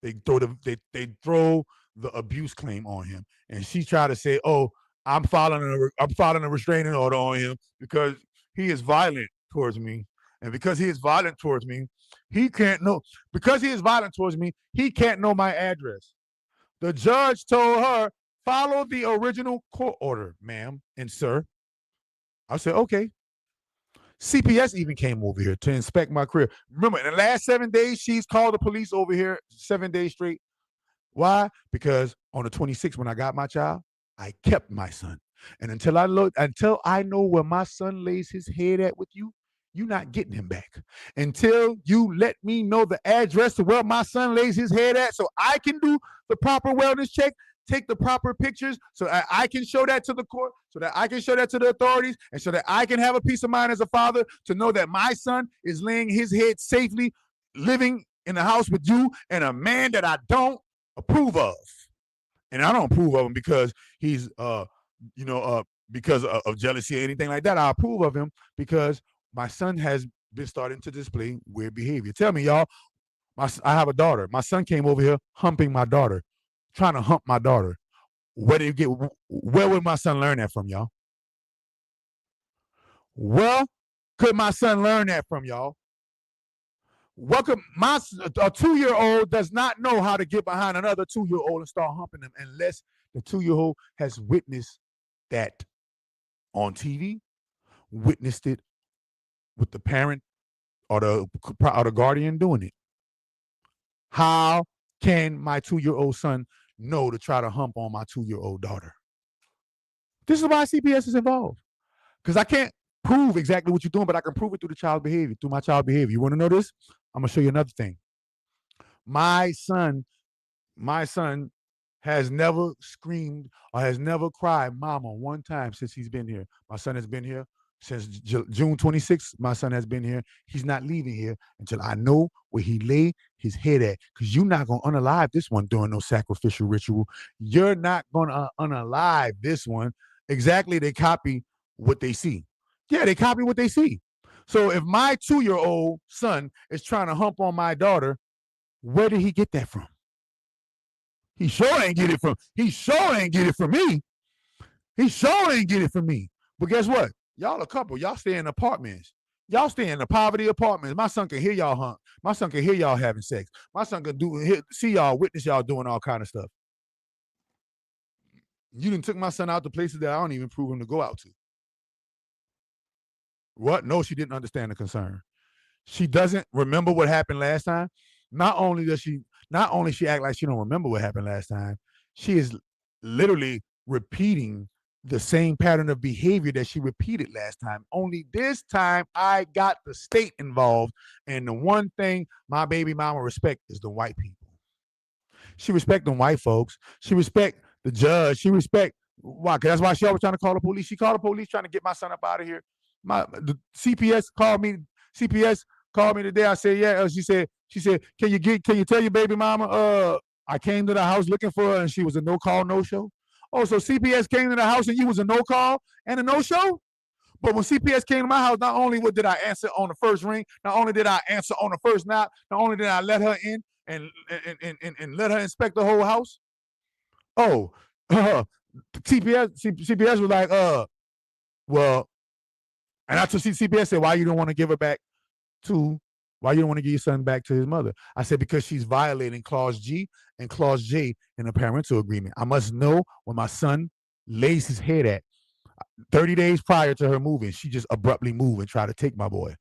They throw the abuse claim on him, and she tried to say, "Oh, I'm filing a restraining order on him because he is violent towards me, and because he is violent towards me, he can't know. Because he is violent towards me, he can't know my address." The judge told her, "Follow the original court order, ma'am and sir." I said, "Okay." CPS even came over here to inspect my crib. Remember, in the last 7 days, she's called the police over here 7 days straight. Why? Because on the 26th, when I got my child, I kept my son. And until I know where my son lays his head at with you, you're not getting him back. Until you let me know the address to where my son lays his head at so I can do the proper wellness check, take the proper pictures so that I can show that to the court, so that I can show that to the authorities, and so that I can have a peace of mind as a father to know that my son is laying his head safely, living in the house with you and a man that I don't approve of. And I don't approve of him because he's, because of jealousy or anything like that. I approve of him because my son has been starting to display weird behavior. Tell me, y'all, I have a daughter. My son came over here humping my daughter, trying to hump my daughter. Where would my son learn that from, y'all? Well, could my son learn that from, y'all? Welcome, a 2-year-old does not know how to get behind another 2-year-old and start humping them unless the 2-year-old has witnessed that on TV, witnessed it with the parent or the guardian doing it. How can my 2-year-old son know to try to hump on my 2-year-old daughter? This is why CPS is involved. Because I can't, prove exactly what you're doing, but I can prove it through the child's behavior, through my child behavior. You want to know this? I'm gonna show you another thing. My son has never screamed or has never cried mama one time since he's been here. My son has been here since June 26th. My son has been here. He's not leaving here until I know where he lay his head at. Because you're not going to unalive this one during no sacrificial ritual. You're not going to unalive this one. Exactly, they copy what they see. Yeah, they copy what they see. So if my 2-year-old son is trying to hump on my daughter, where did he get that from? He sure ain't get it from me. He sure ain't get it from me. But guess what? Y'all a couple. Y'all stay in apartments. Y'all stay in the poverty apartments. My son can hear y'all hump. My son can hear y'all having sex. My son can see y'all, witness y'all doing all kind of stuff. You done took my son out to places that I don't even prove him to go out to. What? No, she didn't understand the concern. She doesn't remember what happened last time. Not only she act like she don't remember what happened last time, she is literally repeating the same pattern of behavior that she repeated last time. Only this time I got the state involved, and the one thing my baby mama respect is the white people. She respect them white folks. She respect the judge. She respect why? Because that's why she always trying to call the police. She called the police trying to get my son up out of here. The CPS called me. CPS called me today. I said, yeah. She said, can you tell your baby mama, I came to the house looking for her and she was a no call, no show. Oh, so CPS came to the house and you was a no call and a no show? But when CPS came to my house, not only did I answer on the first ring, not only did I answer on the first knock, not only did I let her in and let her inspect the whole house. Oh, CPS was like, well, and I told CPS said, why you don't want to give her back to, why you don't want to give your son back to his mother? I said, because she's violating Clause G and Clause J in the parental agreement. I must know when my son lays his head at. 30 days prior to her moving, she just abruptly moved and tried to take my boy.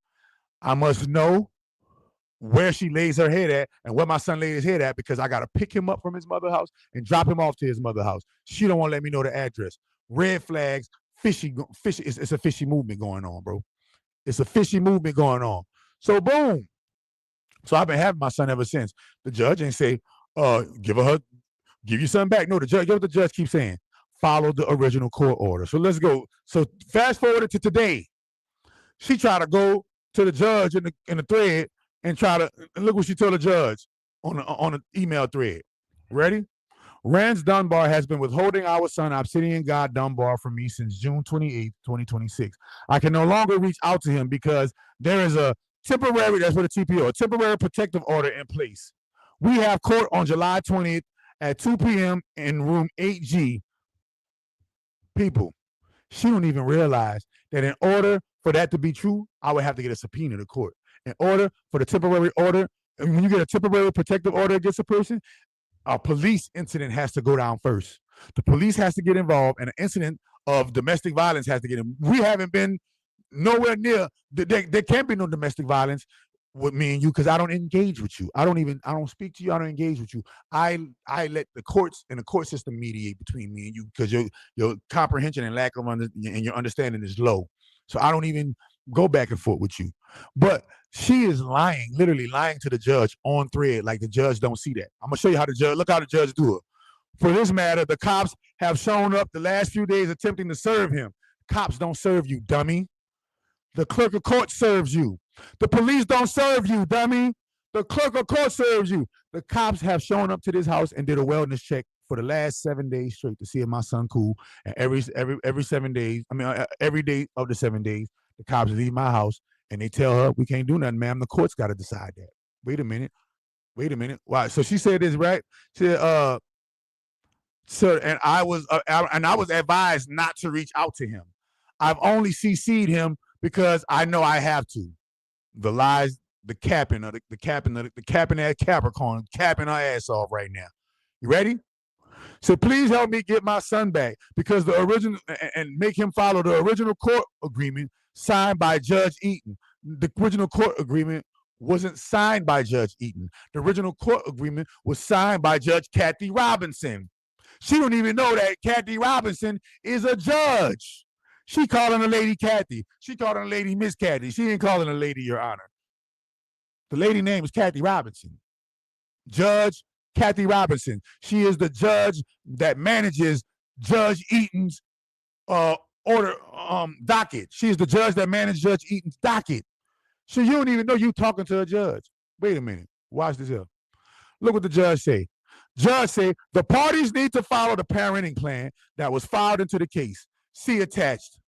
I must know where she lays her head at and where my son laid his head at, because I got to pick him up from his mother's house and drop him off to his mother's house. She don't want to let me know the address. Red flags, fishy. It's a fishy movement going on, bro. It's a fishy movement going on. So boom. So I've been having my son ever since. The judge ain't say, give your son back. No, the judge, what the judge keeps saying, follow the original court order. So let's go. So fast forward to today. She tried to go to the judge in the thread and try to look what she told the judge on an email thread. Ready? Rance Dunbar has been withholding our son, Obsidian God Dunbar, from me since June 28th, 2026. I can no longer reach out to him because there is a temporary, that's what a TPO, a temporary protective order in place. We have court on July 20th at 2 p.m. in room 8G. People, she don't even realize that in order for that to be true, I would have to get a subpoena to court. In order for the temporary order, and when you get a temporary protective order against a person, a police incident has to go down first. The police has to get involved, and an incident of domestic violence has to get in. We haven't been nowhere near. There can't be no domestic violence with me and you because I don't engage with you. I don't speak to you. I don't engage with you. I let the courts and the court system mediate between me and you because your comprehension and lack of and your understanding is low. So I don't even go back and forth with you. But she is lying, literally lying to the judge on thread, like the judge don't see that. I'm gonna show you how the judge, look how the judge do it. For this matter, the cops have shown up the last few days attempting to serve him. Cops don't serve you, dummy. The clerk of court serves you. The police don't serve you, dummy. The clerk of court serves you. The cops have shown up to this house and did a wellness check for the last 7 days straight to see if my son cool. And every 7 days, every day of the 7 days, the cops leave my house and they tell her, we can't do nothing, ma'am. The court's got to decide that. Wait a minute. Why? So she said this, right? She said, sir, and I was advised not to reach out to him. I've only CC'd him because I know I have to. The lies, the capping ass Capricorn, capping her ass off right now. You ready? So please help me get my son back because the original, and make him follow the original court agreement signed by Judge Eaton. The original court agreement wasn't signed by Judge Eaton. The original court agreement was signed by Judge Kathy Robinson. She don't even know that Kathy Robinson is a judge. She calling a lady Kathy. She calling a lady Miss Kathy. She ain't calling a lady Your Honor. The lady name is Kathy Robinson. Judge Kathy Robinson. She is the judge that manages Judge Eaton's order docket. She is the judge that manages Judge Eaton's docket. So you don't even know you talking to a judge. Wait a minute. Watch this here. Look what the judge say. Judge say the parties need to follow the parenting plan that was filed into the case. See attached.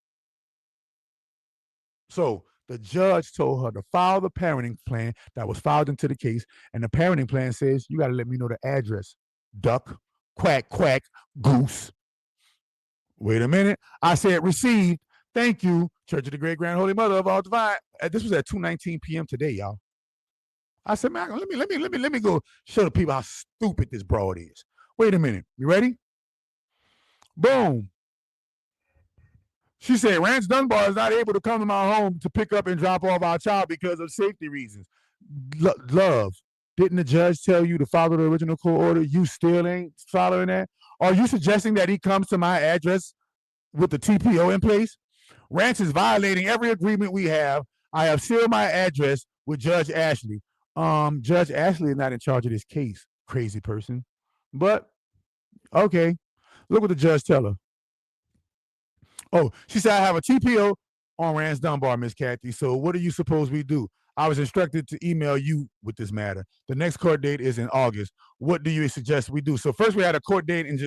So the judge told her to file the parenting plan that was filed into the case, and the parenting plan says you got to let me know the address. Duck, quack, quack, goose. Wait a minute. I said received. Thank you, Church of the Great Grand Holy Mother of All Divine. This was at 2:19 p.m. today, y'all. I said, man, let me go show the people how stupid this broad is. Wait a minute. You ready? Boom. She said, Rance Dunbar is not able to come to my home to pick up and drop off our child because of safety reasons. Love, didn't the judge tell you to follow the original court order? You still ain't following that? Are you suggesting that he comes to my address with the TPO in place? Rance is violating every agreement we have. I have sealed my address with Judge Ashley. Judge Ashley is not in charge of this case, crazy person. But, okay. Look what the judge tell her. Oh, she said, I have a TPO on Rance Dunbar, Miss Kathy. So what do you suppose we do? I was instructed to email you with this matter. The next court date is in August. What do you suggest we do? So first we had a court date in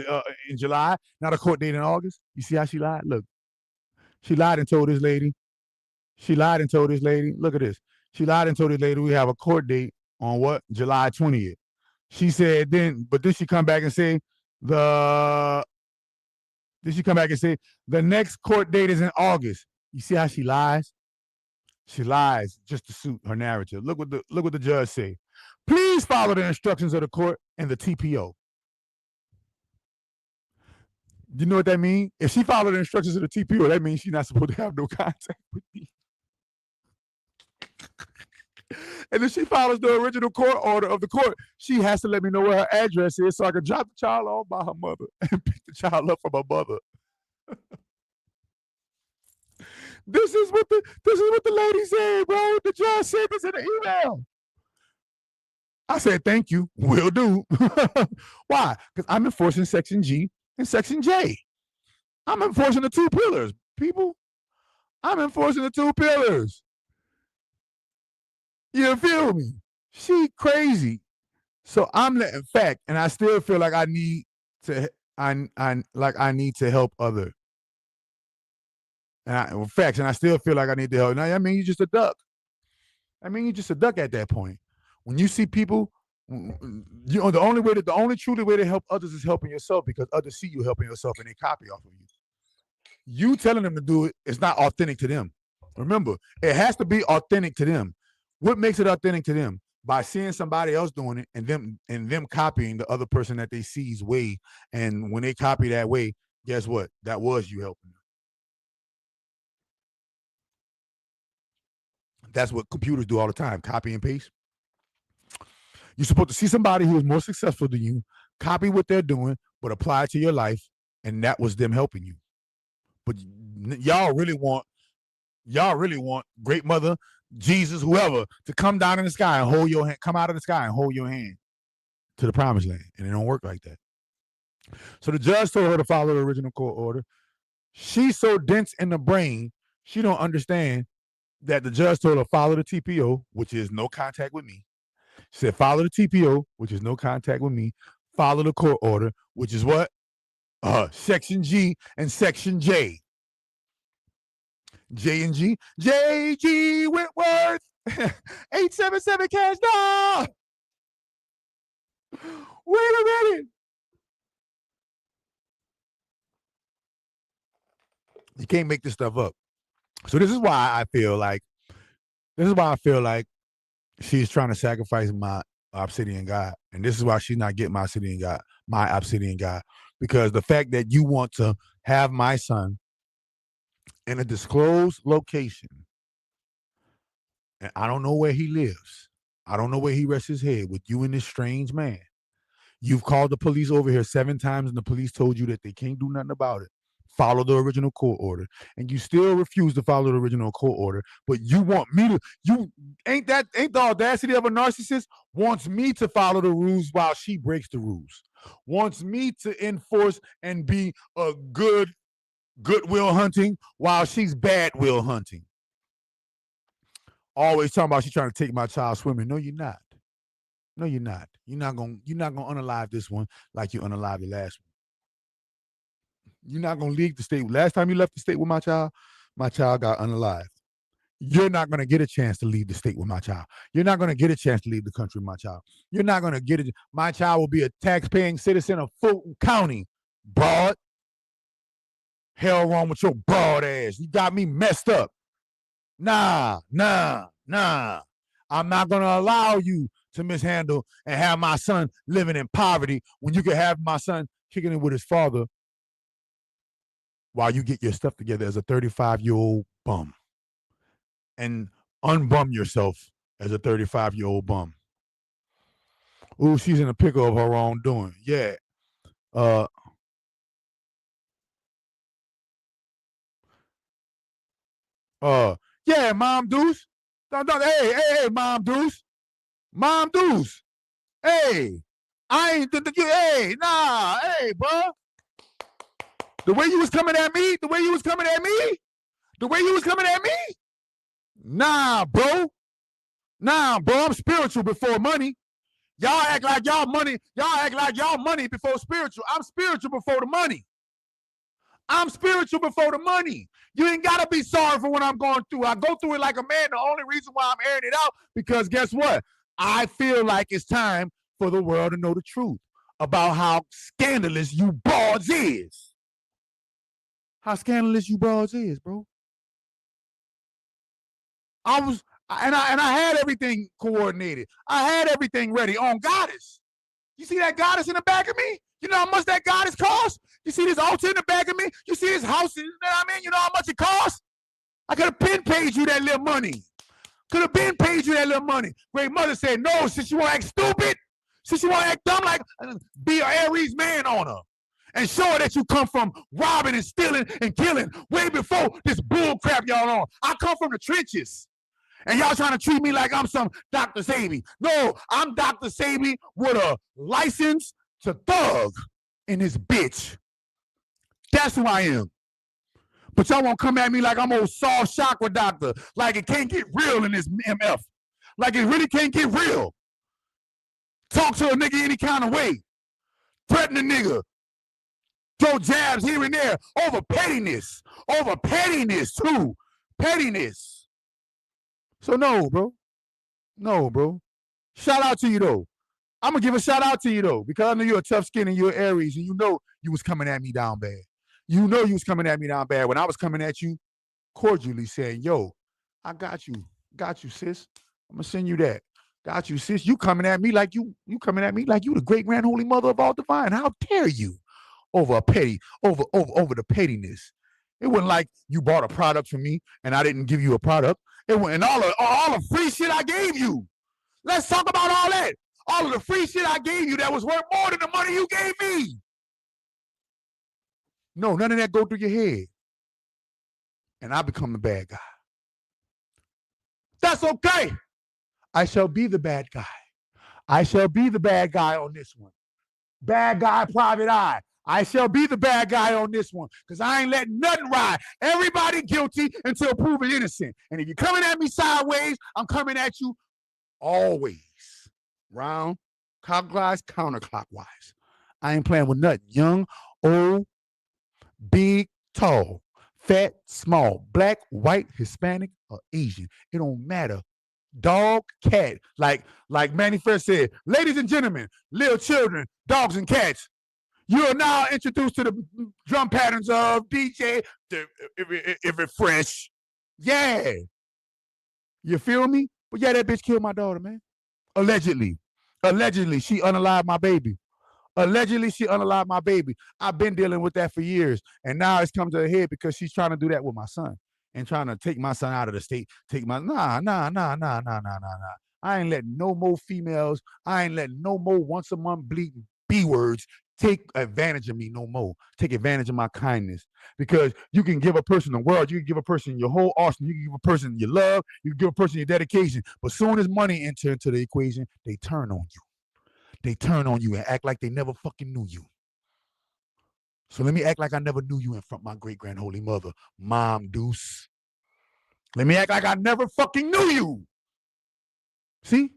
July, not a court date in August. You see how she lied? Look. She lied and told this lady. Look at this. She lied and told this lady we have a court date on what? July 20th. She said then she come back and say the next court date is in August. You see how she lies? She lies just to suit her narrative. Look what the judge say. Please follow the instructions of the court and the TPO. You know what that means? If she followed the instructions of the TPO, that means she's not supposed to have no contact with me. And if she follows the original court order of the court, she has to let me know where her address is so I can drop the child off by her mother and pick the child up from her mother. This is what the lady said, bro. The judge said this in the email. I said, thank you. Will do. Why? Because I'm enforcing Section G and Section J. I'm enforcing the two pillars, people. I'm enforcing the two pillars. You feel me? She crazy. So I'm letting fact, and I still feel like I need to help other. And facts, and I still feel like I need to help. Now, I mean, you're just a duck. At that point. When you see people, the only truly way to help others is helping yourself, because others see you helping yourself and they copy off of you. You telling them to do it is not authentic to them. Remember, it has to be authentic to them. What makes it authentic to them? By seeing somebody else doing it and them copying the other person that they see's way. And when they copy that way, guess what? That was you helping them. That's what computers do all the time, copy and paste. You're supposed to see somebody who is more successful than you, copy what they're doing, but apply it to your life, and that was them helping you. But y'all really want Great Mother, Jesus, whoever, to come down in the sky and hold your hand, come out of the sky and hold your hand to the promised land. And it don't work like that. So the judge told her to follow the original court order. She's so dense in the brain, she don't understand that the judge told her follow the TPO, which is no contact with me. She said follow the TPO, which is no contact with me. Follow the court order, which is what? Section G and Section J. J and G. J.G. Whitworth. 877 cash. No! Wait a minute. You can't make this stuff up. So this is why I feel like she's trying to sacrifice my obsidian God. And this is why she's not getting my obsidian God. Because the fact that you want to have my son in a disclosed location, and I don't know where he lives. I don't know where he rests his head with you and this strange man. You've called the police over here 7 times, and the police told you that they can't do nothing about it. follow the original court order, and you still refuse to follow the original court order, but you want me to, ain't the audacity of a narcissist, wants me to follow the rules while she breaks the rules, wants me to enforce and be a goodwill hunting while she's bad will hunting. Always talking about she's trying to take my child swimming. No, you're not. No, you're not. You're not gonna unalive this one like you unalived the last one. You're not gonna leave the state. Last time you left the state with my child got unalived. You're not gonna get a chance to leave the state with my child. You're not gonna get a chance to leave the country with my child. You're not gonna get it. My child will be a tax-paying citizen of Fulton County. Broad. Hell wrong with your broad ass. You got me messed up. Nah. I'm not gonna allow you to mishandle and have my son living in poverty when you can have my son kicking it with his father while you get your stuff together as a 35-year-old bum and unbum yourself as a 35-year-old bum. Ooh, she's in a pickle of her own doing. Yeah. Yeah, Mom Deuce. Hey, Mom Deuce. Mom Deuce. Hey, I ain't, hey, bro. The way you was coming at me, nah, bro, I'm spiritual before money. Y'all act like y'all money before spiritual. I'm spiritual before the money. You ain't gotta be sorry for what I'm going through. I go through it like a man. The only reason why I'm airing it out, because guess what? I feel like it's time for the world to know the truth about how scandalous you broads is. How scandalous you broads is, bro. I had everything coordinated. I had everything ready on Goddess. You see that Goddess in the back of me? You know how much that Goddess costs? You see this altar in the back of me? You see this house, you know what I mean? You know how much it costs? I could have been paid you that little money. Great Mother said, no, since you want to act stupid, since you want to act dumb, like, be an Aries man on her. And show her that you come from robbing and stealing and killing way before this bull crap y'all on. I come from the trenches. And y'all trying to treat me like I'm some Dr. Sabi. No, I'm Dr. Sabi with a license to thug in this bitch. That's who I am. But y'all won't come at me like I'm old soft chakra doctor. Like it can't get real in this MF. Like it really can't get real. Talk to a nigga any kind of way. Threaten a nigga. Throw jabs here and there over pettiness. Over pettiness too. Pettiness. So no, bro. Shout out to you though. I'm gonna give a shout out to you though, because I know you're a tough skin and you're Aries, and you know you was coming at me down bad. When I was coming at you cordially saying, yo, I got you, sis. I'm gonna send you that. Got you, sis. You coming at me like you the great grand holy mother of all divine. How dare you? Over the pettiness. It wasn't like you bought a product from me and I didn't give you a product. It went and all the free shit I gave you. Let's talk about all that. All of the free shit I gave you that was worth more than the money you gave me. No, none of that go through your head. And I become the bad guy. That's okay. I shall be the bad guy. I shall be the bad guy on this one. Bad guy, private eye. I shall be the bad guy on this one because I ain't letting nothing ride. Everybody guilty until proven innocent. And if you're coming at me sideways, I'm coming at you always. Round, clockwise, counterclockwise. I ain't playing with nothing. Young, old, big, tall, fat, small, black, white, Hispanic, or Asian. It don't matter. Dog, cat. Like Manny Fresh said, ladies and gentlemen, little children, dogs and cats. You are now introduced to the drum patterns of DJ if it fresh. Yeah. You feel me? But yeah, that bitch killed my daughter, man. Allegedly, she unalived my baby. I've been dealing with that for years. And now it's come to a head because she's trying to do that with my son and trying to take my son out of the state. Nah. I ain't letting no more females. I ain't letting no more once a month bleeding B words take advantage of me no more. Take advantage of my kindness. Because you can give a person the world, you can give a person your whole arsenal, you can give a person your love, you can give a person your dedication. But soon as money enters into the equation, they turn on you. They turn on you and act like they never fucking knew you. So let me act like I never knew you in front of my great grand holy mother, Mom Deuce. Let me act like I never fucking knew you. See?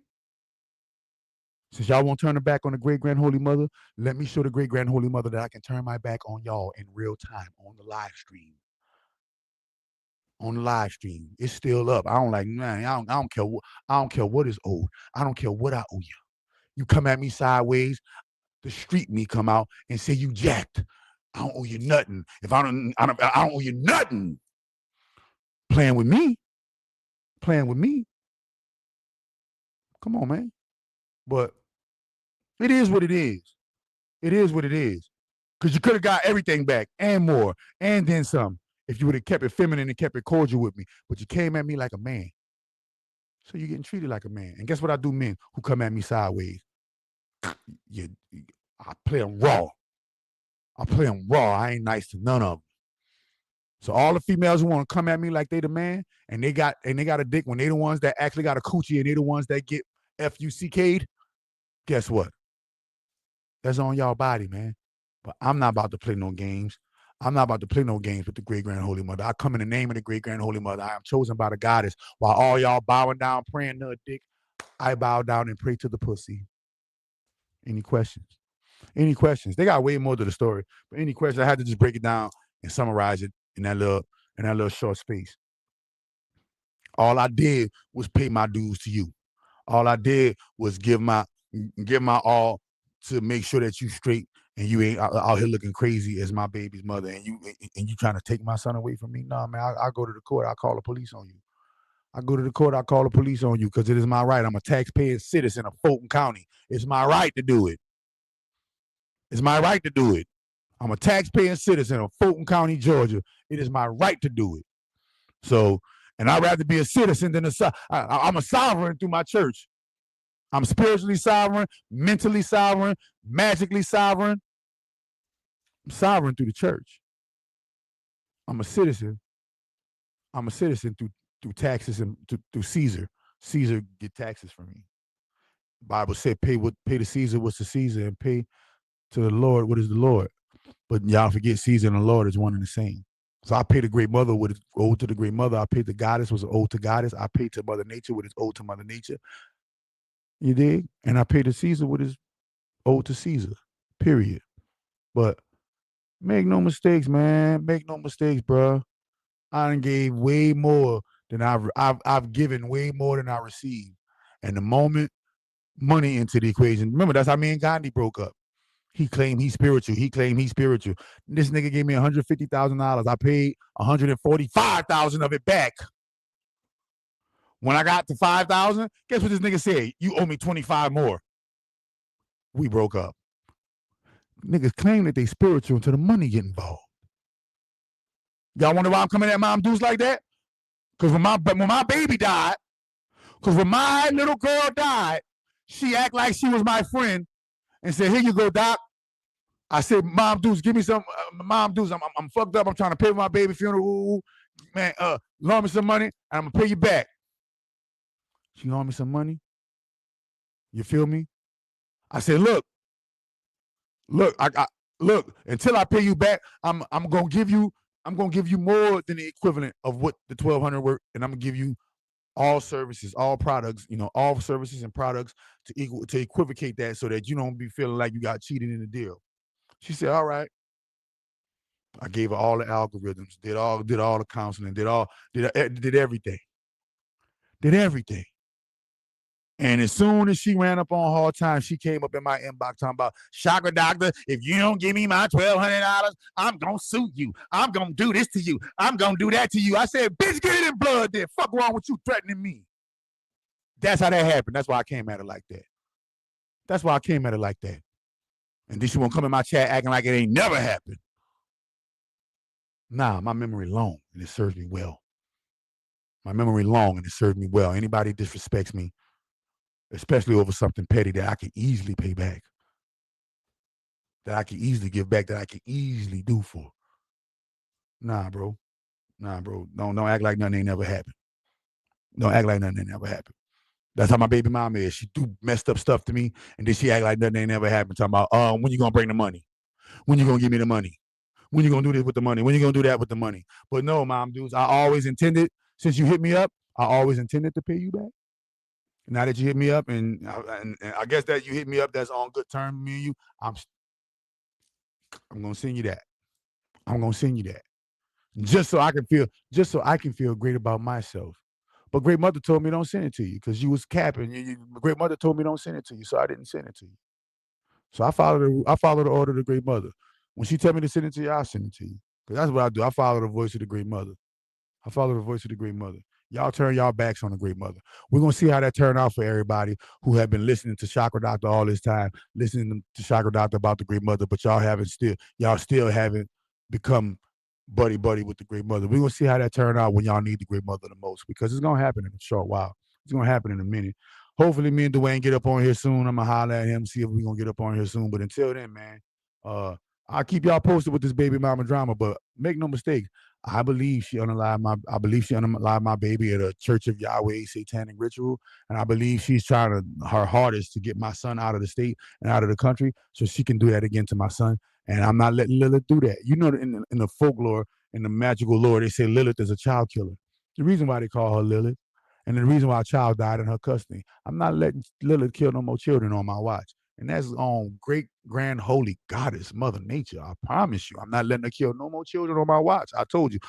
Since y'all won't turn it back on the great grand holy mother, let me show the great grand holy mother that I can turn my back on y'all in real time on the live stream. On the live stream, it's still up. I don't care. I don't care what is owed. I don't care what I owe you. You come at me sideways, the street me come out and say you jacked. I don't owe you nothing. If I don't owe you nothing. Playing with me. Come on, man. But it is what it is. It is what it is. Because you could have got everything back and more and then some if you would have kept it feminine and kept it cordial with me. But you came at me like a man. So you're getting treated like a man. And guess what I do, men who come at me sideways? I play them raw. I ain't nice to none of them. So all the females who want to come at me like they the man and they got a dick when they the ones that actually got a coochie and they the ones that get F-U-C-K'd, guess what? That's on y'all body, man. But I'm not about to play no games. I'm not about to play no games with the great grand holy mother. I come in the name of the great grand holy mother. I am chosen by the goddess. While all y'all bowing down, praying to a dick, I bow down and pray to the pussy. Any questions? Any questions? They got way more to the story. But any questions? I had to just break it down and summarize it in that little short space. All I did was pay my dues to you. All I did was give my all to make sure that you straight and you ain't out here looking crazy as my baby's mother and you trying to take my son away from me. No, man, I go to the court. I call the police on you. I go to the court. I call the police on you because it is my right. I'm a taxpaying citizen of Fulton County. It's my right to do it. It's my right to do it. I'm a taxpaying citizen of Fulton County, Georgia. It is my right to do it. So, and I'd rather be a citizen than I'm a sovereign through my church. I'm spiritually sovereign, mentally sovereign, magically sovereign. I'm sovereign through the church. I'm a citizen. I'm a citizen through taxes and through Caesar. Caesar get taxes from me. The Bible said, pay to Caesar what's to Caesar and pay to the Lord what is the Lord. But y'all forget Caesar and the Lord is one and the same. So I pay the great mother what is owed to the great mother. I pay the goddess what's owed to goddess. I pay to Mother Nature what is owed to Mother Nature. You dig? And I pay to Caesar what is owed to Caesar. Period. But make no mistakes, man. Make no mistakes, bro. I done gave way more than I've given way more than I received. And the moment money into the equation, remember that's how me and Gandhi broke up. He claimed he's spiritual. This nigga gave me $150,000. I paid $145,000 of it back. When I got to $5,000, guess what this nigga said? You owe me 25 more. We broke up. Niggas claim that they spiritual until the money get involved. Y'all wonder why I'm coming at Mom Deuce like that? Because when my baby died, because when my little girl died, she act like she was my friend and said, here you go, Doc. I said, Mom Deuce, give me some. Mom Deuce, I'm fucked up. I'm trying to pay for my baby funeral. Man, loan me some money, and I'm going to pay you back. She loaned me some money. You feel me? I said, look, look, until I pay you back, I'm gonna give you more than the equivalent of what the $1,200 worth, and I'm gonna give you all services, all products, all services and products to equivocate that so that you don't be feeling like you got cheated in the deal. She said, all right. I gave her all the algorithms, did all the counseling, did everything. Did everything. And as soon as she ran up on hard time, she came up in my inbox talking about, Chakra Doctor, if you don't give me my $1,200, I'm going to sue you. I'm going to do this to you. I'm going to do that to you. I said, bitch, get it in blood then. Fuck wrong with you threatening me. That's how that happened. That's why I came at her like that. And then she won't come in my chat acting like it ain't never happened. Nah, my memory long, and it serves me well. Anybody disrespects me, especially over something petty that I can easily pay back. that I can easily give back, that I can easily do for. Nah, bro. Nah, bro. Don't act like nothing ain't never happened. Don't act like nothing ain't never happened. That's how my baby mama is. She do messed up stuff to me, and then she act like nothing ain't ever happened. Talking about, when you gonna bring the money? When you gonna give me the money? When you gonna do this with the money? When you gonna do that with the money? But no, mom, dudes, I always intended, since you hit me up, I always intended to pay you back. Now that you hit me up, and I guess that you hit me up, that's on good terms, me and you. I'm gonna send you that. I'm gonna send you that, just so I can feel great about myself. But Great Mother told me don't send it to you because you was capping. Great Mother told me don't send it to you, so I didn't send it to you. So I followed the order of the Great Mother. When she tell me to send it to you, I'll send it to you. Because that's what I do. I follow the voice of the Great Mother. I follow the voice of the Great Mother. Y'all turn y'all backs on the Great Mother. We're gonna see how that turned out for everybody who have been listening to Chakra Doctor all this time, listening to Chakra Doctor about the Great Mother, but y'all still haven't become buddy with the Great Mother. We're gonna see how that turned out when y'all need the Great Mother the most, because it's gonna happen in a short while. It's gonna happen in a minute. Hopefully, me and Dwayne get up on here soon. I'm gonna holler at him, see if we're gonna get up on here soon. But until then, man, I'll keep y'all posted with this baby mama drama. But make no mistake, I believe she unalived my baby at a Church of Yahweh satanic ritual, and I believe she's trying her hardest to get my son out of the state and out of the country so she can do that again to my son. And I'm not letting Lilith do that. You know, in the folklore, in the magical lore, they say Lilith is a child killer. The reason why they call her Lilith, and the reason why a child died in her custody. I'm not letting Lilith kill no more children on my watch. And that's on great, grand, holy goddess, Mother Nature. I promise you, I'm not letting her kill no more children on my watch. I told you,